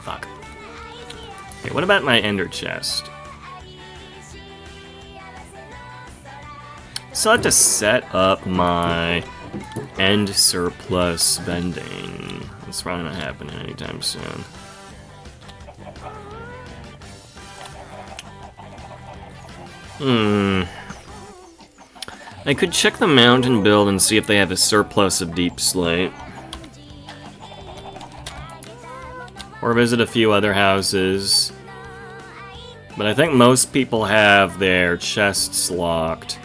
Speaker 2: Fuck. Okay, what about my ender chest? So I have to set up my end surplus vending. It's probably not happening anytime soon. I could check the mountain build and see if they have a surplus of deep slate. Or visit a few other houses. But I think most people have their chests locked,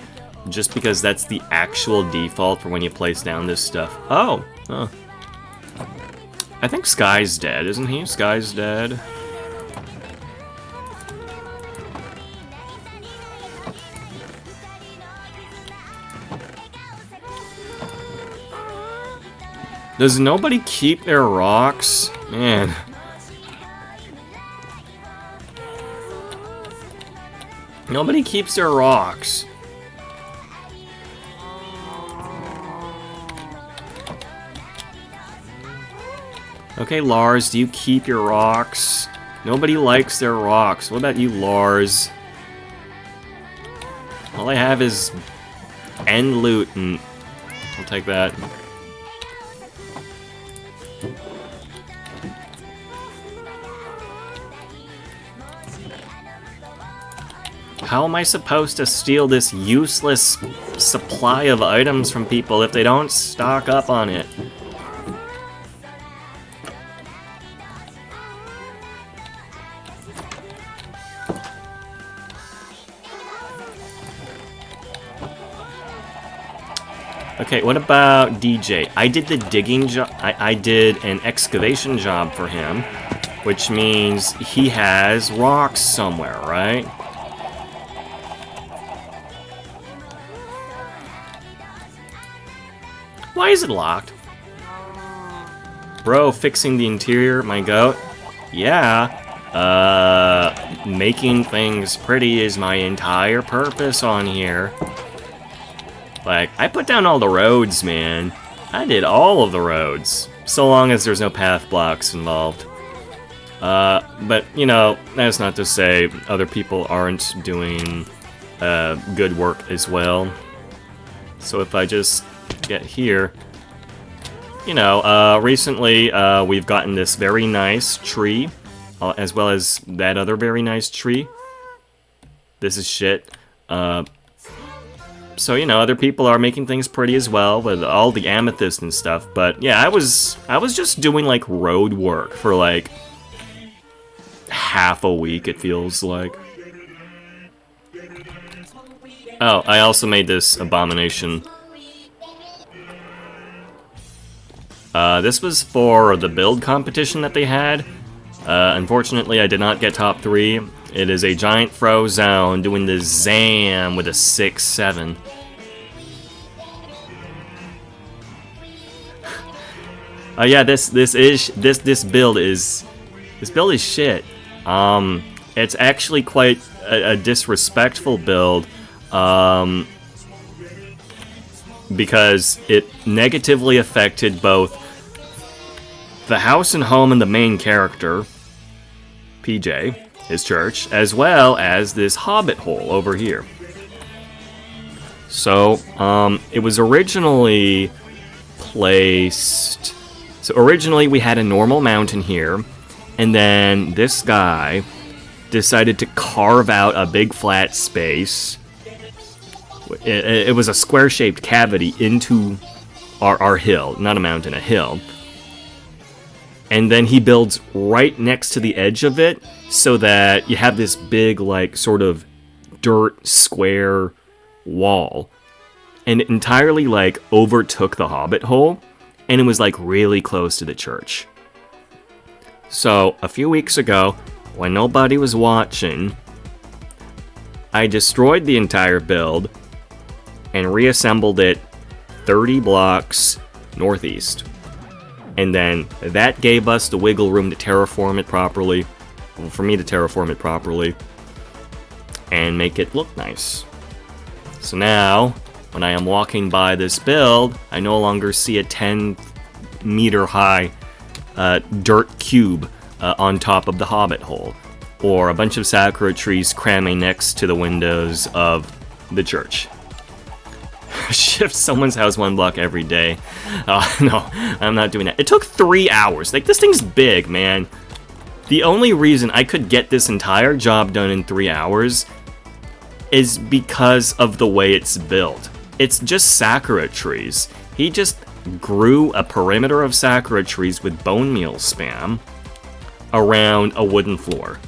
Speaker 2: just because that's the actual default for when you place down this stuff. Oh! Huh. I think Sky's dead, isn't he? Sky's dead. Does nobody keep their rocks? Man. Nobody keeps their rocks. Okay, Lars, do you keep your rocks? Nobody likes their rocks. What about you, Lars? All I have is end loot, and I'll take that. How am I supposed to steal this useless supply of items from people if they don't stock up on it? Okay, what about DJ? I did the digging job. I did an excavation job for him, which means he has rocks somewhere, right? Why is it locked? Bro, fixing the interior, my goat? Yeah. Making things pretty is my entire purpose on here. Like, I put down all the roads, man. I did all of the roads. So long as there's no path blocks involved. But, you know, that's not to say other people aren't doing good work as well. So if I just get here, you know, recently we've gotten this very nice tree, as well as that other very nice tree. This is shit. So, you know, other people are making things pretty as well with all the amethyst and stuff. But yeah, I was just doing like road work for like half a week, it feels like. Oh, I also made this abomination. This was for the build competition that they had. Unfortunately, I did not get top 3. It is a giant Frozone doing the Zam with a 6-7. Oh yeah, this build is shit. It's actually quite a disrespectful build, because it negatively affected both the house and home and the main character, PJ, his church, as well as this hobbit hole over here. So, it was originally placed... So originally we had a normal mountain here, and then this guy decided to carve out a big flat space. It was a square-shaped cavity into our hill, not a mountain, a hill. And then he builds right next to the edge of it, so that you have this big, like, sort of dirt square wall. And it entirely, like, overtook the hobbit hole, and it was, like, really close to the church. So, a few weeks ago, when nobody was watching, I destroyed the entire build and reassembled it 30 blocks northeast. And then that gave us the wiggle room to terraform it properly. Well, for me to terraform it properly. And make it look nice. So now, when I am walking by this build, I no longer see a 10-meter high dirt cube on top of the hobbit hole. Or a bunch of sakura trees cramming next to the windows of the church. Shift someone's house 1 block every day. No, I'm not doing that. It took 3 hours. Like, this thing's big, man. The only reason I could get this entire job done in 3 hours is because of the way it's built. It's just sakura trees. He just grew a perimeter of sakura trees with bone meal spam around a wooden floor.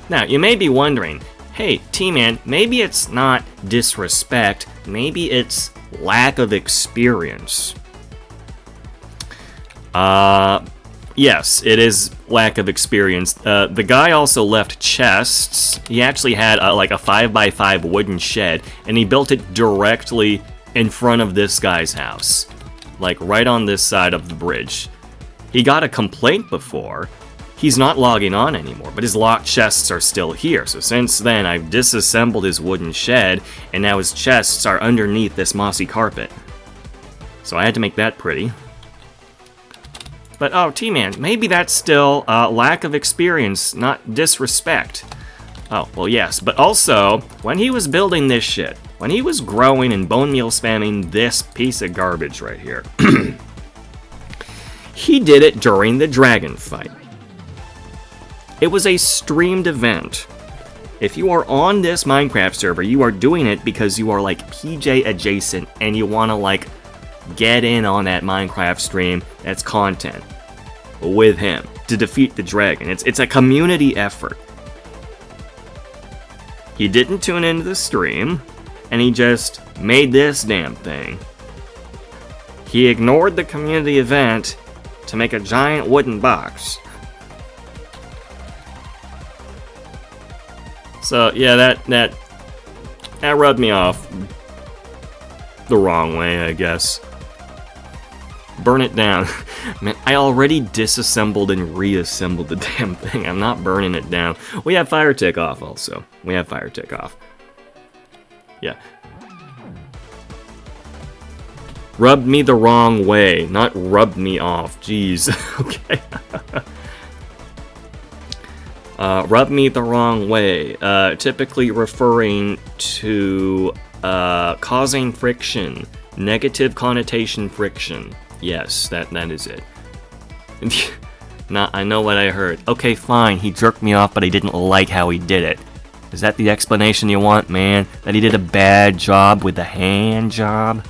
Speaker 2: Now, you may be wondering, hey, T-Man, maybe it's not disrespect, maybe it's lack of experience. Yes, it is lack of experience. The guy also left chests. He actually had like a 5x5 wooden shed, and he built it directly in front of this guy's house. Like, right on this side of the bridge. He got a complaint before. He's not logging on anymore, but his locked chests are still here. So since then, I've disassembled his wooden shed, and now his chests are underneath this mossy carpet. So I had to make that pretty. But, oh, T-Man, maybe that's still lack of experience, not disrespect. Oh, well, yes. But also, when he was building this shit, when he was growing and bone meal spamming this piece of garbage right here, he did it during the dragon fight. It was a streamed event. If you are on this Minecraft server, you are doing it because you are like PJ adjacent and you want to like get in on that Minecraft stream that's content with him to defeat the dragon. It's a community effort. He didn't tune into the stream and he just made this damn thing. He ignored the community event to make a giant wooden box. So yeah, that rubbed me off the wrong way, I guess. Burn it down. Man, I already disassembled and reassembled the damn thing. I'm not burning it down. We have fire tick off also. We have fire tick off. Yeah. Rubbed me the wrong way, not rubbed me off. Jeez. Okay. Rubbed me the wrong way. Typically referring to causing friction. Negative connotation friction. Yes, that is it. I know what I heard. Okay, fine, he jerked me off, but I didn't like how he did it. Is that the explanation you want, man? That he did a bad job with the hand job?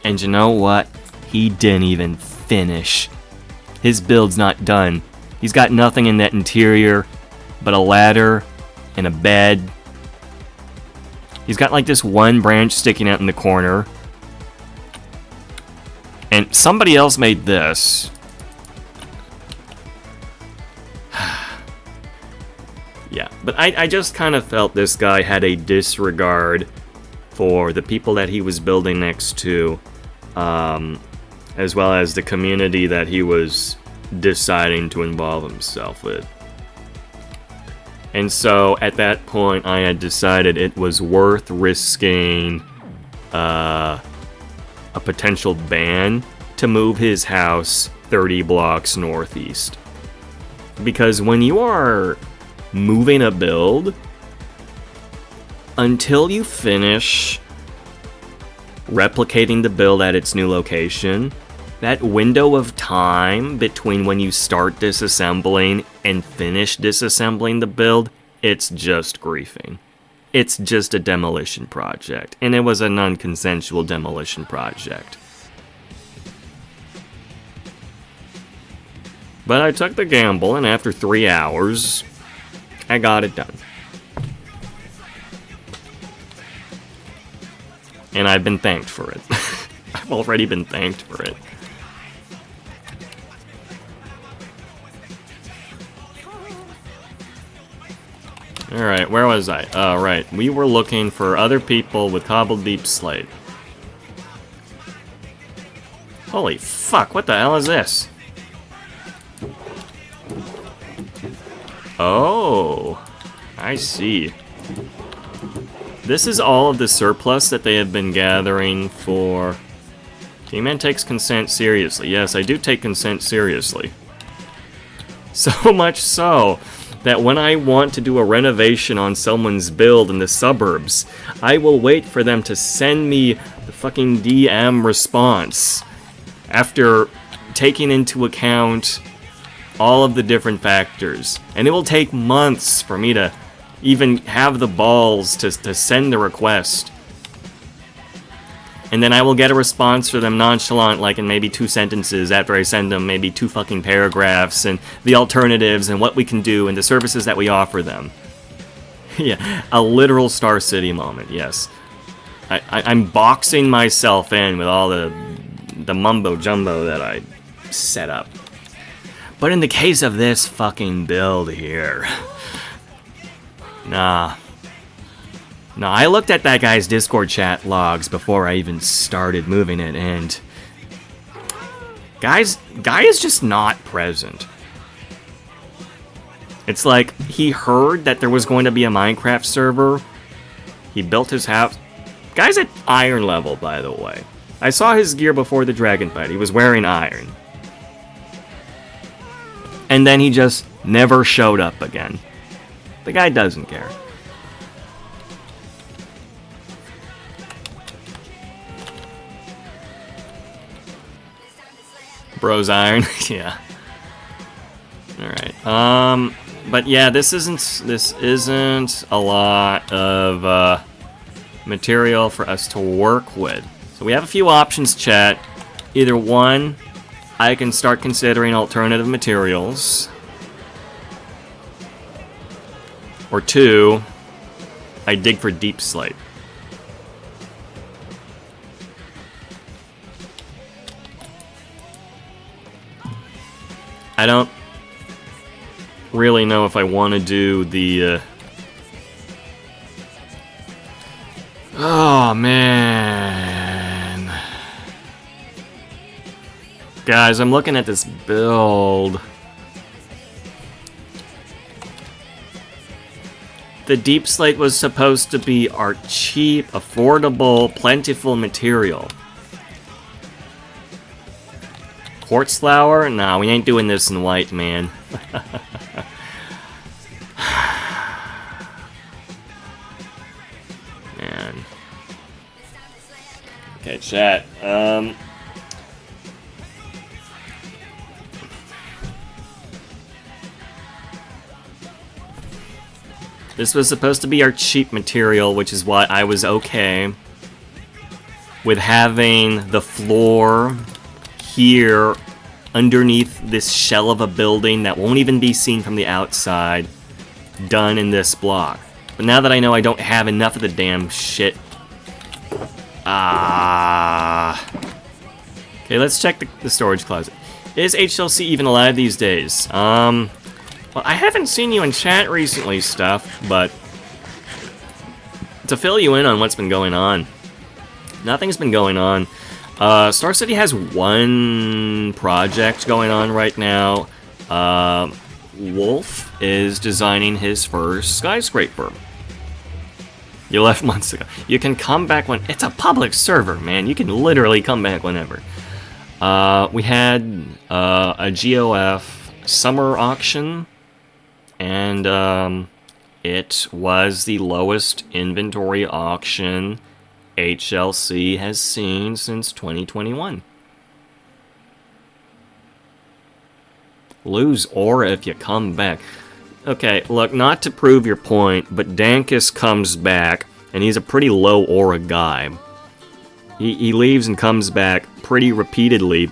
Speaker 2: And you know what? He didn't even finish. His build's not done. He's got nothing in that interior but a ladder and a bed. He's got like this one branch sticking out in the corner. And somebody else made this. Yeah, but I just kind of felt this guy had a disregard for the people that he was building next to, as well as the community that he was deciding to involve himself with. And so, at that point, I had decided it was worth risking a potential ban to move his house 30 blocks northeast. Because when you are moving a build, until you finish replicating the build at its new location, that window of time between when you start disassembling and finish disassembling the build, it's just griefing. It's just a demolition project, and it was a non-consensual demolition project. But I took the gamble, and after 3 hours, I got it done. And I've been thanked for it. I've already been thanked for it. Alright, where was I? Oh, right. We were looking for other people with cobbled deep slate. Holy fuck, what the hell is this? Oh, I see. This is all of the surplus that they have been gathering for... G-Man takes consent seriously. Yes, I do take consent seriously. So much so that when I want to do a renovation on someone's build in the suburbs, I will wait for them to send me the fucking DM response after taking into account all of the different factors. And it will take months for me to even have the balls to send the request. And then I will get a response for them nonchalant, like in maybe 2 sentences after I send them maybe 2 fucking paragraphs and the alternatives and what we can do and the services that we offer them. Yeah, a literal Star City moment, yes. I'm boxing myself in with all the mumbo jumbo that I set up. But in the case of this fucking build here, nah, I looked at that guy's Discord chat logs before I even started moving it, and guy is just not present. It's like he heard that there was going to be a Minecraft server. He built his house. Guy's at iron level, by the way. I saw his gear before the dragon fight. He was wearing iron. And then he just never showed up again. The guy doesn't care. Bro's iron, yeah. All right. But yeah, this isn't a lot of material for us to work with. So we have a few options, chat. Either one, I can start considering alternative materials. Or 2, I dig for deep slate. I don't really know if I want to do the... Oh, man. Guys, I'm looking at this build. the deep slate was supposed to be our cheap, affordable, plentiful material. Quartz flower? Nah, we ain't doing this in white, man. Man. Okay, chat. This was supposed to be our cheap material, which is why I was okay with having the floor here underneath this shell of a building that won't even be seen from the outside done in this block. But now that I know I don't have enough of the damn shit. Okay, let's check the storage closet. Is HLC even alive these days? Well, I haven't seen you in chat recently, Stuff, but to fill you in on what's been going on, nothing's been going on. Star City has one project going on right now. Wolf is designing his first skyscraper. You left months ago. You can come back when... It's a public server, man. You can literally come back whenever. We had a GOF summer auction, and it was the lowest inventory auction HLC has seen since 2021. Lose aura if you come back. Okay, look, not to prove your point, but Dankus comes back, and he's a pretty low aura guy. He leaves and comes back pretty repeatedly,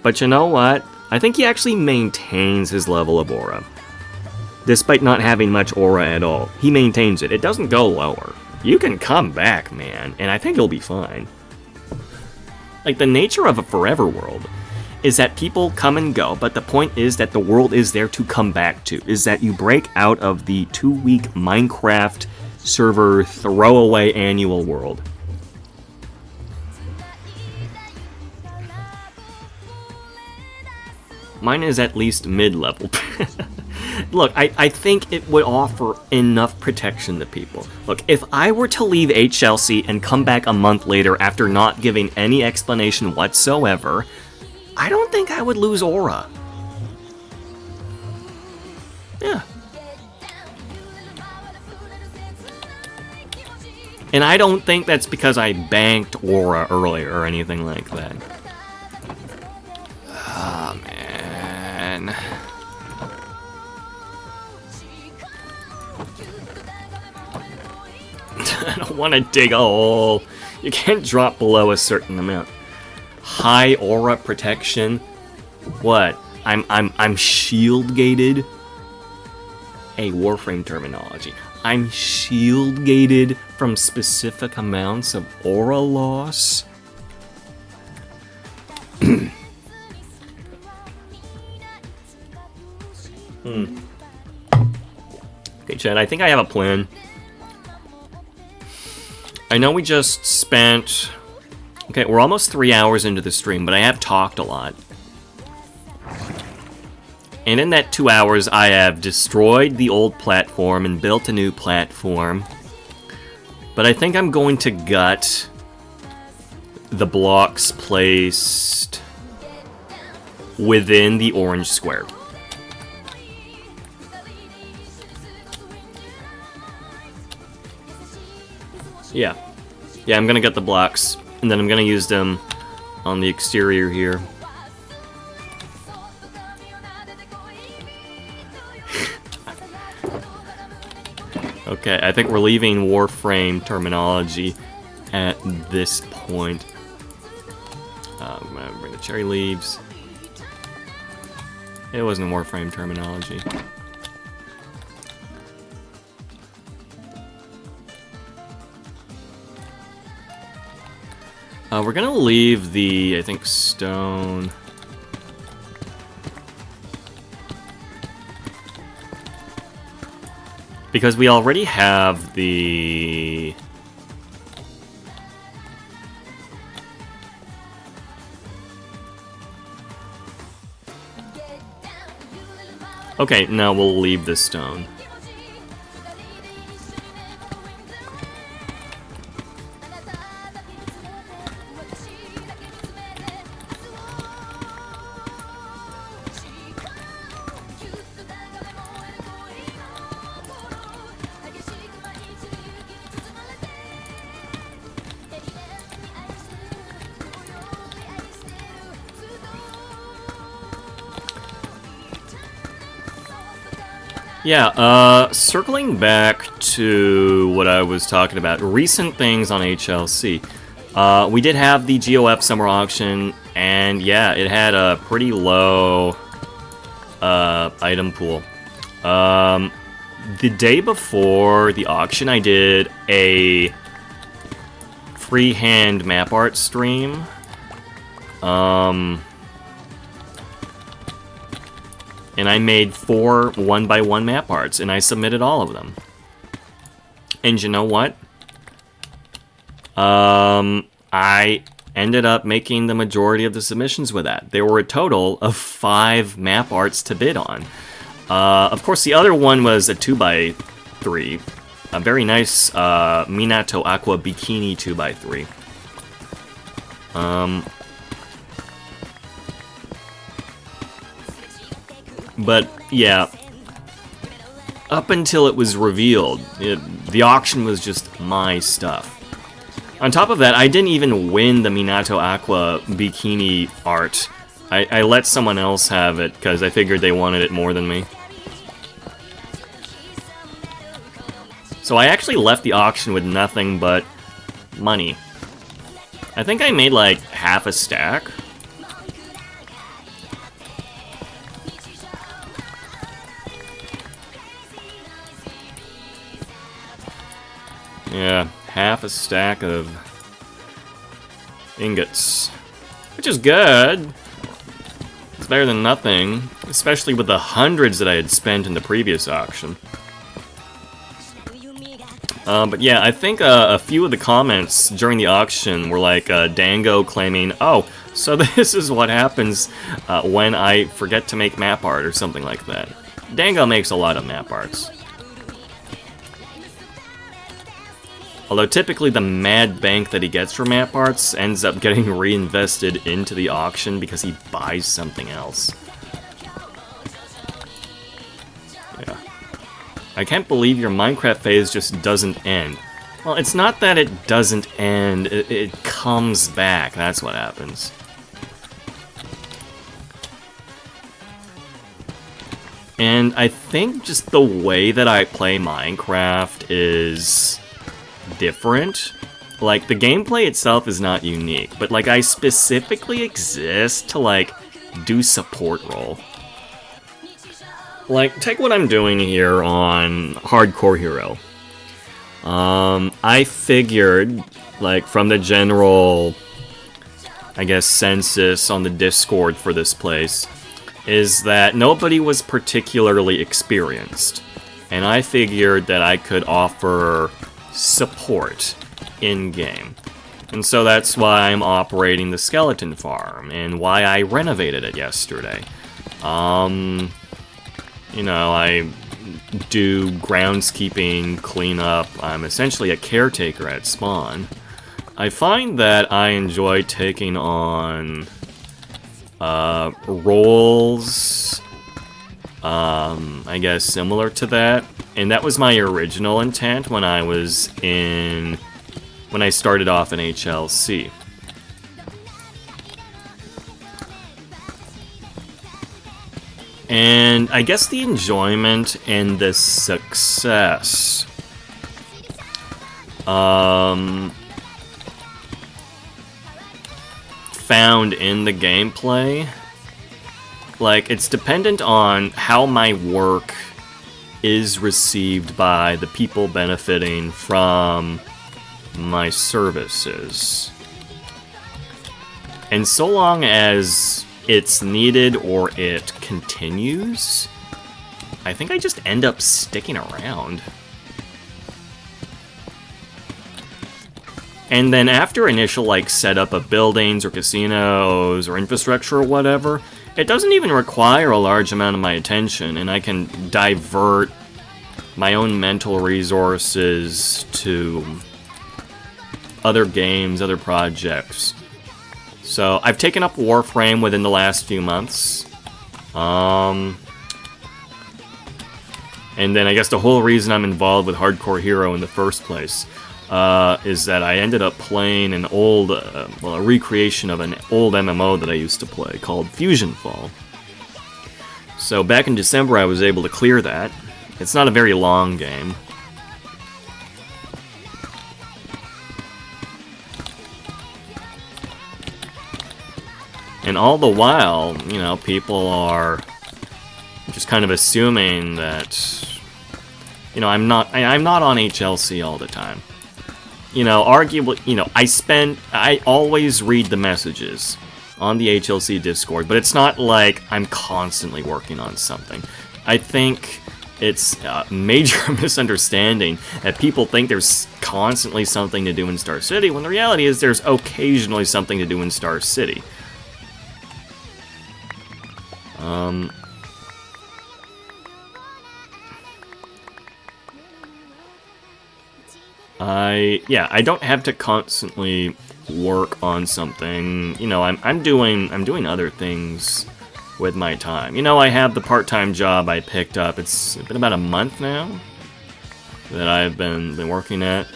Speaker 2: but you know what? I think he actually maintains his level of aura. Despite not having much aura at all, he maintains it. It doesn't go lower. You can come back, man, and I think you'll be fine. Like, the nature of a forever world is that people come and go, but the point is that the world is there to come back to, is that you break out of the 2-week Minecraft server throwaway annual world. Mine is at least mid-level. Look, I think it would offer enough protection to people. Look, if I were to leave HLC and come back a month later after not giving any explanation whatsoever, I don't think I would lose aura. Yeah. And I don't think that's because I banked aura earlier or anything like that. Oh, man. I don't want to dig a hole. You can't drop below a certain amount. High aura protection. What? I'm shield gated. A Warframe terminology. I'm shield gated from specific amounts of aura loss. Okay, Chad, I think I have a plan. I know we just spent... Okay, we're almost 3 hours into the stream, but I have talked a lot. And in that 2 hours, I have destroyed the old platform and built a new platform. But I think I'm going to gut the blocks placed within the orange square. Yeah. Yeah, I'm gonna get the blocks, and then I'm gonna use them on the exterior here. Okay, I think we're leaving Warframe terminology at this point. I'm gonna bring the cherry leaves. It wasn't Warframe terminology. We're gonna leave the, I think, stone. Because we already have the... Okay, now we'll leave the stone. Yeah, circling back to what I was talking about, recent things on HLC. We did have the GOF summer auction, and yeah, it had a pretty low item pool. The day before the auction, I did a freehand map art stream. And I made 4 1x1 map arts, and I submitted all of them. And you know what? I ended up making the majority of the submissions with that. There were a total of 5 map arts to bid on. Of course, the other one was a 2x3. A very nice Minato Aqua Bikini 2x3. But, yeah, up until it was revealed, the auction was just my stuff. On top of that, I didn't even win the Minato Aqua Bikini art. I let someone else have it, because I figured they wanted it more than me. So I actually left the auction with nothing but money. I think I made like half a stack. Yeah, half a stack of ingots, which is good. It's better than nothing, especially with the hundreds that I had spent in the previous auction. But yeah, I think a few of the comments during the auction were like Dango claiming, "Oh, so this is what happens when I forget to make map art," or something like that. Dango makes a lot of map arts. Although typically the mad bank that he gets for map arts ends up getting reinvested into the auction because he buys something else. Yeah. I can't believe your Minecraft phase just doesn't end. Well, it's not that it doesn't end, it comes back, that's what happens. And I think just the way that I play Minecraft is different. Like, the gameplay itself is not unique, but like I specifically exist to like do support role. Like, take what I'm doing here on HardcoreHero. I figured, like, from the general, I guess, census on the Discord for this place, is that nobody was particularly experienced. And I figured that I could offer support in-game. And so that's why I'm operating the skeleton farm, and why I renovated it yesterday. You know, I do groundskeeping, cleanup. I'm essentially a caretaker at spawn. I find that I enjoy taking on roles, I guess similar to that. And that was my original intent when I started off in HLC. And I guess the enjoyment and the success found in the gameplay, like, it's dependent on how my work is received by the people benefiting from my services. And so long as it's needed or it continues, I think I just end up sticking around. And then after initial, like, setup of buildings or casinos or infrastructure or whatever, it doesn't even require a large amount of my attention, and I can divert my own mental resources to other games, other projects. So I've taken up Warframe within the last few months. And then I guess the whole reason I'm involved with HardcoreHero in the first place is that I ended up playing an old, a recreation of an old MMO that I used to play called Fusion Fall. So back in December I was able to clear that, It's not a very long game. And all the while, you know, people are just kind of assuming that, you know, I'm not on HLC all the time. You know, arguably, you know, I always read the messages on the HLC Discord, but it's not like I'm constantly working on something. I think it's a major misunderstanding that people think there's constantly something to do in Star City, when the reality is there's occasionally something to do in Star City. I don't have to constantly work on something. You know, I'm doing other things with my time. You know, I have the part-time job I picked up. It's been about a month now that I've been working at.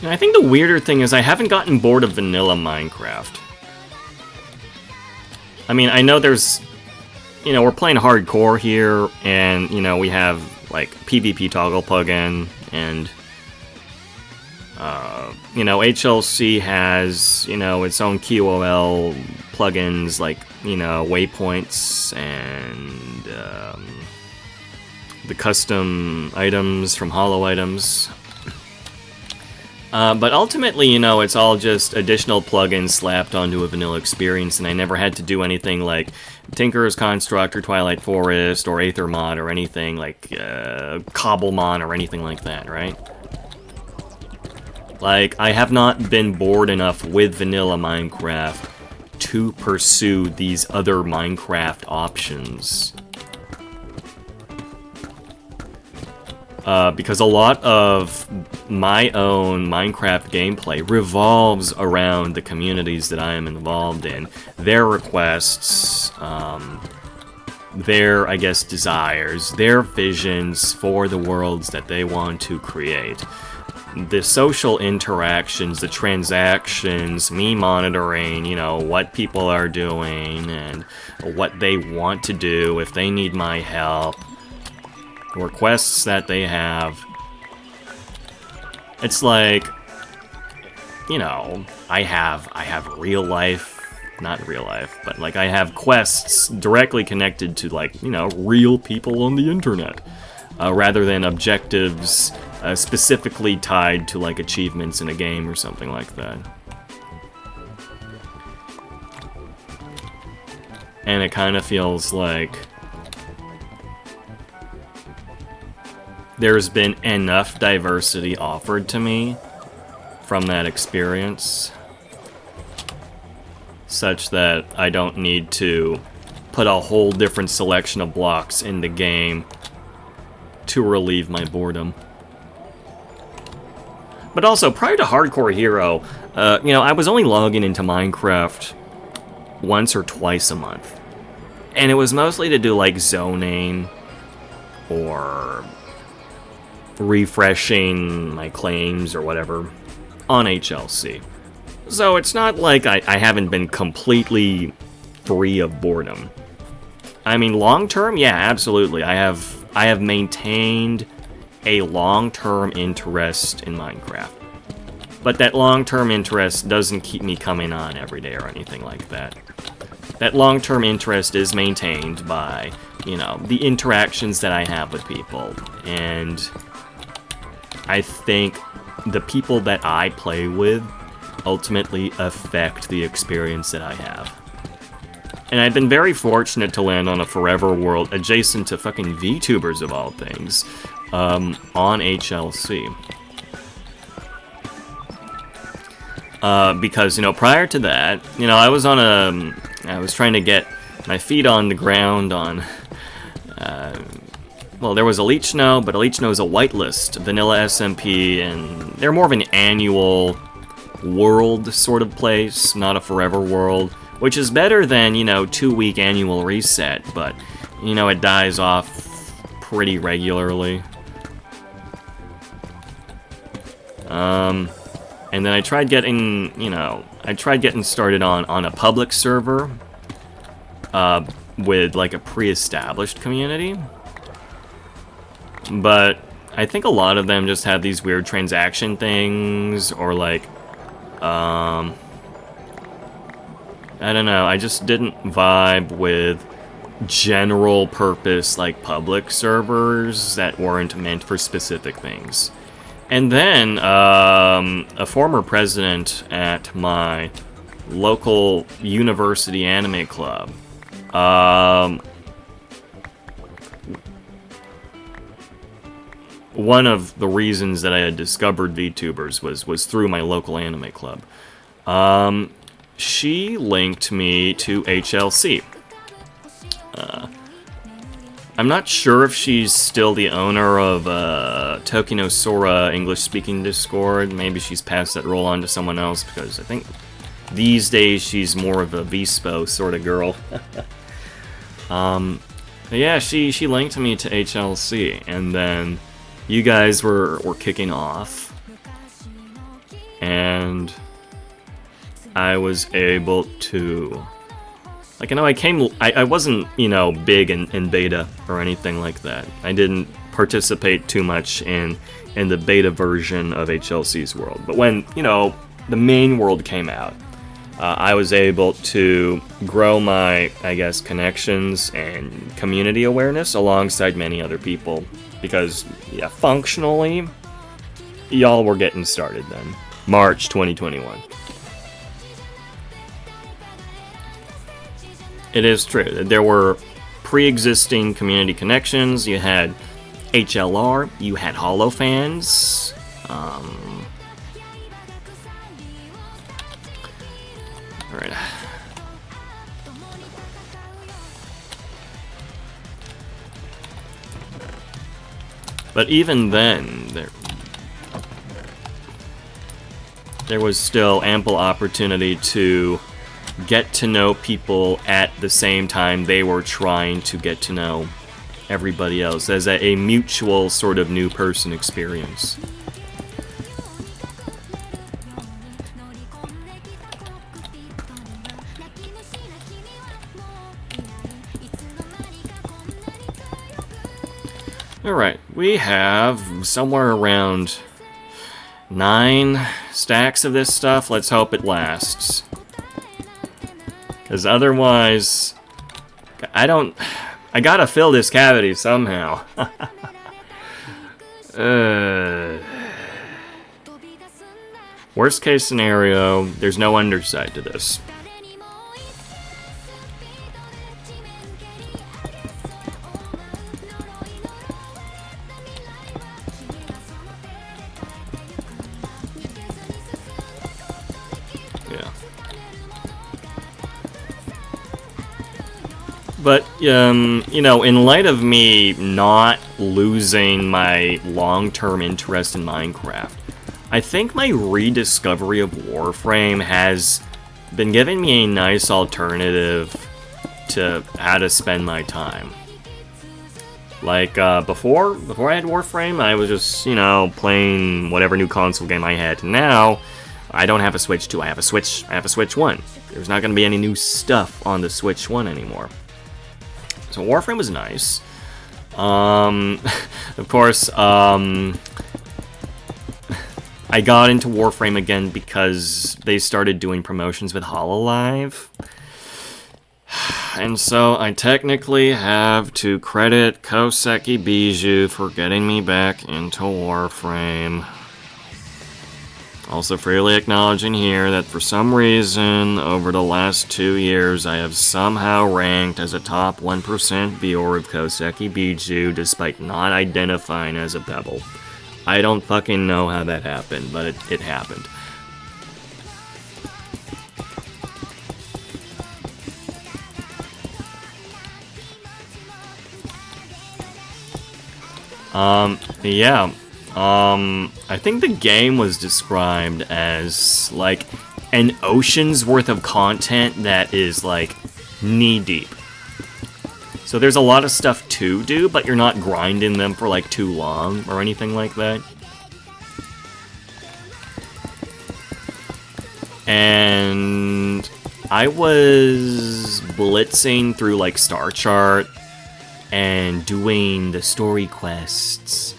Speaker 2: And I think the weirder thing is I haven't gotten bored of vanilla Minecraft. I mean, I know there's, you know, we're playing hardcore here, and, you know, we have, like, PvP toggle plugin, and, you know, HLC has, you know, its own QOL plugins, like, you know, waypoints, and, the custom items from Hollow Items. But ultimately, you know, it's all just additional plugins slapped onto a vanilla experience, and I never had to do anything like Tinker's Construct or Twilight Forest or Aethermod or anything like Cobblemon or anything like that, right? Like, I have not been bored enough with vanilla Minecraft to pursue these other Minecraft options. Because a lot of my own Minecraft gameplay revolves around the communities that I am involved in, their requests, their, I guess, desires, their visions for the worlds that they want to create. The social interactions, the transactions, me monitoring, you know, what people are doing and what they want to do, if they need my help, requests that they have. It's like, you know, I have real life, not real life, but like I have quests directly connected to, like, you know, real people on the internet, rather than objectives specifically tied to like achievements in a game or something like that. And it kind of feels like there's been enough diversity offered to me from that experience such that I don't need to put a whole different selection of blocks in the game to relieve my boredom. But also, prior to HardcoreHero, you know, I was only logging into Minecraft once or twice a month. And it was mostly to do, like, zoning or refreshing my claims or whatever on HLC. So it's not like I haven't been completely free of boredom. I mean, long term, yeah, absolutely. I have maintained a long-term interest in Minecraft. But that long-term interest doesn't keep me coming on every day or anything like that. That long-term interest is maintained by, you know, the interactions that I have with people. And I think the people that I play with ultimately affect the experience that I have. And I've been very fortunate to land on a forever world adjacent to fucking VTubers of all things, on HLC. Because, you know, prior to that, you know, I was trying to get my feet on the ground on, well, there was Elite Snow, but Elite Snow is a whitelist, vanilla SMP, and they're more of an annual world sort of place, not a forever world, which is better than, you know, 2-week annual reset, but, you know, it dies off pretty regularly. And then I tried getting, I tried getting started on a public server with like a pre-established community. But I think a lot of them just have these weird transaction things, or like, I don't know, I just didn't vibe with general purpose, like, public servers that weren't meant for specific things. And then, a former president at my local university anime club, one of the reasons that I had discovered VTubers was through my local anime club. She linked me to HLC. I'm not sure if she's still the owner of Tokino Sora English-speaking Discord. Maybe she's passed that role on to someone else, because I think these days she's more of a Vispo sort of girl. But yeah, she linked me to HLC, and then you guys were kicking off, and I was able to, like, I wasn't, big in beta or anything like that. I didn't participate too much in the beta version of HLC's world. But when, the main world came out, I was able to grow my, I guess, connections and community awareness alongside many other people. Because, yeah, functionally, y'all were getting started then. March 2021. It is true. There were pre-existing community connections. You had HLR. You had HoloFans. Alright. But even then, there was still ample opportunity to get to know people at the same time they were trying to get to know everybody else, as a mutual sort of new person experience. Alright, we have somewhere around 9 stacks of this stuff. Let's hope it lasts. Because otherwise, I gotta fill this cavity somehow. Worst case scenario, there's no underside to this. But, in light of me not losing my long-term interest in Minecraft, I think my rediscovery of Warframe has been giving me a nice alternative to how to spend my time. Like, before I had Warframe, I was just, playing whatever new console game I had. Now, I don't have a Switch 2, I have a Switch 1. There's not going to be any new stuff on the Switch 1 anymore. So Warframe was nice. Of course, I got into Warframe again because they started doing promotions with HoloLive. And so I technically have to credit Koseki Bijou for getting me back into Warframe. Also freely acknowledging here that for some reason, over the last 2 years, I have somehow ranked as a top 1% viewer of Koseki Bijou, despite not identifying as a Pebble. I don't fucking know how that happened, but it happened. Yeah. I think the game was described as, like, an ocean's worth of content that is, like, knee-deep. So there's a lot of stuff to do, but you're not grinding them for like too long or anything like that. And I was blitzing through like Star Chart and doing the story quests,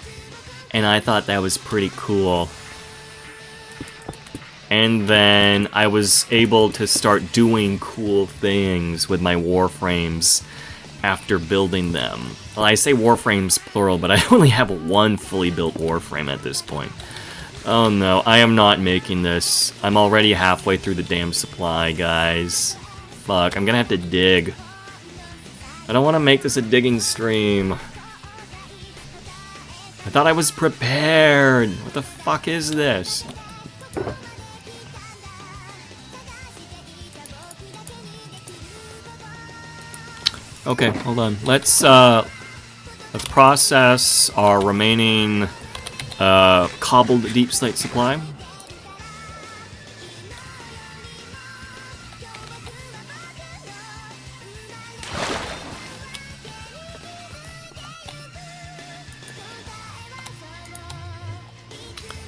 Speaker 2: and I thought that was pretty cool. And then I was able to start doing cool things with my warframes after building them. Well, I say warframes plural, but I only have one fully built warframe at this point. Oh no, I am not making this. I'm already halfway through the damn supply, guys. Fuck, I'm gonna have to dig. I don't want to make this a digging stream. I thought I was prepared. What the fuck is this? Okay, hold on. Let's process our remaining cobbled deep slate supply.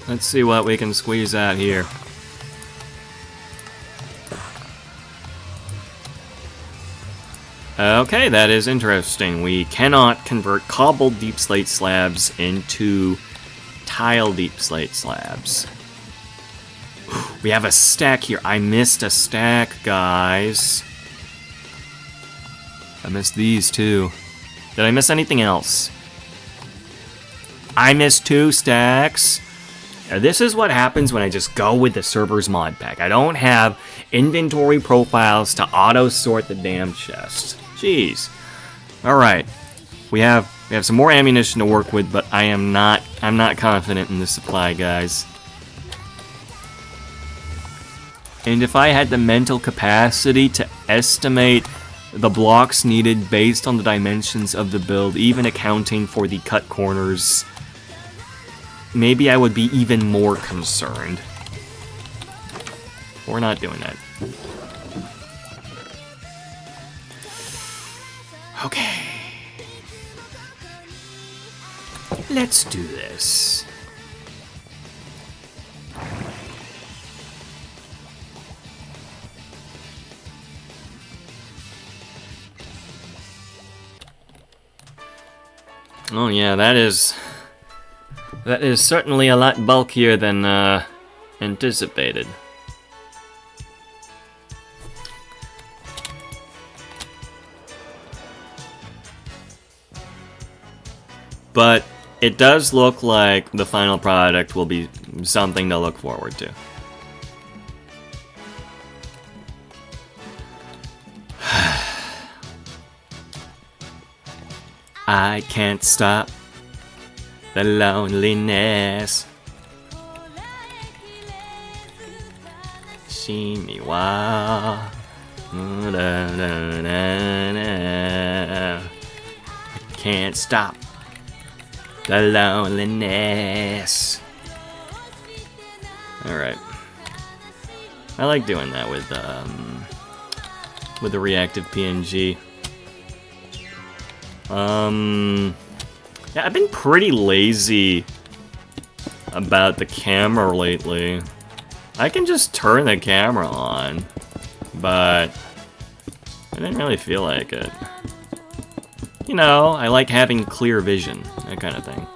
Speaker 2: Let's see what we can squeeze out here. Okay, that is interesting. We cannot convert cobbled deep slate slabs into tile deep slate slabs. We have a stack here. I missed a stack, guys. I missed these too. Did I miss anything else? I missed 2 stacks. Now, this is what happens when I just go with the server's mod pack. I don't have inventory profiles to auto-sort the damn chest. Jeez. Alright. We have some more ammunition to work with, but I'm not confident in the supply, guys. And if I had the mental capacity to estimate the blocks needed based on the dimensions of the build, even accounting for the cut corners, maybe I would be even more concerned. We're not doing that. Okay. Let's do this. Oh yeah, that is certainly a lot bulkier than anticipated. But it does look like the final product will be something to look forward to. I can't stop the loneliness. See me why. I can't stop the loneliness. Alright. I like doing that with the reactive PNG. Yeah, I've been pretty lazy about the camera lately. I can just turn the camera on, but I didn't really feel like it. You know, I like having clear vision, that kind of thing.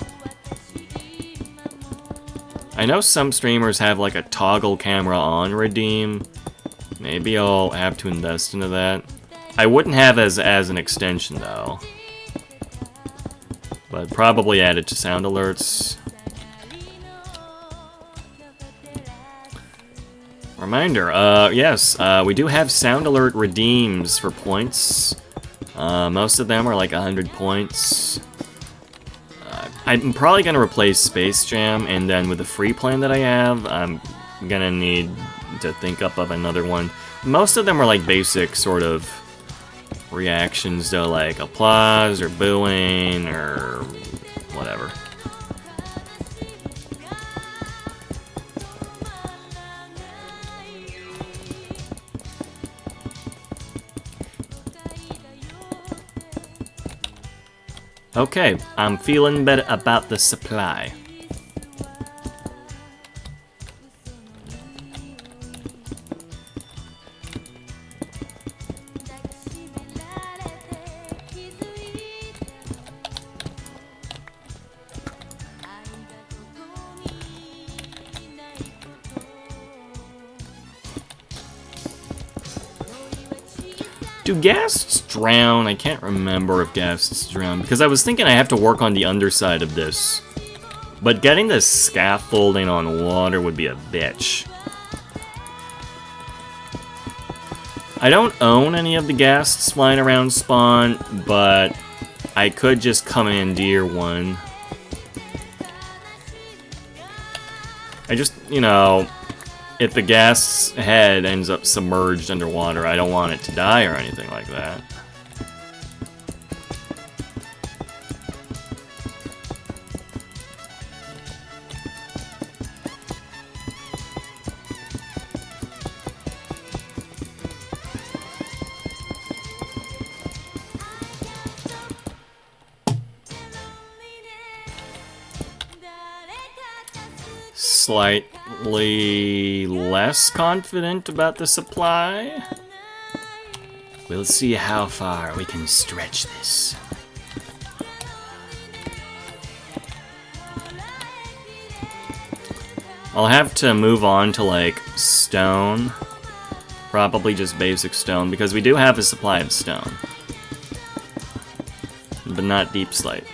Speaker 2: I know some streamers have like a toggle camera on redeem. Maybe I'll have to invest into that. I wouldn't have as an extension though. But probably add it to sound alerts. Reminder, yes, we do have sound alert redeems for points. Most of them are like 100 points. I'm probably going to replace Space Jam, and then with the free plan that I have, I'm going to need to think up of another one. Most of them are like basic sort of reactions to like applause or booing or whatever. Okay, I'm feeling better about the supply. Do ghasts drown? I can't remember if ghasts drown, because I was thinking I have to work on the underside of this. But getting the scaffolding on water would be a bitch. I don't own any of the ghasts flying around spawn, but I could just commandeer one. I just, you know, if the ghast's head ends up submerged underwater, I don't want it to die or anything like that. Slightly less confident about the supply. We'll see how far we can stretch this. I'll have to move on to, like, stone. Probably just basic stone, because we do have a supply of stone. But not deep slate.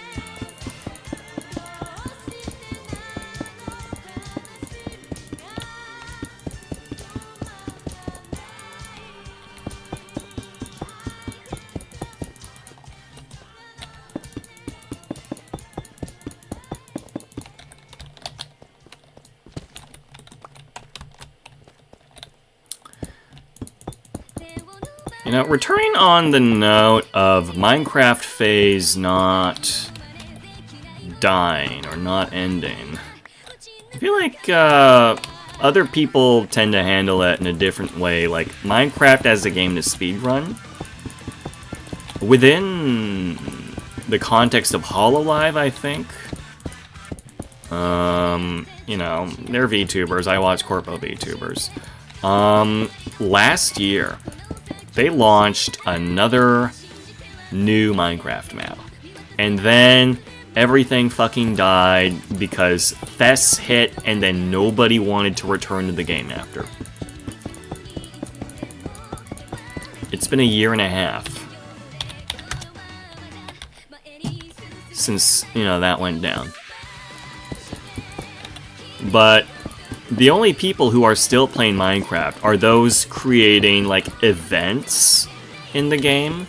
Speaker 2: You know, returning on the note of Minecraft phase not dying or not ending, I feel like other people tend to handle it in a different way. Like, Minecraft as a game to speedrun, within the context of HoloLive, I think. You know, they're VTubers. I watch Corpo VTubers. Last year, they launched another new Minecraft map. And then everything fucking died because Fess hit and then nobody wanted to return to the game after. It's been a year and a half since, you know, that went down. But the only people who are still playing Minecraft are those creating, like, events in the game.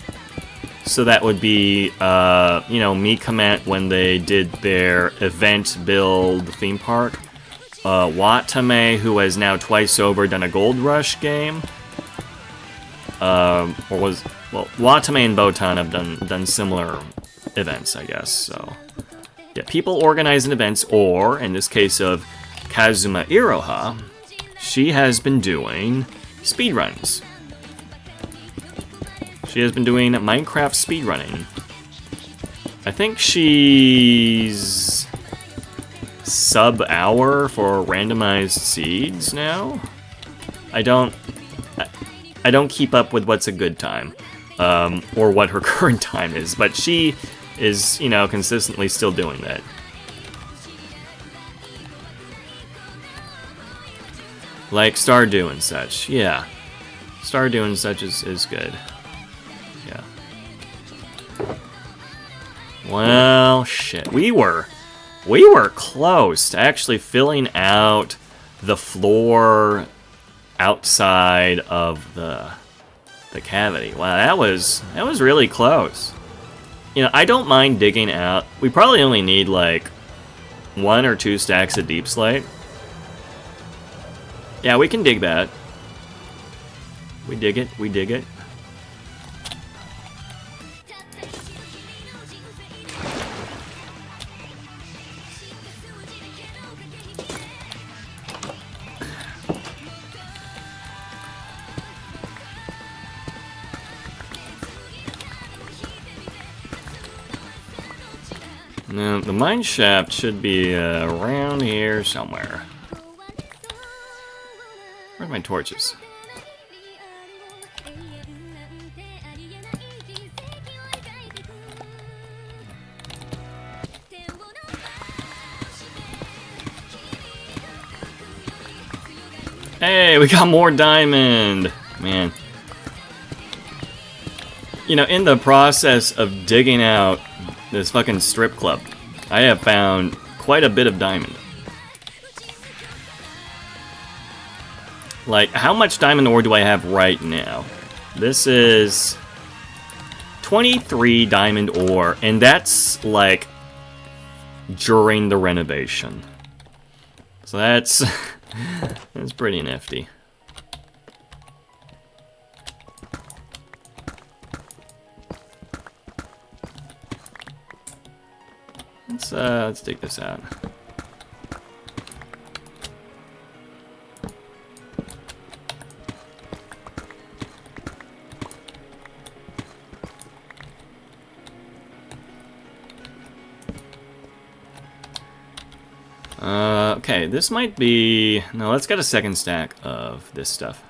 Speaker 2: So that would be, you know, Mikomet when they did their event build theme park. Watame, who has now twice over done a Gold Rush game. Watame and Botan have done similar events, I guess, so. Yeah, people organizing events, or, in this case of Kazuma Iroha, she has been doing speedruns. She has been doing Minecraft speedrunning. I think she's sub-hour for randomized seeds now. I don't keep up with what's a good time, or what her current time is, but she is, you know, consistently still doing that. Like Stardew and such, yeah. Stardew and such is good. Yeah. Well, shit. We were close to actually filling out the floor outside of the cavity. Wow, that was really close. You know, I don't mind digging out. We probably only need like 1 or 2 stacks of deep slate. Yeah, we can dig that. We dig it, we dig it. Now, the mine shaft should be around here somewhere. Where's my torches? Hey, we got more diamond! Man. You know, in the process of digging out this fucking strip club, I have found quite a bit of diamond. Like, how much diamond ore do I have right now? This is 23 diamond ore, and that's, like, during the renovation. So that's... that's pretty nifty. Let's take this out. Okay, this might be... No, let's get a second stack of this stuff.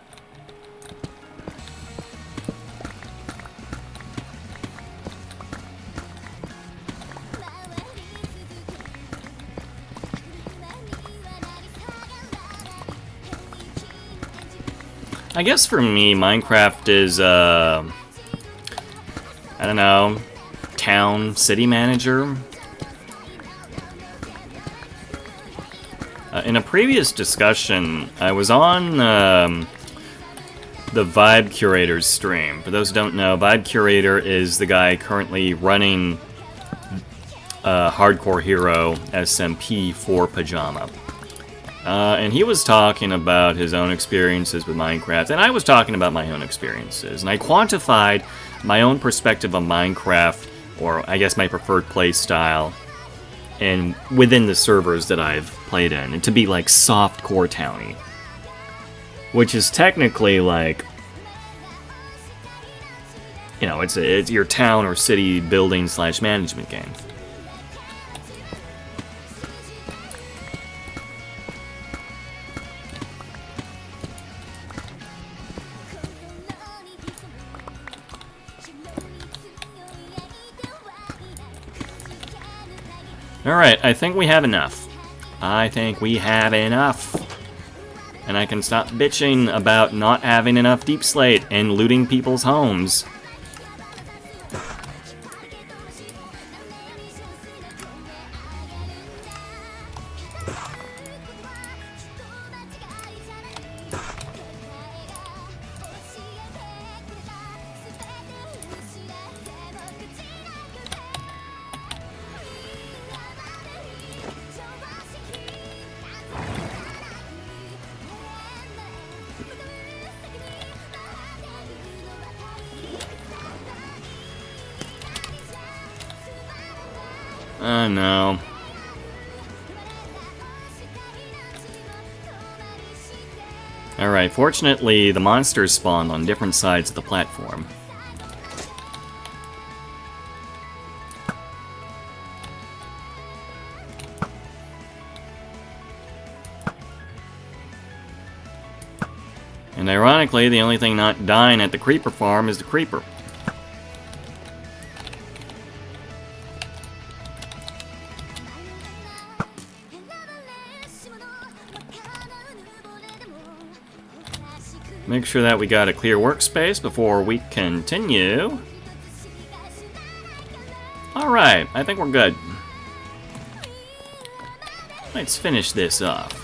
Speaker 2: I guess for me, Minecraft is, I don't know, town, city manager. In a previous discussion, I was on the Vibe Curator's stream. For those who don't know, Vibe Curator is the guy currently running HardcoreHero SMP for Pajama. And he was talking about his own experiences with Minecraft, and I was talking about my own experiences. And I quantified my own perspective on Minecraft, or I guess my preferred play style, and within the servers that I've played in, and to be like soft core towny, which is technically like, you know, it's your town or city building / management game. Alright, I think we have enough. I think we have enough. And I can stop bitching about not having enough deep slate and looting people's homes. No. Alright, fortunately, the monsters spawned on different sides of the platform. And ironically, the only thing not dying at the creeper farm is the creeper. Make sure that we got a clear workspace before we continue. Alright, I think we're good. Let's finish this off.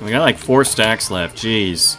Speaker 2: We got like 4 stacks left, jeez.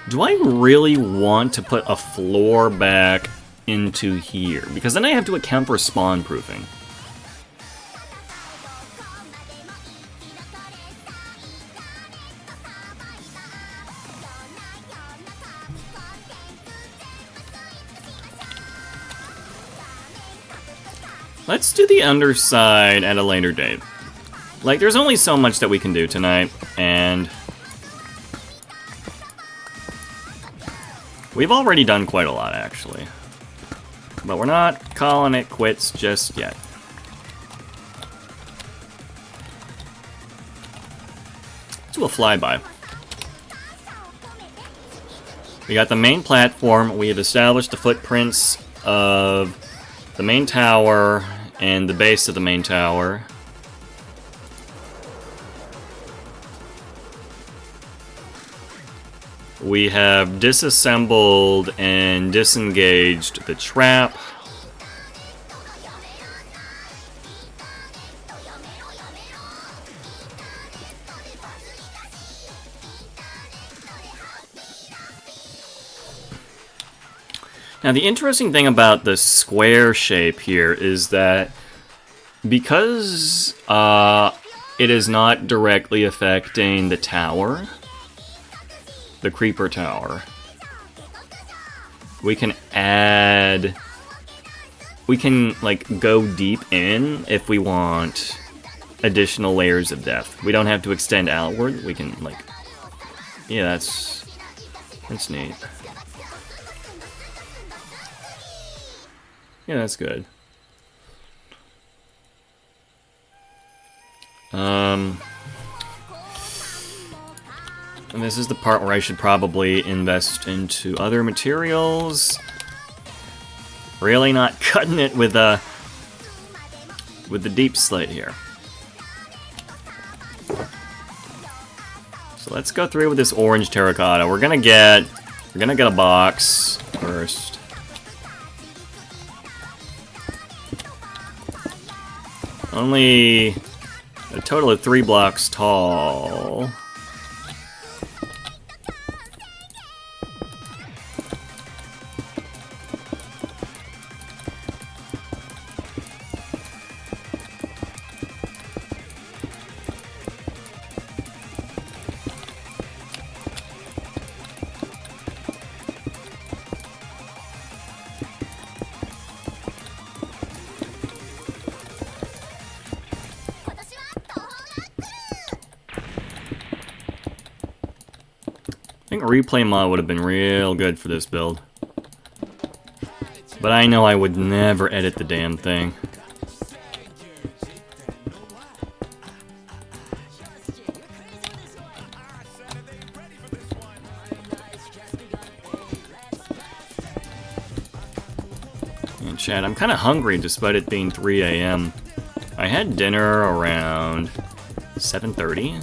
Speaker 2: Do I really want to put a floor back into here? Because then I have to account for spawn proofing. Let's do the underside at a later date. Like, there's only so much that we can do tonight, and we've already done quite a lot, actually. But we're not calling it quits just yet. Let's do a flyby. We got the main platform. We have established the footprints of the main tower and the base of the main tower. We have disassembled and disengaged the trap. Now, the interesting thing about the square shape here is that because it is not directly affecting the tower, the creeper tower, we can add, we can like go deep in if we want additional layers of depth. We don't have to extend outward. We can like, yeah, that's neat. Yeah, that's good. And this is the part where I should probably invest into other materials. Really not cutting it with the deep slate here. So let's go through with this orange terracotta. We're gonna get a box first. Only a total of 3 blocks tall. I think a replay mod would have been real good for this build. But I know I would never edit the damn thing. And chat, I'm kind of hungry despite it being 3 a.m. I had dinner around 7:30.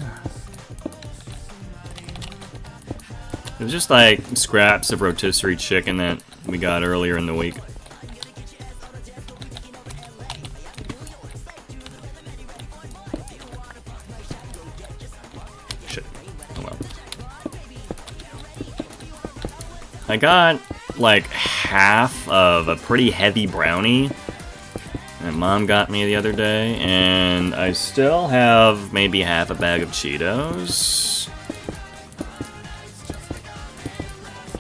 Speaker 2: It was just like scraps of rotisserie chicken that we got earlier in the week. Shit. Oh well. I got like half of a pretty heavy brownie that Mom got me the other day, and I still have maybe half a bag of Cheetos.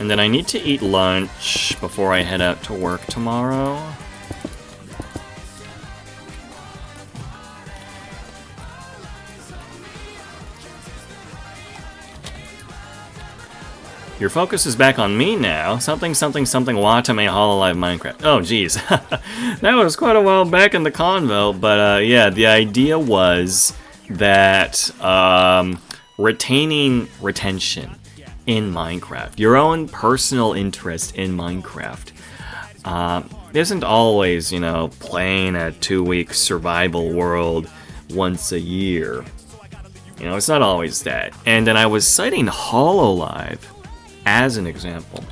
Speaker 2: And then I need to eat lunch before I head out to work tomorrow. Your focus is back on me now. Something, something, something, Watame Hololive Minecraft. Oh, geez. That was quite a while back in the convo, but yeah, the idea was that retaining retention in Minecraft, your own personal interest in Minecraft, isn't always, you know, playing a 2-week survival world once a year. You know, it's not always that. And then I was citing Hololive as an example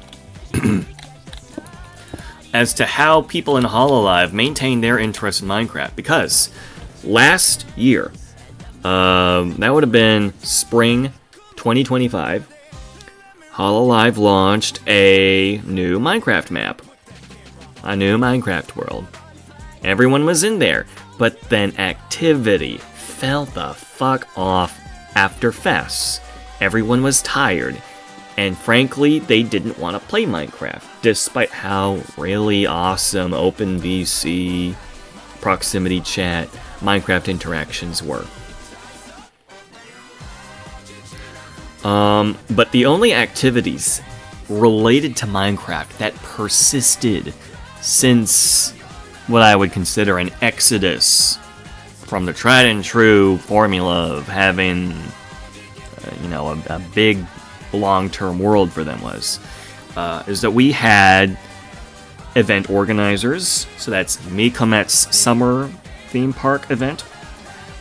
Speaker 2: as to how people in Hololive maintain their interest in Minecraft, because last year, that would have been spring 2025, Hololive launched a new Minecraft map, a new Minecraft world. Everyone was in there, but then activity fell the fuck off after FES. Everyone was tired. And frankly, they didn't want to play Minecraft, despite how really awesome OpenVC, proximity chat, Minecraft interactions were. But the only activities related to Minecraft that persisted since what I would consider an exodus from the tried and true formula of having, you know, a big long-term world for them is that we had event organizers. So that's Mikomet's summer theme park event.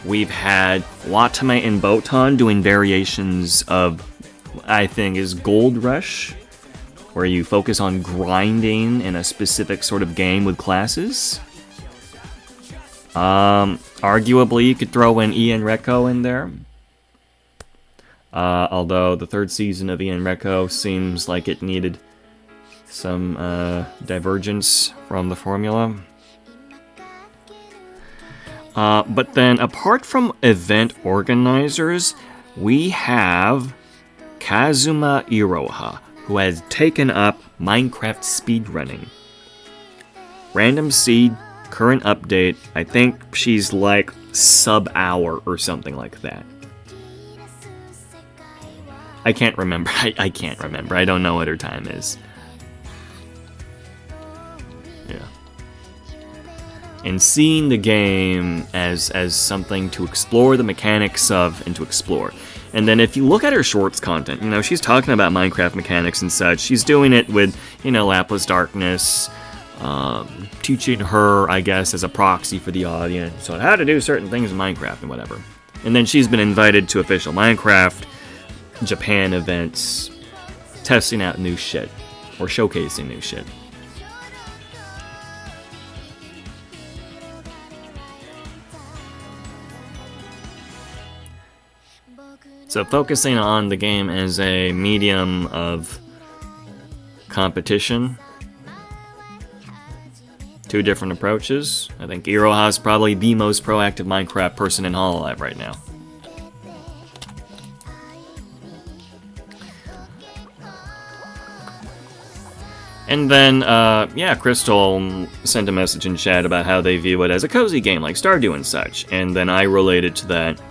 Speaker 2: We've had Watame and Botan doing variations of, I think, is Gold Rush, where you focus on grinding in a specific sort of game with classes. Arguably, you could throw in Ian Reco in there. Although the third season of Ian Reco seems like it needed some divergence from the formula. But then, apart from event organizers, we have Kazuma Iroha, who has taken up Minecraft speedrunning. Random Seed, current update, I think she's like sub-hour or something like that. I can't remember. I can't remember. I don't know what her time is. Yeah. And seeing the game as something to explore the mechanics of and to explore. And then if you look at her shorts content, you know, she's talking about Minecraft mechanics and such. She's doing it with, you know, Lapis Darkness, teaching her, I guess, as a proxy for the audience on how to do certain things in Minecraft and whatever. And then she's been invited to official Minecraft Japan events, testing out new shit, or showcasing new shit. So focusing on the game as a medium of competition, two different approaches. I think Iroha is probably the most proactive Minecraft person in Hololive right now. And then, yeah, Crystal sent a message in chat about how they view it as a cozy game like Stardew and such. And then I related to that.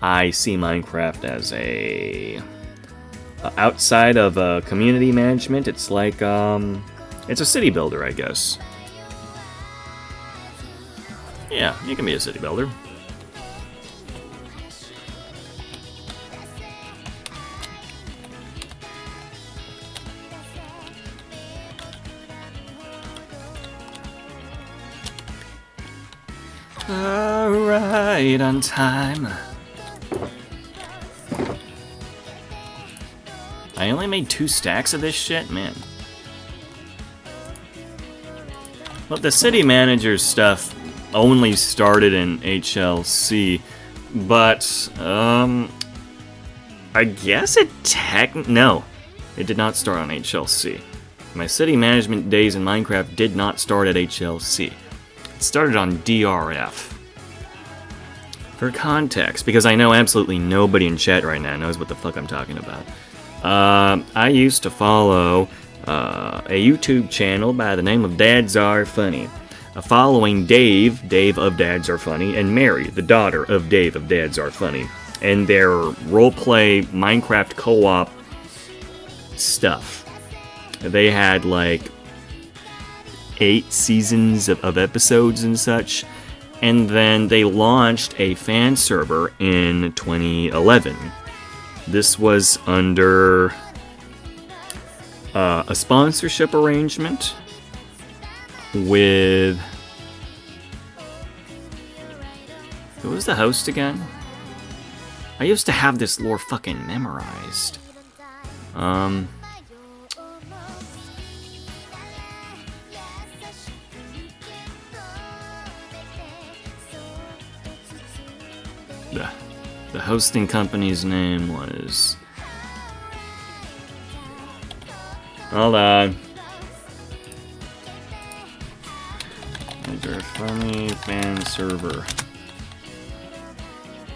Speaker 2: I see Minecraft as a... outside of community management, it's like, it's a city builder, I guess. Yeah, you can be a city builder. Right on time. I only made 2 stacks of this shit? Man. Well, the city manager stuff only started in HLC, but, I guess no, it did not start on HLC. My city management days in Minecraft did not start at HLC. It started on DRF. For context, because I know absolutely nobody in chat right now knows what the fuck I'm talking about. I used to follow a YouTube channel by the name of Dads Are Funny, following Dave of Dads Are Funny, and Mary, the daughter of Dave of Dads Are Funny, and their roleplay Minecraft co-op stuff. They had like 8 seasons of episodes and such, and then they launched a fan server in 2011. This was under a sponsorship arrangement with... Who was the host again? I used to have this lore fucking memorized. The hosting company's name was... Hold on. They're funny fan server.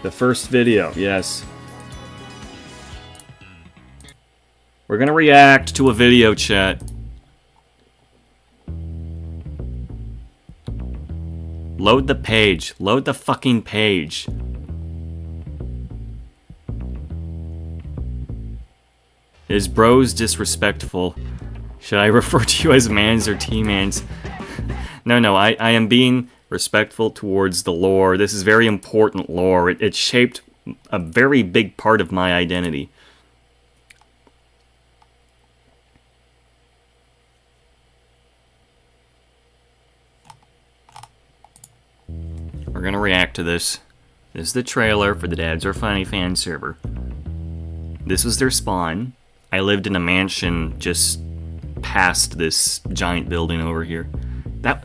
Speaker 2: The first video, yes. We're gonna react to a video, chat. Load the page. Load the fucking page. Is bros disrespectful? Should I refer to you as mans or T-mans? No, I am being respectful towards the lore. This is very important lore. It shaped a very big part of my identity. We're gonna react to this. This is the trailer for the Dads Are Funny fan server. This was their spawn. I lived in a mansion just past this giant building over here.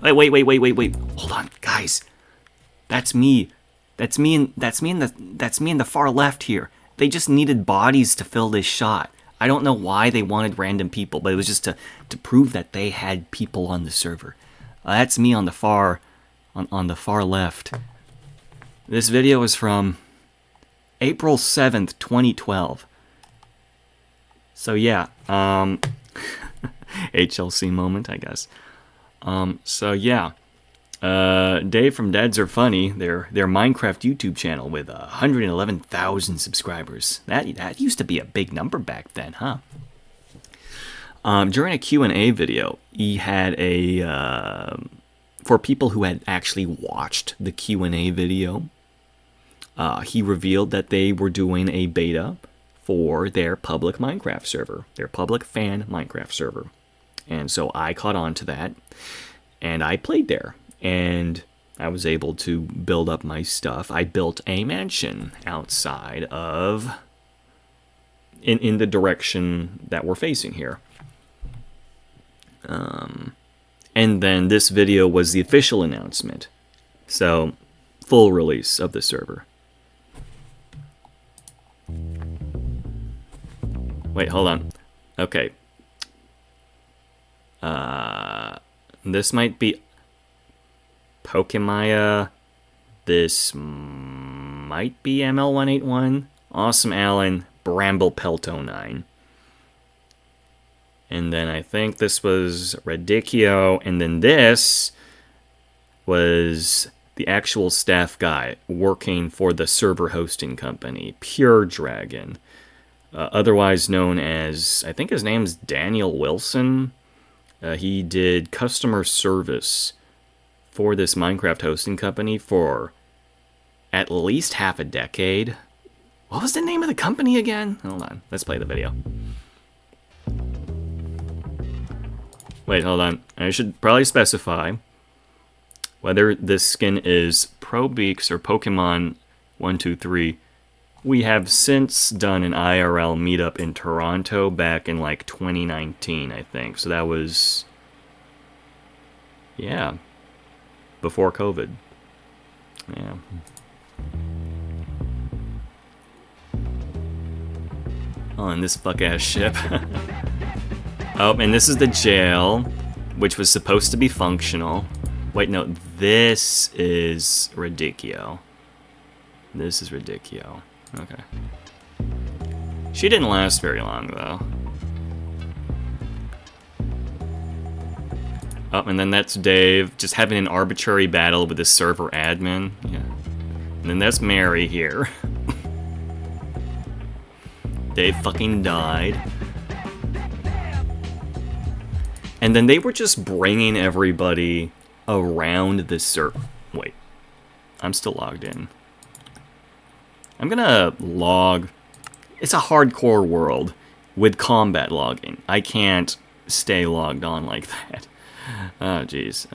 Speaker 2: Wait. Hold on, guys. That's me. That's me in the far left here. They just needed bodies to fill this shot. I don't know why they wanted random people, but it was just to prove that they had people on the server. That's me on the far left. This video is from April 7th, 2012. So yeah, HLC moment, I guess. So yeah, Dave from Dads Are Funny, their Minecraft YouTube channel with 111,000 subscribers. That used to be a big number back then, huh? During a Q&A video, he had a for people who had actually watched the Q&A video, he revealed that they were doing a beta for their public Minecraft server, their public fan Minecraft server. And so I caught on to that, and I played there, and I was able to build up my stuff. I built a mansion outside of, in the direction that we're facing here. And then this video was the official announcement. So, full release of the server. Wait, hold on. Okay. This might be Pokemaya. This might be ML181. Awesome Alan, Bramble Pelto9. And then I think this was Radicchio, and then this was the actual staff guy working for the server hosting company, Pure Dragon. Otherwise known as, I think his name's Daniel Wilson. He did customer service for this Minecraft hosting company for at least half a decade. What was the name of the company again? Hold on, let's play the video. Wait, hold on. I should probably specify whether this skin is Pro Beaks or Pokemon 123. We have since done an IRL meetup in Toronto back in like 2019, I think. So that was, yeah, before COVID. Yeah. Oh, and this fuck-ass ship. Oh, and this is the jail, which was supposed to be functional. Wait, no, this is Radicchio. This is Radicchio. Okay. She didn't last very long, though. Oh, and then that's Dave just having an arbitrary battle with the server admin. Yeah. And then that's Mary here. Dave fucking died. And then they were just bringing everybody around the server. Wait. I'm still logged in. I'm gonna log. It's a hardcore world with combat logging. I can't stay logged on like that. Oh, jeez.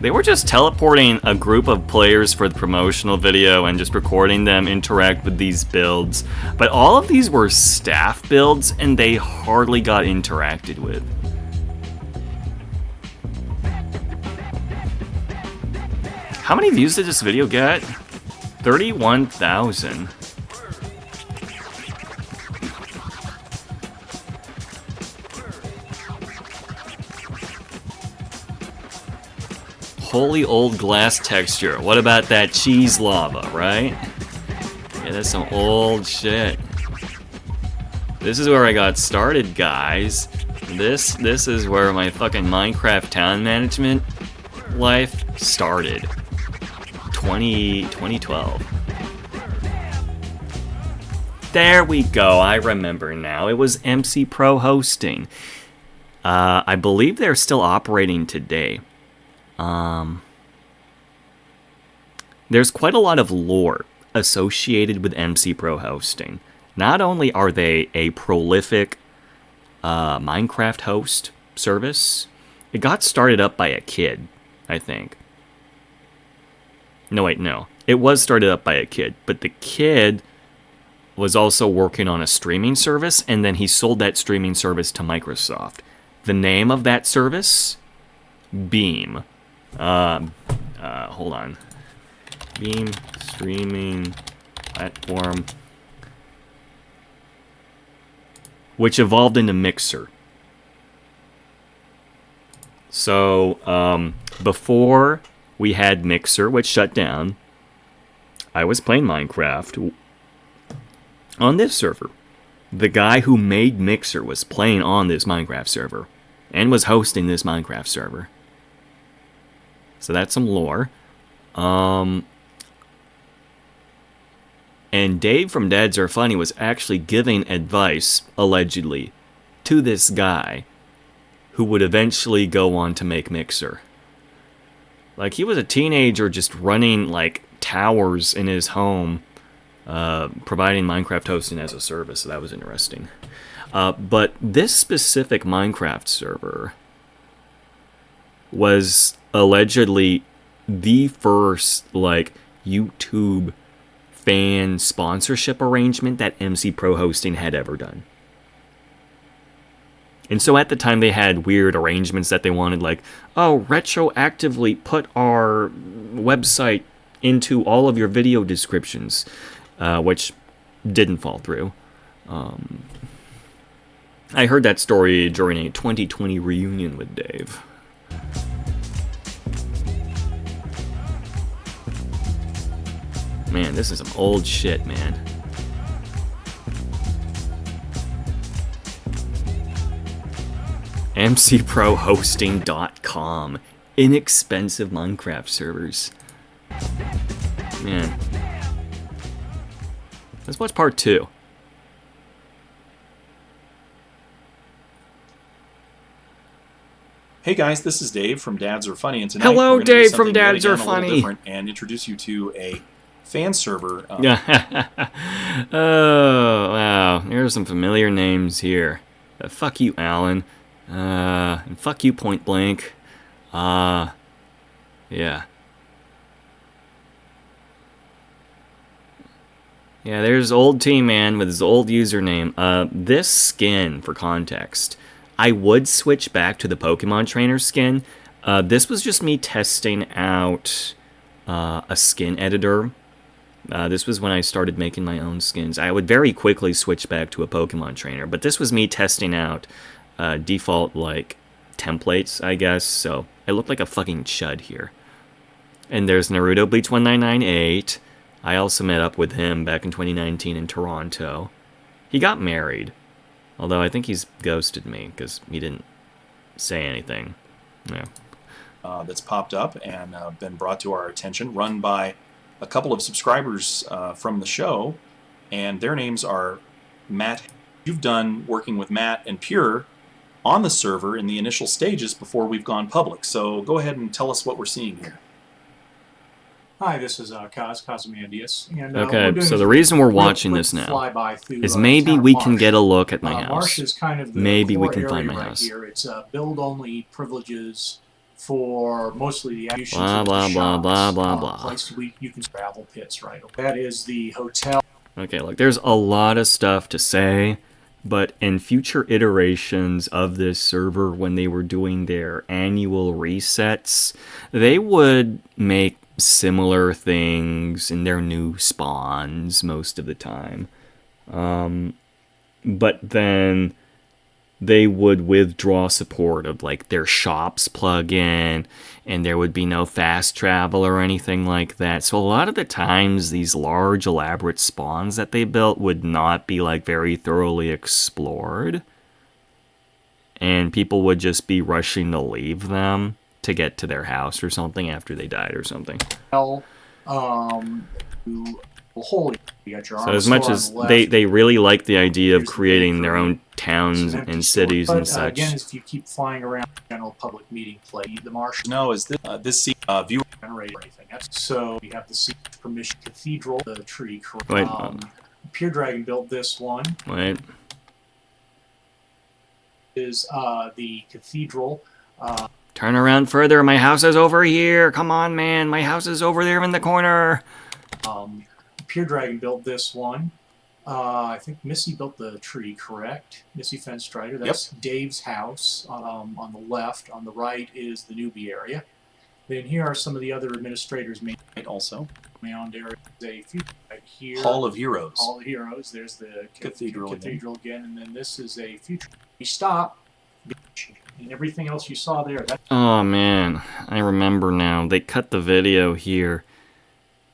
Speaker 2: They were just teleporting a group of players for the promotional video and just recording them interact with these builds. But all of these were staff builds, and they hardly got interacted with. How many views did this video get? 31,000. Holy old glass texture. What about that cheese lava, right? Yeah, that's some old shit. This is where I got started, guys. This is where my fucking Minecraft town management life started. 2012. There we go, I remember now. It was MC Pro Hosting. I believe they're still operating today. There's quite a lot of lore associated with MC Pro Hosting. Not only are they a prolific Minecraft host service, it got started up by a kid, I think. No, wait, no. It was started up by a kid, but the kid was also working on a streaming service, and then he sold that streaming service to Microsoft. The name of that service? Beam. Hold on. Beam streaming platform, which evolved into Mixer. So, before we had Mixer, which shut down, I was playing Minecraft on this server. The guy who made Mixer was playing on this Minecraft server and was hosting this Minecraft server. So that's some lore. And Dave from Dads Are Funny was actually giving advice, allegedly, to this guy who would eventually go on to make Mixer. Like, he was a teenager just running, like, towers in his home, providing Minecraft hosting as a service, so that was interesting. But this specific Minecraft server was allegedly the first, like, YouTube fan sponsorship arrangement that MC Pro Hosting had ever done. And so at the time they had weird arrangements that they wanted, like, oh, retroactively put our website into all of your video descriptions, which didn't fall through. I heard that story during a 2020 reunion with Dave. Man, this is some old shit, man. MCProHosting.com. Inexpensive Minecraft servers. Man. Let's watch part 2.
Speaker 3: Hey guys, this is Dave from Dads Are Funny, and tonight
Speaker 2: Hello,
Speaker 3: we're gonna do
Speaker 2: Dave from
Speaker 3: something yet
Speaker 2: Dads Are
Speaker 3: again a little
Speaker 2: Funny.
Speaker 3: different and introduce you to a fan server.
Speaker 2: Oh, wow. There's some familiar names here. Fuck you, Alan. And fuck you, Point Blank. Yeah. Yeah, there's old T-Man with his old username. This skin, for context, I would switch back to the Pokemon Trainer skin. This was just me testing out a skin editor. This was when I started making my own skins. I would very quickly switch back to a Pokemon Trainer, but this was me testing out default, like, templates, I guess, so I look like a fucking chud here. And there's Naruto Bleach 1998. I also met up with him back in 2019 in Toronto. He got married. Although I think he's ghosted me because he didn't say anything. Yeah.
Speaker 3: That's popped up and been brought to our attention, run by a couple of subscribers from the show, and their names are Matt. You've done working with Matt and Pure on the server in the initial stages before we've gone public. So go ahead and tell us what we're seeing here.
Speaker 4: Hi, this is Cosmandius. And,
Speaker 2: Okay, so the reason we're watching this now is maybe we can get a look at my house.
Speaker 4: Marsh is kind of the
Speaker 2: Maybe we
Speaker 4: core
Speaker 2: can find my
Speaker 4: area right
Speaker 2: house.
Speaker 4: here. It's build-only privileges for mostly the executions
Speaker 2: Blah,
Speaker 4: of
Speaker 2: blah,
Speaker 4: the
Speaker 2: blah,
Speaker 4: shops.
Speaker 2: blah, blah, blah.
Speaker 4: Place you can gravel pits, right? That is the hotel.
Speaker 2: Okay, look, there's a lot of stuff to say, but in future iterations of this server, when they were doing their annual resets, they would make similar things in their new spawns most of the time. But then they would withdraw support of like their shops plugin, and there would be no fast travel or anything like that. So a lot of the times these large elaborate spawns that they built would not be like very thoroughly explored, and people would just be rushing to leave them to get to their house or something after they died or something.
Speaker 4: Holy, you got your
Speaker 2: So as much as they really like the idea of creating their own towns and cities and such.
Speaker 4: Again, if you keep flying around general public meeting play, the Marsh
Speaker 3: No, is this viewer?
Speaker 4: generate or anything. So we have the Sea Permission Cathedral, the tree.
Speaker 2: Wait,
Speaker 4: Pure Dragon built this one.
Speaker 2: wait.
Speaker 4: Is the cathedral.
Speaker 2: Turn around further. My house is over here. Come on, man. My house is over there in the corner.
Speaker 4: Pure Dragon built this one. I think Missy built the tree, correct? Missy Fenstrider. That's Dave's house on the left. On the right is the newbie area. Then here are some of the other administrators' main
Speaker 3: Also,
Speaker 4: area. A few right here.
Speaker 3: Hall of Heroes.
Speaker 4: Hall of Heroes. There's the
Speaker 3: Cathedral
Speaker 4: again, and then this is a future. We stop, and everything else you saw there.
Speaker 2: Oh, man. I remember now. They cut the video here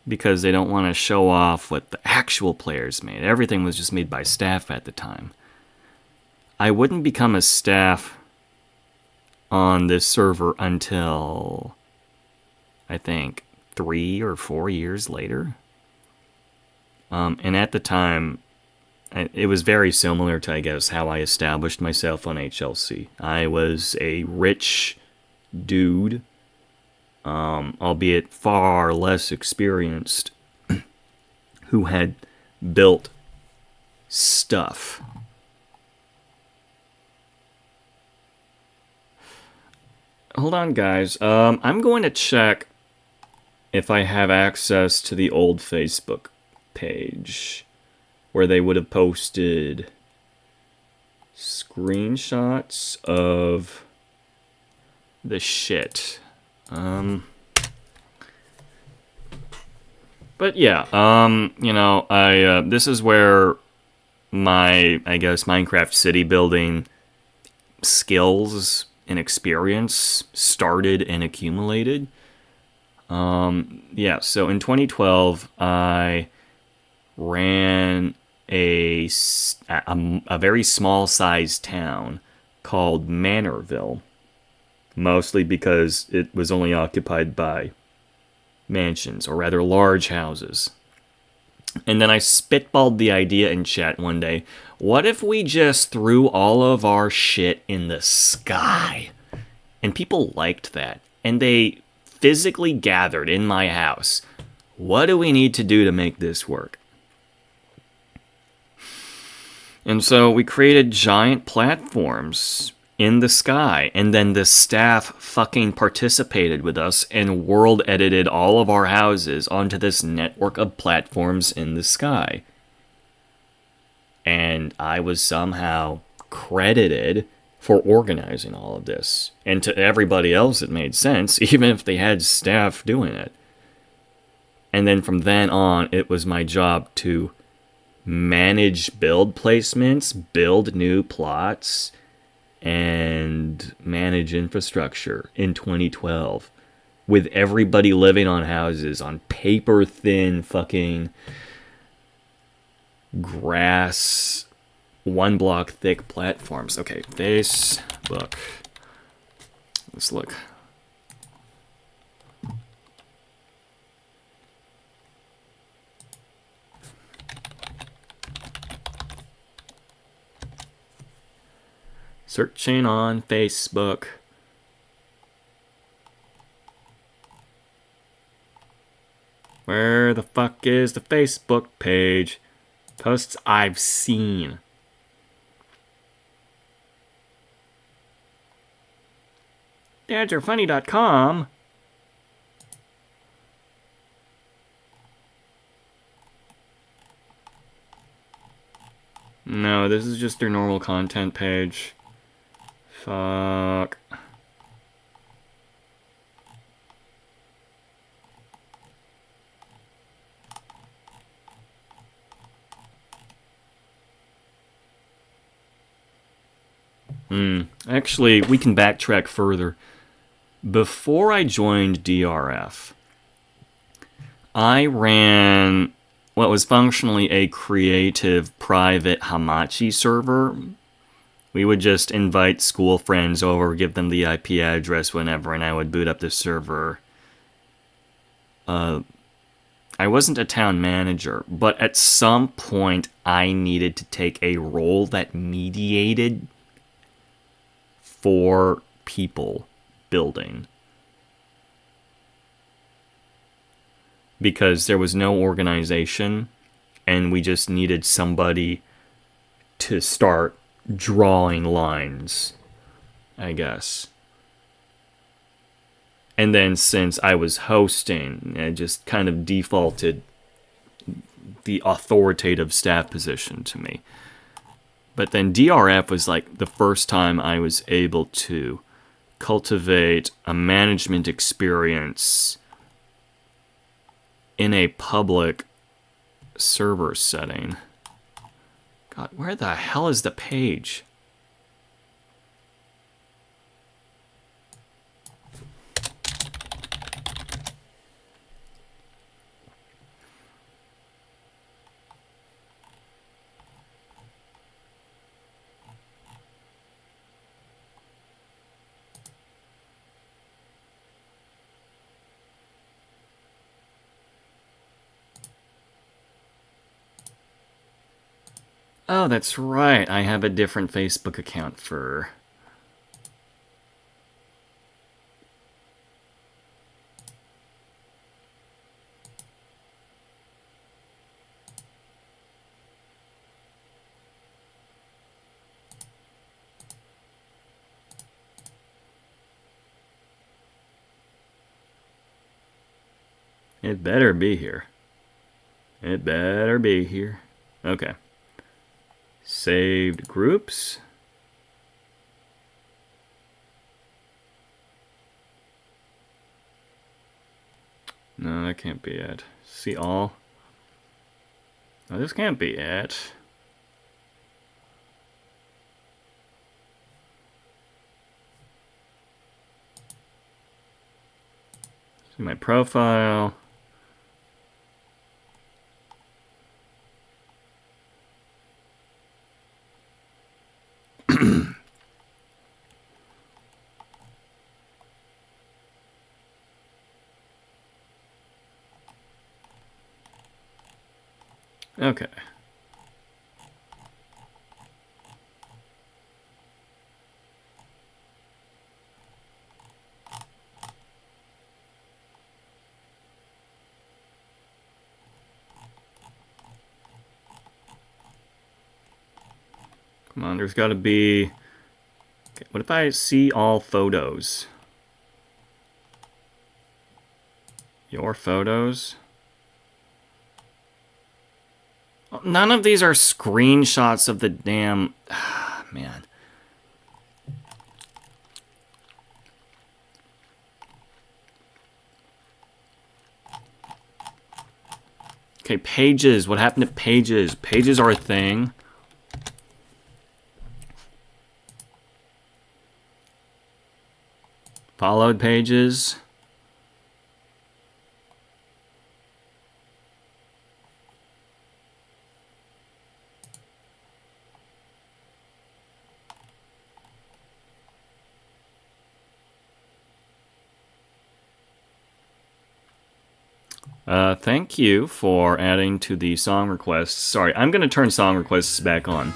Speaker 2: because they don't want to show off what the actual players made. Everything was just made by staff at the time. I wouldn't become a staff on this server until, I think, 3 or 4 years later. And at the time, it was very similar to, I guess, how I established myself on HLC. I was a rich dude, albeit far less experienced, who had built stuff. Hold on, guys. I'm going to check if I have access to the old Facebook page where they would have posted screenshots of the shit. But yeah, you know, this is where my, I guess, Minecraft city building skills and experience started and accumulated. Yeah, so in 2012, I ran a very small-sized town called Manorville, mostly because it was only occupied by mansions, or rather large houses. And then I spitballed the idea in chat one day, what if we just threw all of our shit in the sky? And people liked that, and they physically gathered in my house. What do we need to do to make this work? And so we created giant platforms in the sky, and then the staff fucking participated with us and world edited all of our houses onto this network of platforms in the sky. And I was somehow credited for organizing all of this. And to everybody else it made sense, even if they had staff doing it. And then from then on, it was my job to manage build placements, build new plots, and manage infrastructure in 2012. With everybody living on houses on paper-thin fucking grass one block thick platforms. Okay, Facebook. Let's look. Searching on Facebook. Where the fuck is the Facebook page? Posts I've seen. DadsAreFunny.com. No, this is just their normal content page. Fuck. Actually, we can backtrack further. Before I joined DRF, I ran what was functionally a creative private Hamachi server. We would just invite school friends over, give them the IP address whenever, and I would boot up the server. I wasn't a town manager, but at some point I needed to take a role that mediated for people building. Because there was no organization, and we just needed somebody to start drawing lines, I guess. And then since I was hosting, I just kind of defaulted the authoritative staff position to me. But then DRF was like the first time I was able to cultivate a management experience in a public server setting. God, where the hell is the page? Oh, that's right. I have a different Facebook account for... It better be here. It better be here. Okay. Saved groups. No, that can't be it. See all? No, this can't be it. See my profile. Okay. Come on, there's got to be... Okay, what if I see all photos? Your photos? None of these are screenshots of the damn... man. Okay, pages. What happened to pages? Pages are a thing. Followed pages. Thank you for adding to the song requests. Sorry, I'm going to turn song requests back on.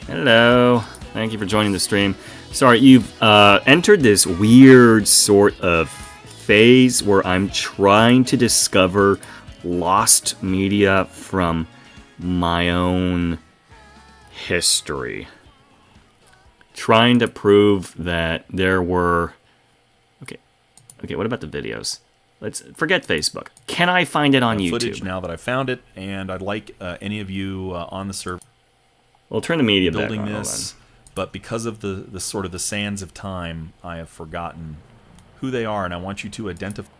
Speaker 2: Hello. Thank you for joining the stream. Sorry, you've entered this weird sort of phase where I'm trying to discover lost media from my own history. Trying to prove that there were... Okay, what about the videos? Let's forget Facebook. Can I find it on YouTube?
Speaker 3: Footage now that I found it, and I'd like any of you on the server
Speaker 2: We'll turn the media back
Speaker 3: building
Speaker 2: on.
Speaker 3: this, but because of the sort of the sands of time, I have forgotten who they are, and I want you to identify.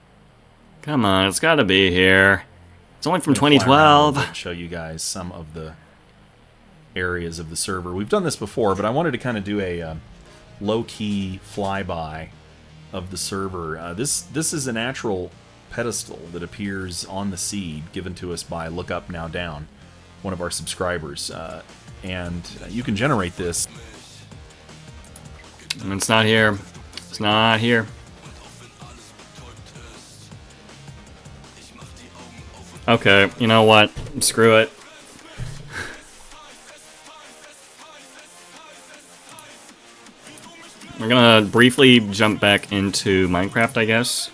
Speaker 2: Come on, it's got to be here. It's only from
Speaker 3: I'm gonna fly around a little
Speaker 2: 2012.
Speaker 3: bit and show you guys some of the areas of the server. We've done this before, but I wanted to kind of do a low-key flyby of the server. This is a natural pedestal that appears on the seed given to us by Look Up Now Down, one of our subscribers, and you can generate this.
Speaker 2: It's not here. It's not here. Okay, you know what? Screw it. We're gonna briefly jump back into Minecraft, I guess.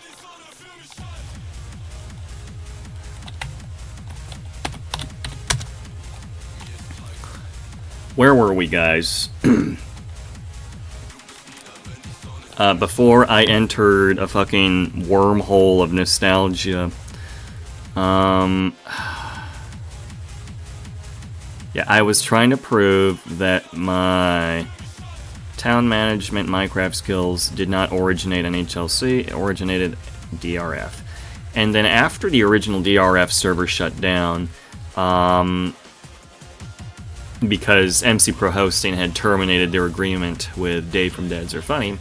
Speaker 2: Where were we, guys? Before I entered a fucking wormhole of nostalgia. Yeah, I was trying to prove that my town management Minecraft skills did not originate on HLC, it originated DRF. And then after the original DRF server shut down, because MC Pro Hosting had terminated their agreement with Dave from Dads Are Funny,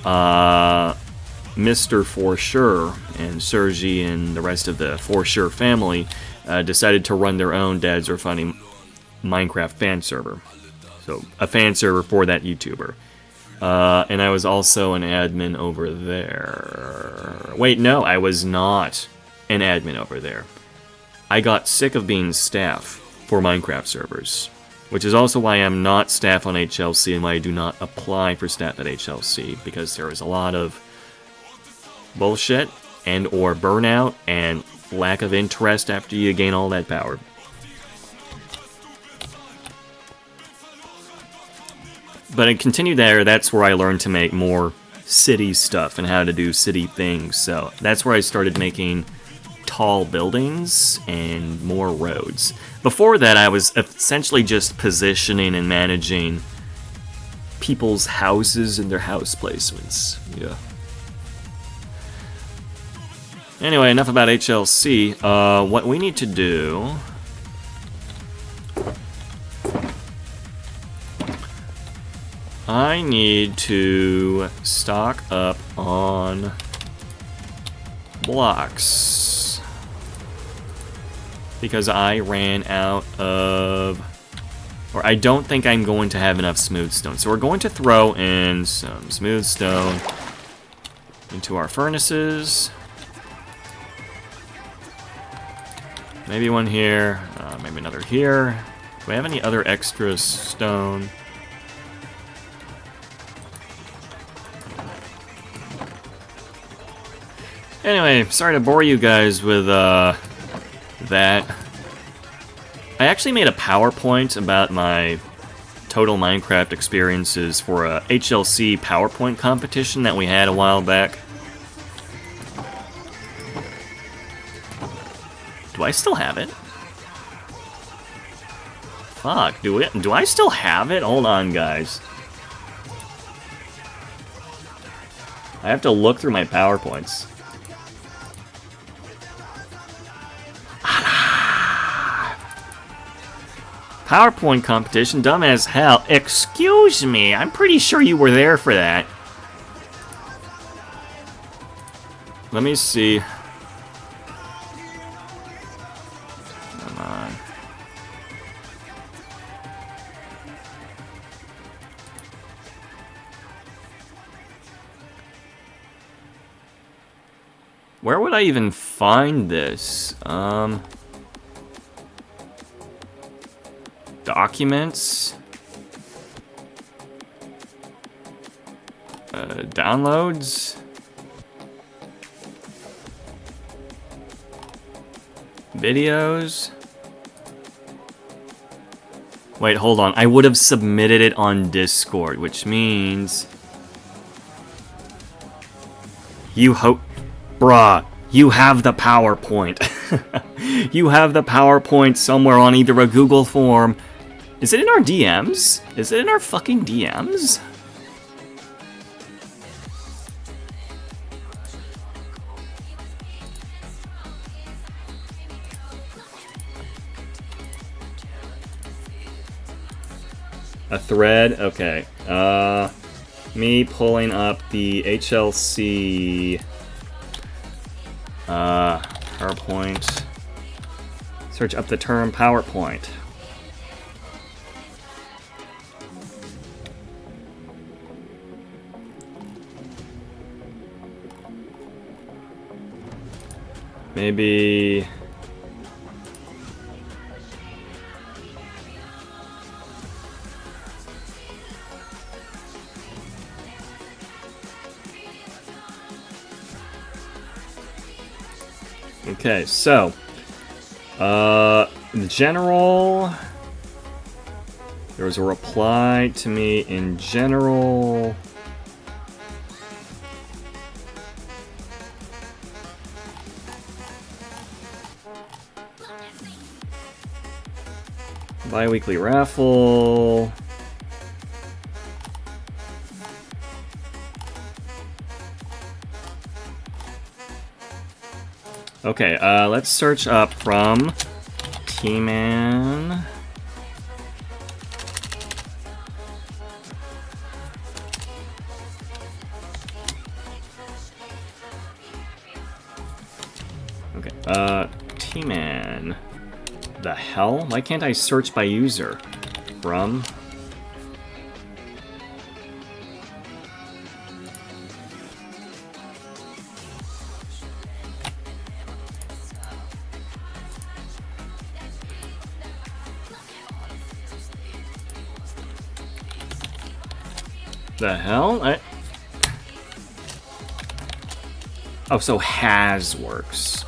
Speaker 2: Mr. For Sure and Sergi and the rest of the For Sure family decided to run their own Dads Are Funny Minecraft fan server. So, a fan server for that YouTuber. And I was also an admin over there. Wait, no, I was not an admin over there. I got sick of being staff for Minecraft servers, which is also why I'm not staff on HLC and why I do not apply for staff at HLC, because there is a lot of bullshit and or burnout and lack of interest after you gain all that power. But I continued there, that's where I learned to make more city stuff and how to do city things. So that's where I started making tall buildings and more roads. Before that, I was essentially just positioning and managing people's houses and their house placements. Yeah. Anyway, enough about HLC. What we need to do... I need to stock up on blocks because I ran out of, or I don't think I'm going to have enough smooth stone. So we're going to throw in some smooth stone into our furnaces. Maybe one here, maybe another here. Do we have any other extra stone? Anyway, sorry to bore you guys with that. I actually made a PowerPoint about my total Minecraft experiences for a HLC PowerPoint competition that we had a while back. Do I still have it? Fuck, do I still have it? Hold on, guys. I have to look through my PowerPoints. PowerPoint competition, dumb as hell. Excuse me, I'm pretty sure you were there for that. Let me see. Come on. Where would I even find this? Documents? Downloads? Videos? Wait, hold on. I would have submitted it on Discord, which means... Bruh, you have the PowerPoint. You have the PowerPoint somewhere on either a Google form. Is it in our DMs? Is it in our fucking DMs? A thread? Okay. Me pulling up the HLC PowerPoint. Search up the term PowerPoint. Maybe... Okay, so, in general, there was a reply to me in general. Bi-weekly raffle. Okay, let's search up from T-Man. Okay, T-Man. The hell? Why can't I search by user? From... The hell? Oh, so has works.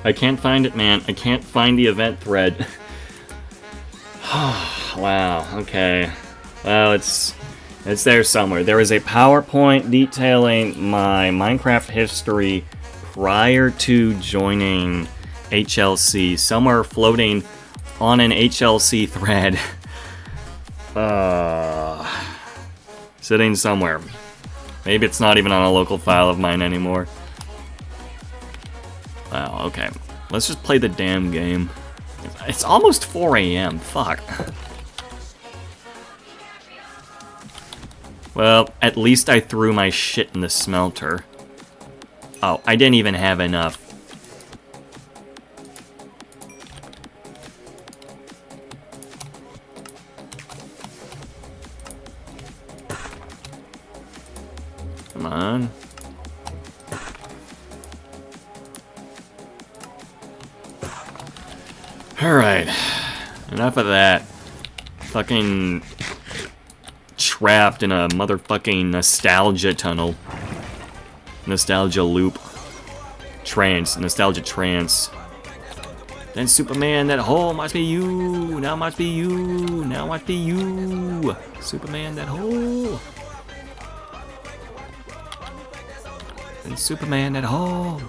Speaker 2: I can't find it, man. I can't find the event thread. Wow, okay. Well, it's there somewhere. There is a PowerPoint detailing my Minecraft history prior to joining HLC, somewhere floating on an HLC thread. Sitting somewhere. Maybe it's not even on a local file of mine anymore. Wow, okay. Let's just play the damn game. It's almost 4 AM, fuck. Well, at least I threw my shit in the smelter. Oh, I didn't even have enough. Come on. Alright, enough of that. Fucking trapped in a motherfucking nostalgia tunnel. Nostalgia loop. Nostalgia trance. Then Superman, that hole must be you. Now must be you. Now must be you. Superman, that hole. Then Superman, that hole.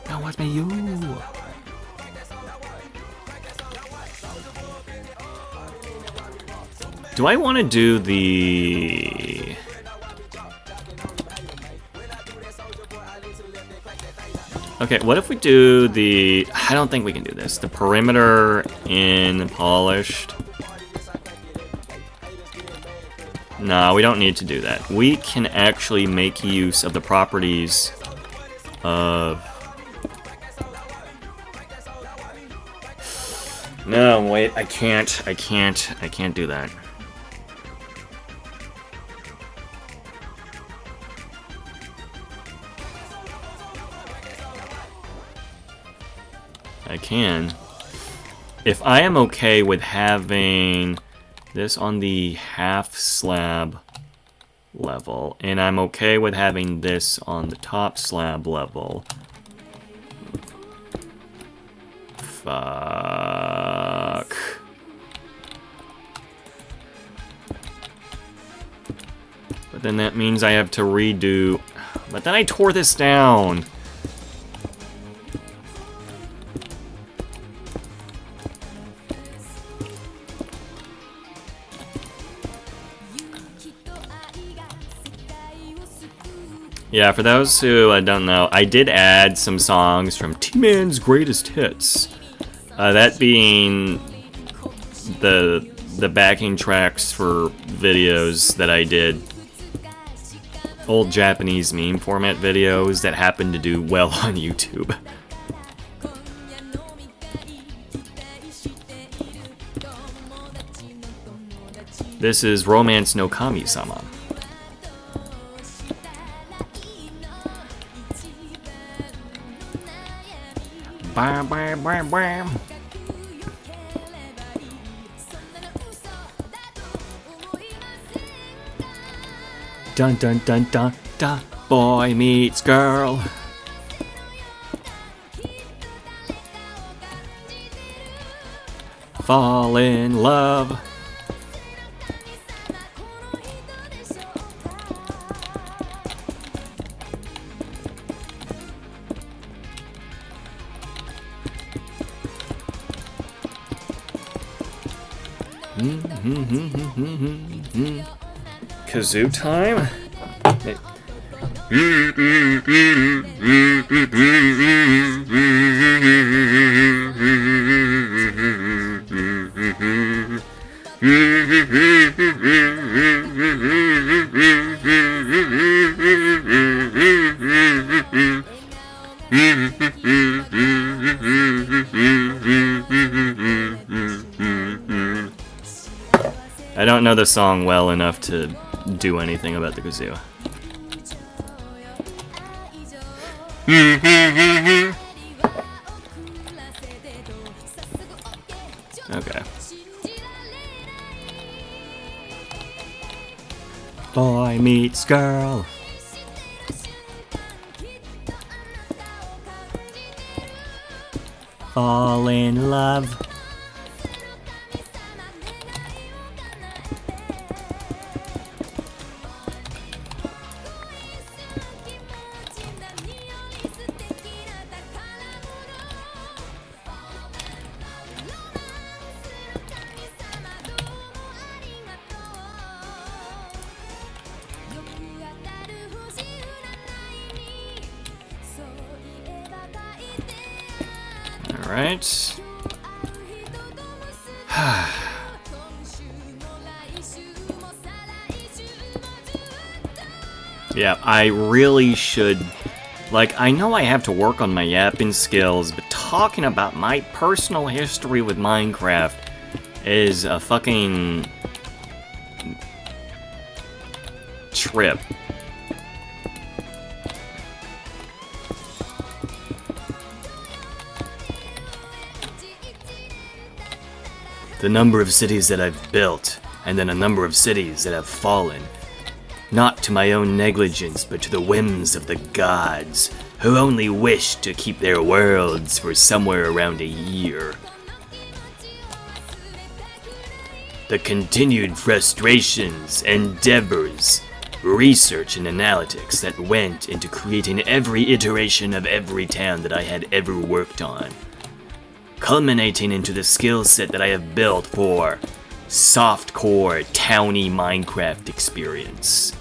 Speaker 2: Now must be you. Do I want to do the... Okay, what if we do the... I don't think we can do this. The perimeter in polished. No, we don't need to do that. We can actually make use of the properties of... No, wait, I can't do that. I can. If I am okay with having this on the half slab level, and I'm okay with having this on the top slab level. Fuck. But then that means I have to redo... But then I tore this down. Yeah, for those who don't know, I did add some songs from T-Man's Greatest Hits. That being the backing tracks for videos that I did. Old Japanese meme format videos that happen to do well on YouTube. This is Romance no Kami-sama. Bam, bam, bam, bam. Dun dun dun dun dun. Boy meets girl. Fall in love. Kazoo time? I don't know the song well enough to do anything about the kazoo. Okay. Boy meets girl. Fall in love. Alright. Yeah, I really should... Like, I know I have to work on my yapping skills, but talking about my personal history with Minecraft is a fucking... trip. The number of cities that I've built, and then a number of cities that have fallen. Not to my own negligence, but to the whims of the gods, who only wish to keep their worlds for somewhere around a year. The continued frustrations, endeavors, research and analytics that went into creating every iteration of every town that I had ever worked on. Culminating into the skill set that I have built for softcore towny Minecraft experience.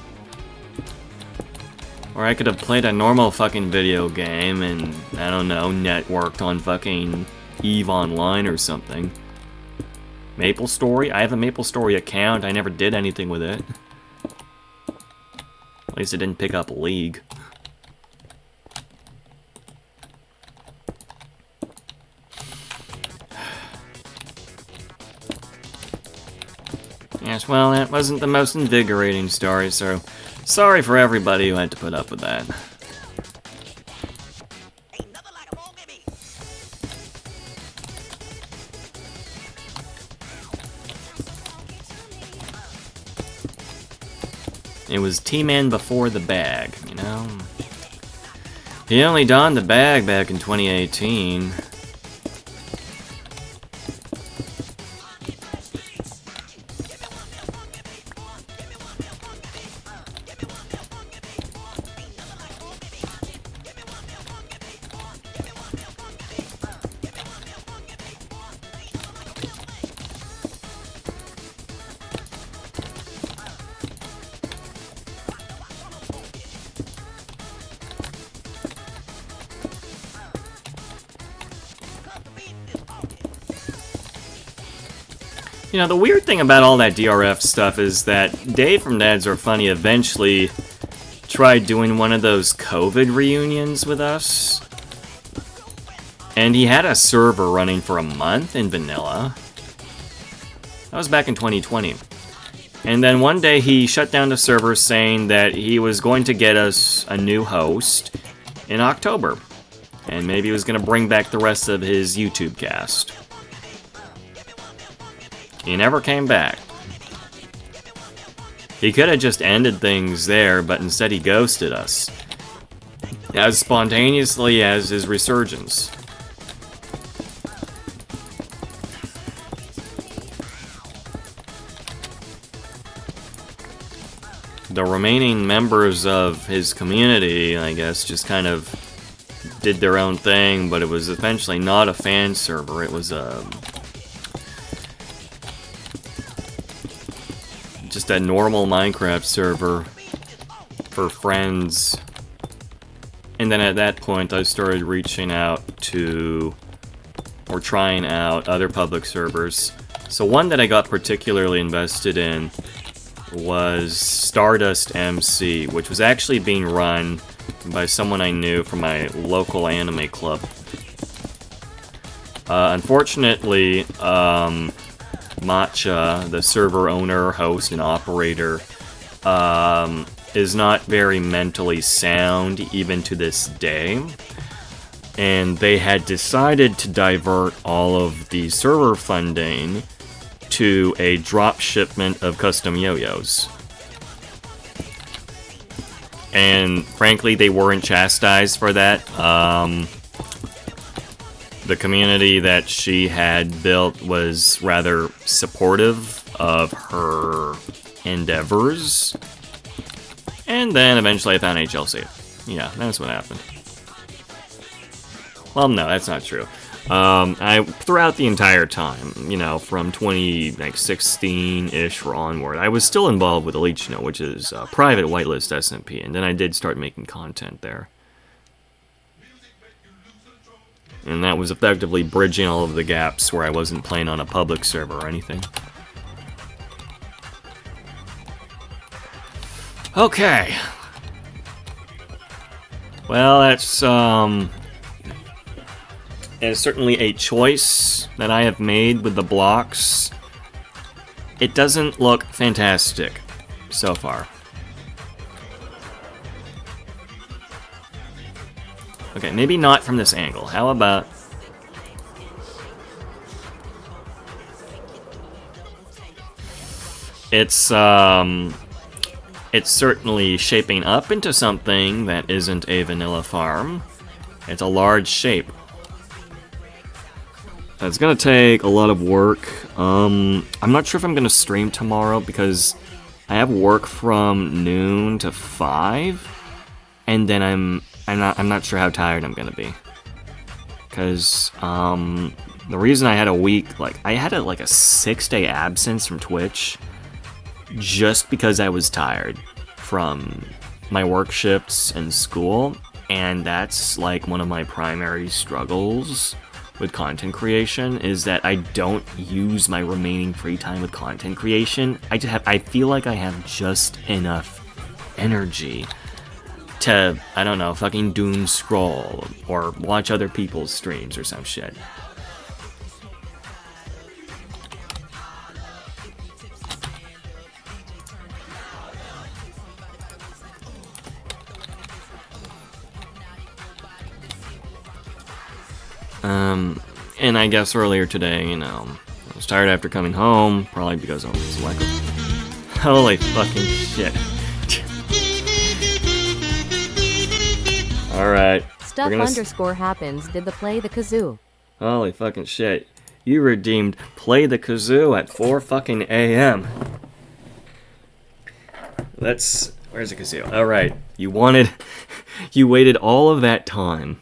Speaker 2: Or I could have played a normal fucking video game and, I don't know, networked on fucking EVE Online or something. MapleStory? I have a MapleStory account, I never did anything with it. At least it didn't pick up League. Yes, well, that wasn't the most invigorating story, so sorry for everybody who had to put up with that. It was T-Man before the bag, you know? He only donned the bag back in 2018. You know, the weird thing about all that DRF stuff is that Dave from Dads Are Funny eventually tried doing one of those COVID reunions with us. And he had a server running for a month in vanilla. That was back in 2020. And then one day he shut down the server saying that he was going to get us a new host in October. And maybe he was going to bring back the rest of his YouTube cast. He never came back. He could have just ended things there, but instead he ghosted us. As spontaneously as his resurgence. The remaining members of his community, I guess, just kind of did their own thing, but it was eventually not a fan server, it was just a normal Minecraft server for friends. And then at that point I started reaching out to, or trying out, other public servers. So one that I got particularly invested in was Stardust MC, which was actually being run by someone I knew from my local anime club. Unfortunately, Matcha, the server owner, host, and operator, is not very mentally sound even to this day. And they had decided to divert all of the server funding to a drop shipment of custom yo-yos. And frankly, they weren't chastised for that. The community that she had built was rather supportive of her endeavors. And then eventually I found HLC. Yeah, that's what happened. Well, no, that's not true. Throughout the entire time, you know, from 2016-ish or onward, I was still involved with Elite, which is a private whitelist SMP, and then I did start making content there. And that was effectively bridging all of the gaps where I wasn't playing on a public server or anything. Okay. Well, that's, it's certainly a choice that I have made with the blocks. It doesn't look fantastic so far. Okay, maybe not from this angle. How about... It's certainly shaping up into something that isn't a vanilla farm. It's a large shape. It's gonna take a lot of work. I'm not sure if I'm gonna stream tomorrow because I have work from noon to 5, and then I'm not sure how tired I'm gonna be. because the reason I had a week, like, I had like a 6-day absence from Twitch just because I was tired from my work shifts and school, and that's like one of my primary struggles with content creation, is that I don't use my remaining free time with content creation. I feel like I have just enough energy to, I don't know, fucking doom scroll or watch other people's streams or some shit. And I guess earlier today, you know, I was tired after coming home, probably because I was like, holy fucking shit. Alright.
Speaker 5: Stuff underscore happens did the play the kazoo.
Speaker 2: Holy fucking shit. You redeemed play the kazoo at 4 fucking a.m. Where's the kazoo? Alright. You waited all of that time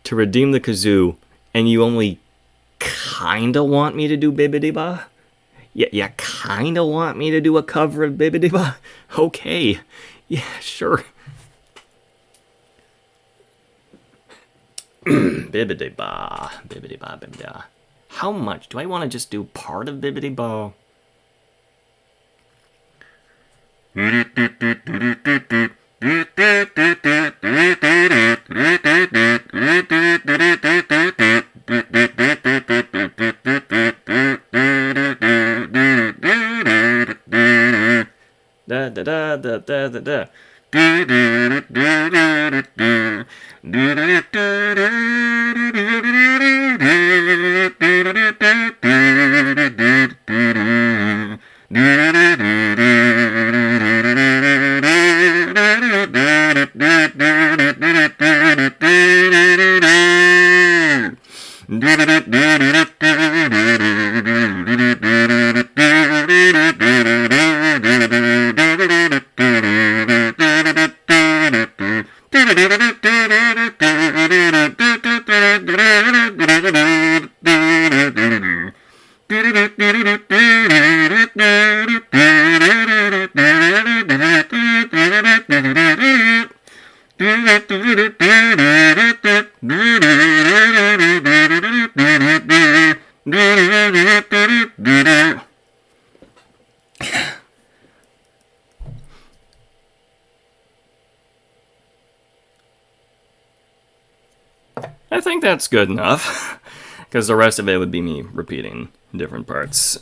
Speaker 2: to redeem the kazoo, and you only kinda want me to do Bibbidi Ba? Yeah, you kinda want me to do a cover of Bibbidi Ba? Okay. Yeah, sure. Bibbidi Ba, Bibbidi Ba, Bibbidi Ba. How much? Do I want to just do part of Bibbidi Ba? Da da da da da da da. I think that's good enough, because the rest of it would be me repeating different parts.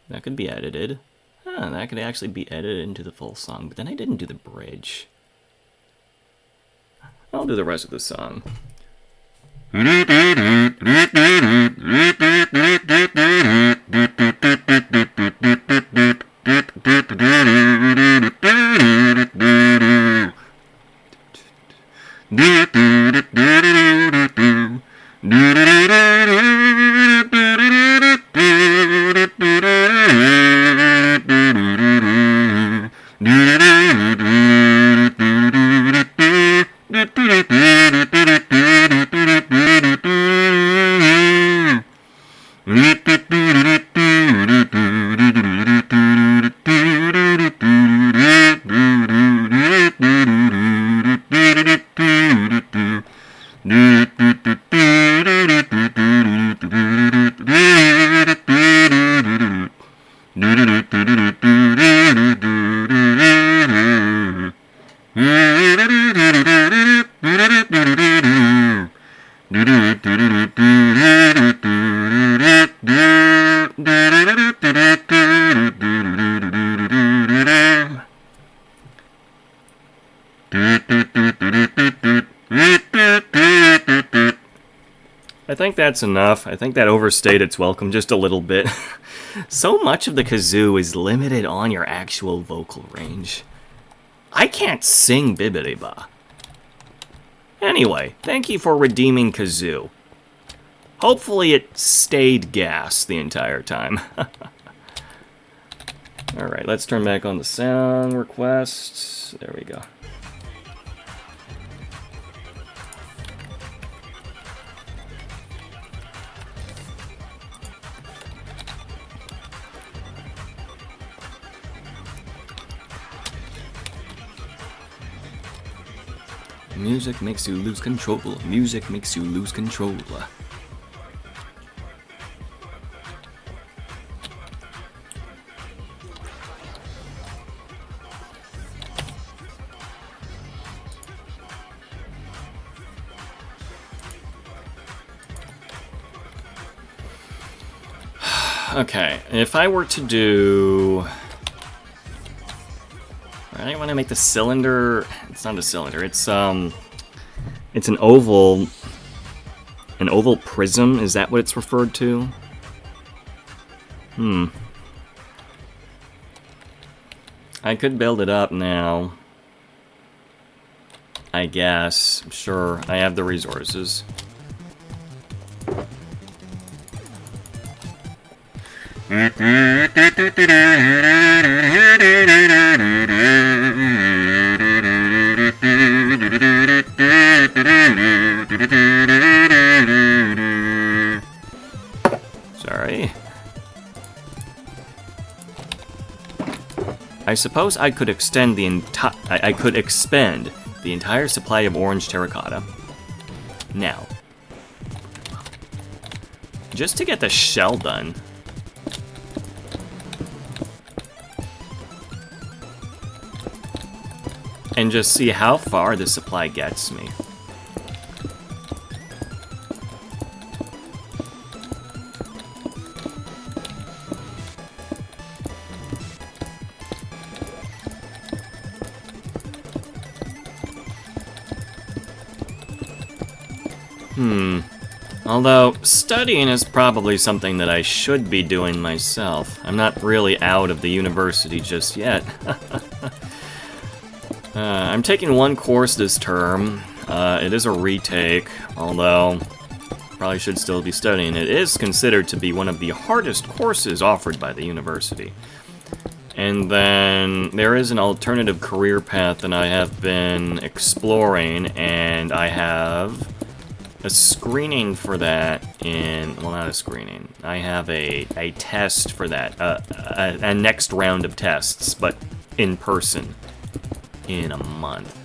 Speaker 2: That could be edited. That could actually be edited into the full song, but then I didn't do the bridge. I'll do the rest of the song. I think that's enough. I think that overstayed its welcome just a little bit. So much of the kazoo is limited on your actual vocal range. I can't sing Bibbidi Ba. Anyway, thank you for redeeming kazoo. Hopefully it stayed gas the entire time. Alright, let's turn back on the sound requests. There we go. Music makes you lose control. Music makes you lose control. Okay, if I were to do... I want to make the cylinder... It's not a cylinder, it's an oval... An oval prism, is that what it's referred to? I could build it up now. I guess. Sure, I have the resources. Sorry. I suppose I could extend the I could expend the entire supply of orange terracotta. Now, just to get the shell done. And just see how far the supply gets me. Although, studying is probably something that I should be doing myself. I'm not really out of the university just yet. I'm taking one course this term. It is a retake, although probably should still be studying. It is considered to be one of the hardest courses offered by the university. And then there is an alternative career path that I have been exploring, and I have a screening for that in... Well, not a screening. I have a test for that. A next round of tests, but in person. In a month.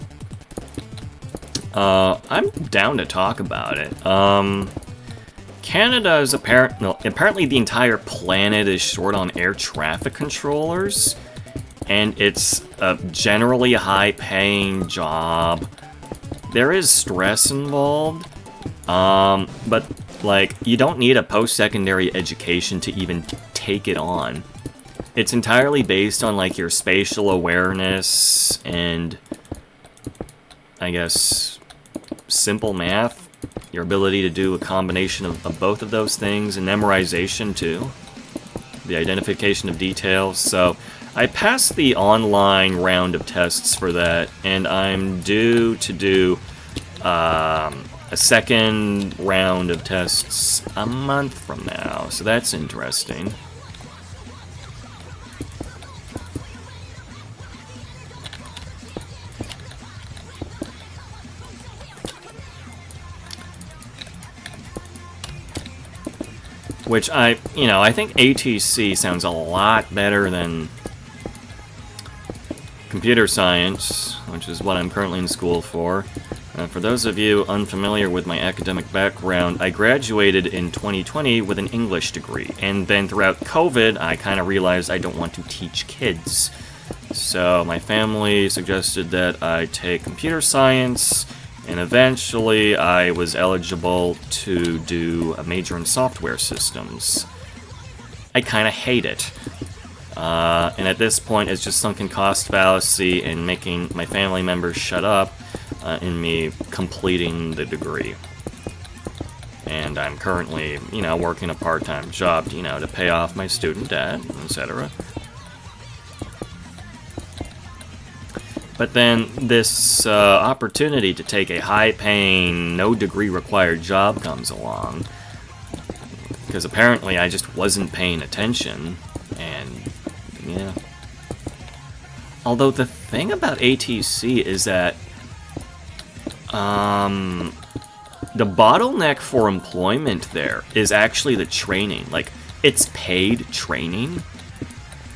Speaker 2: I'm down to talk about it. Canada is apparently the entire planet is short on air traffic controllers, and it's a generally high-paying job. There is stress involved, but like you don't need a post-secondary education to even take it on. It's entirely based on, like, your spatial awareness and, I guess, simple math. Your ability to do a combination of both of those things, and memorization, too. The identification of details. So, I passed the online round of tests for that, and I'm due to do a second round of tests a month from now. So that's interesting. Which I think ATC sounds a lot better than computer science, which is what I'm currently in school for. For those of you unfamiliar with my academic background, I graduated in 2020 with an English degree, and then throughout COVID, I kind of realized I don't want to teach kids. So my family suggested that I take computer science, and eventually I was eligible to do a major in software systems. I kind of hate it. And at this point, it's just sunken cost fallacy and making my family members shut up in me completing the degree. And I'm currently, working a part-time job, to pay off my student debt, etc. But then this opportunity to take a high-paying, no-degree-required job comes along. Because apparently I just wasn't paying attention, and yeah. Although the thing about ATC is that the bottleneck for employment there is actually the training. Like, it's paid training,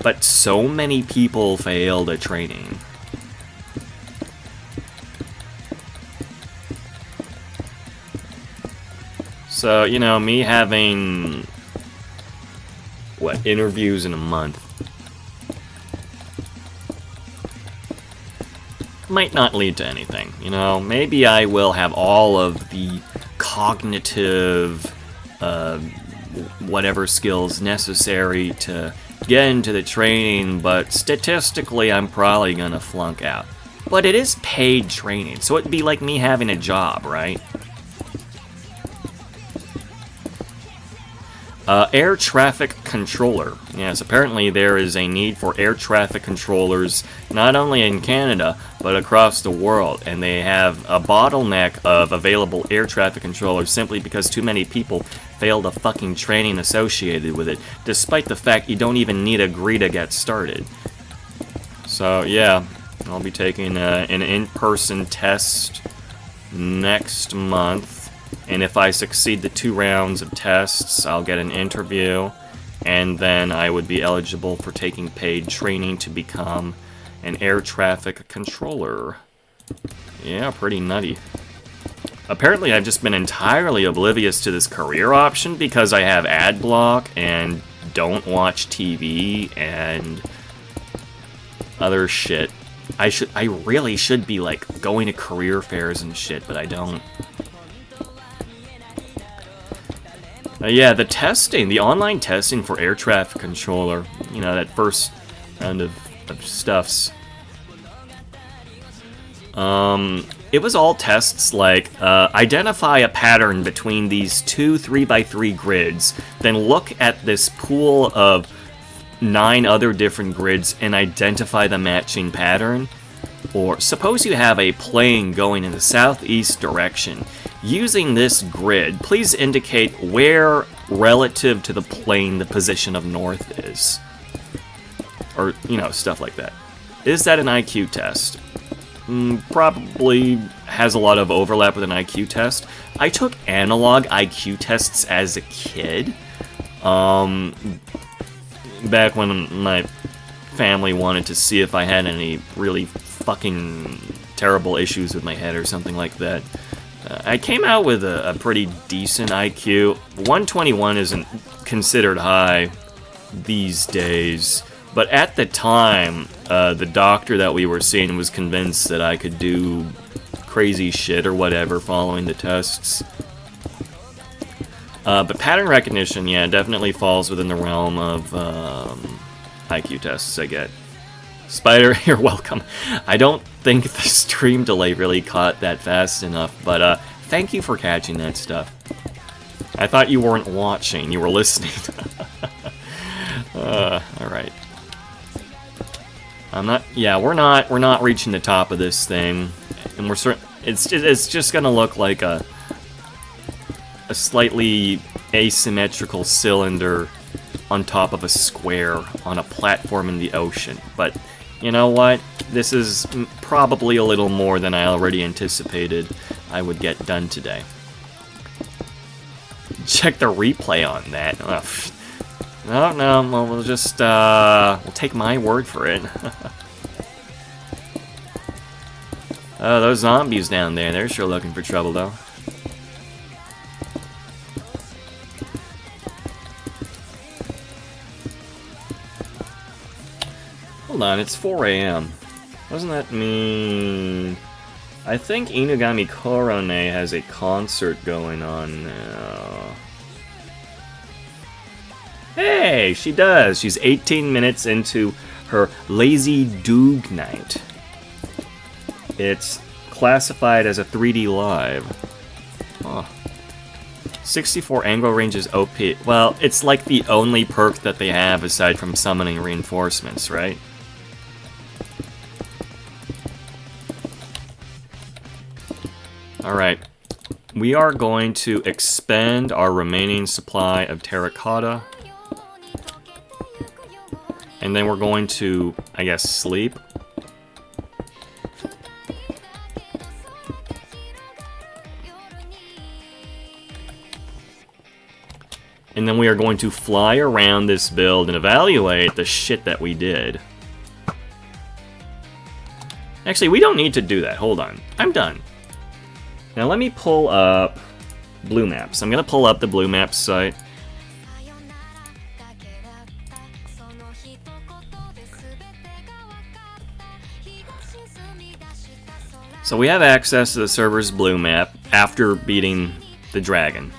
Speaker 2: but so many people fail the training. So, you know, me having, what, interviews in a month might not lead to anything, you know? Maybe I will have all of the cognitive, whatever skills necessary to get into the training, but statistically I'm probably gonna flunk out. But it is paid training, so it'd be like me having a job, right? Air traffic controller. Yes, apparently there is a need for air traffic controllers not only in Canada, but across the world. And they have a bottleneck of available air traffic controllers simply because too many people fail the fucking training associated with it, despite the fact you don't even need a degree to get started. So, yeah, I'll be taking an in-person test next month. And if I succeed the 2 rounds of tests, I'll get an interview, and then I would be eligible for taking paid training to become an air traffic controller. Yeah, pretty nutty. Apparently, I've just been entirely oblivious to this career option because I have ad block and don't watch TV and other shit. I really should be, like, going to career fairs and shit, but I don't. Yeah, the testing, the online testing for air traffic controller, you know, that first round of stuffs. It was all tests like, identify a pattern between these 2 3x3 grids, then look at this pool of 9 other different grids and identify the matching pattern. Or suppose you have a plane going in the southeast direction. Using this grid, please indicate where relative to the plane the position of north is. Or, you know, stuff like that. Is that an IQ test? Probably has a lot of overlap with an IQ test. I took analog IQ tests as a kid. Back when my family wanted to see if I had any really fucking terrible issues with my head or something like that. I came out with a pretty decent IQ. 121 isn't considered high these days, but at the time, the doctor that we were seeing was convinced that I could do crazy shit or whatever following the tests. But pattern recognition, yeah, definitely falls within the realm of IQ tests I get. Spider, you're welcome. I don't think the stream delay really caught that fast enough, but thank you for catching that stuff. I thought you weren't watching, you were listening. Alright. We're not reaching the top of this thing, and it's just gonna look like a slightly asymmetrical cylinder on top of a square on a platform in the ocean, but you know what? This is probably a little more than I already anticipated I would get done today. Check the replay on that. No, well, we'll just, we'll take my word for it. Oh, those zombies down there, they're sure looking for trouble, though. Hold on, it's 4 AM. Doesn't that mean... I think Inugami Korone has a concert going on now. Hey, she does! She's 18 minutes into her Lazy Doog night. It's classified as a 3D live. Oh. 64 angle range is OP. Well, it's like the only perk that they have aside from summoning reinforcements, right? Alright, we are going to expend our remaining supply of terracotta. And then we're going to, I guess, sleep. And then we are going to fly around this build and evaluate the shit that we did. Actually, we don't need to do that. Hold on. I'm done. Now let me pull up Blue Maps. I'm gonna pull up the Blue Maps site. So we have access to the server's Blue Map after beating the dragon.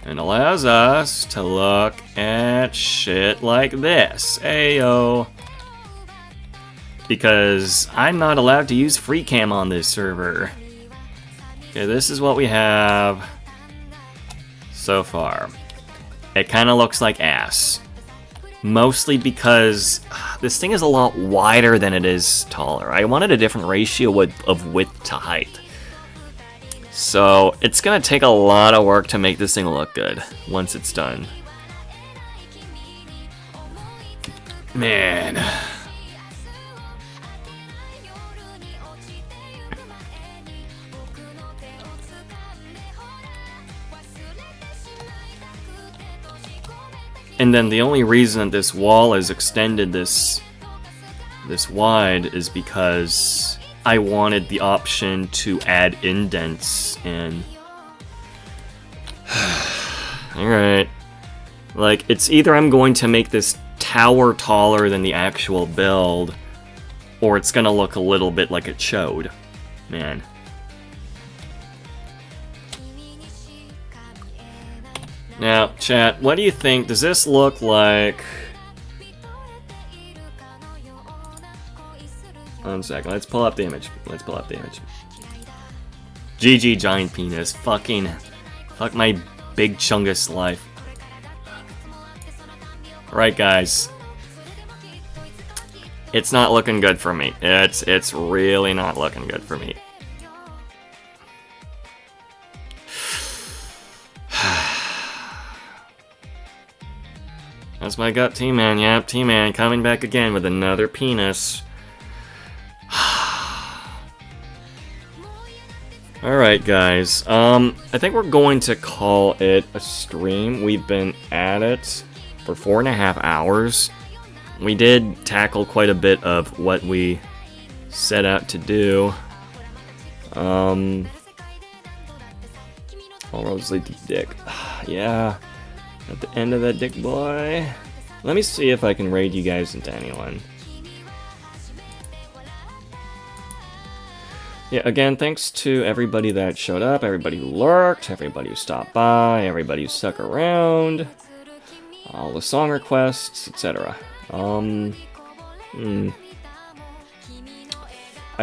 Speaker 2: And allows us to look at shit like this. Ayo. Because I'm not allowed to use free cam on this server. Okay, this is what we have so far. It kind of looks like ass. Mostly because this thing is a lot wider than it is taller. I wanted a different ratio of width to height. So it's gonna take a lot of work to make this thing look good once it's done. Man. And then the only reason that this wall is extended this wide is because I wanted the option to add indents in. Alright. Like, it's either I'm going to make this tower taller than the actual build, or it's gonna look a little bit like it showed. Man. Now, chat, what do you think? Does this look like... 1 second, let's pull up the image. GG giant penis. Fuck my big chungus life. Right, guys. It's not looking good for me. It's really not looking good for me. That's my gut, T-Man. Yep, T-Man coming back again with another penis. Alright, guys. I think we're going to call it a stream. We've been at it for 4.5 hours. We did tackle quite a bit of what we set out to do. All roads lead to Dick. Yeah. At the end of that dick boy. Let me see if I can raid you guys into anyone. Yeah, again, thanks to everybody that showed up, everybody who lurked, everybody who stopped by, everybody who stuck around, all the song requests, etc. I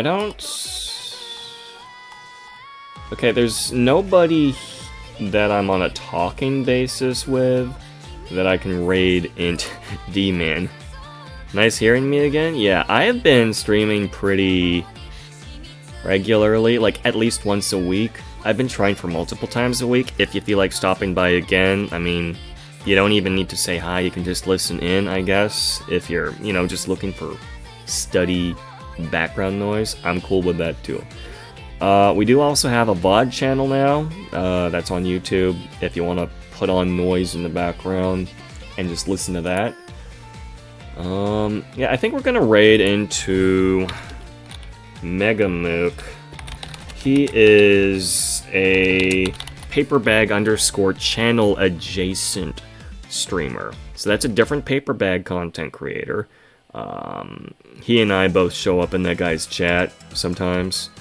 Speaker 2: don't... Okay, there's nobody that I'm on a talking basis with that I can raid into D-Man. Nice hearing me again? Yeah, I have been streaming pretty regularly, like at least once a week. I've been trying for multiple times a week. If you feel like stopping by again, I mean, you don't even need to say hi, you can just listen in, I guess. If you're, you know, just looking for steady background noise, I'm cool with that too. We do also have a VOD channel now, that's on YouTube, if you want to put on noise in the background and just listen to that. Yeah, I think we're gonna raid into Megamook. He is a paperbag _channel adjacent streamer. So that's a different paperbag content creator. He and I both show up in that guy's chat sometimes.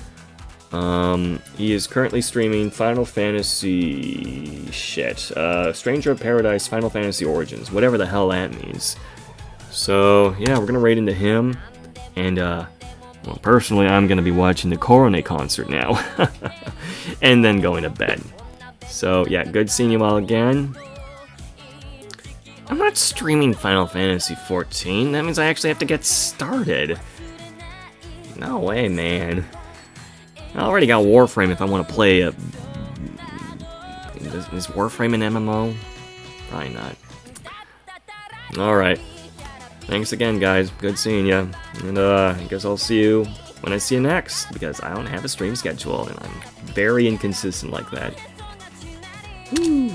Speaker 2: He is currently streaming Final Fantasy... Stranger of Paradise Final Fantasy Origins, whatever the hell that means. So, yeah, we're gonna raid into him, and, well, personally, I'm gonna be watching the Coronet concert now, and then going to bed. So, yeah, good seeing you all again. I'm not streaming Final Fantasy 14, that means I actually have to get started. No way, man. I already got Warframe if I want to play a... Is Warframe an MMO? Probably not. Alright. Thanks again, guys. Good seeing ya. And, I guess I'll see you when I see you next, because I don't have a stream schedule, and I'm very inconsistent like that. Woo.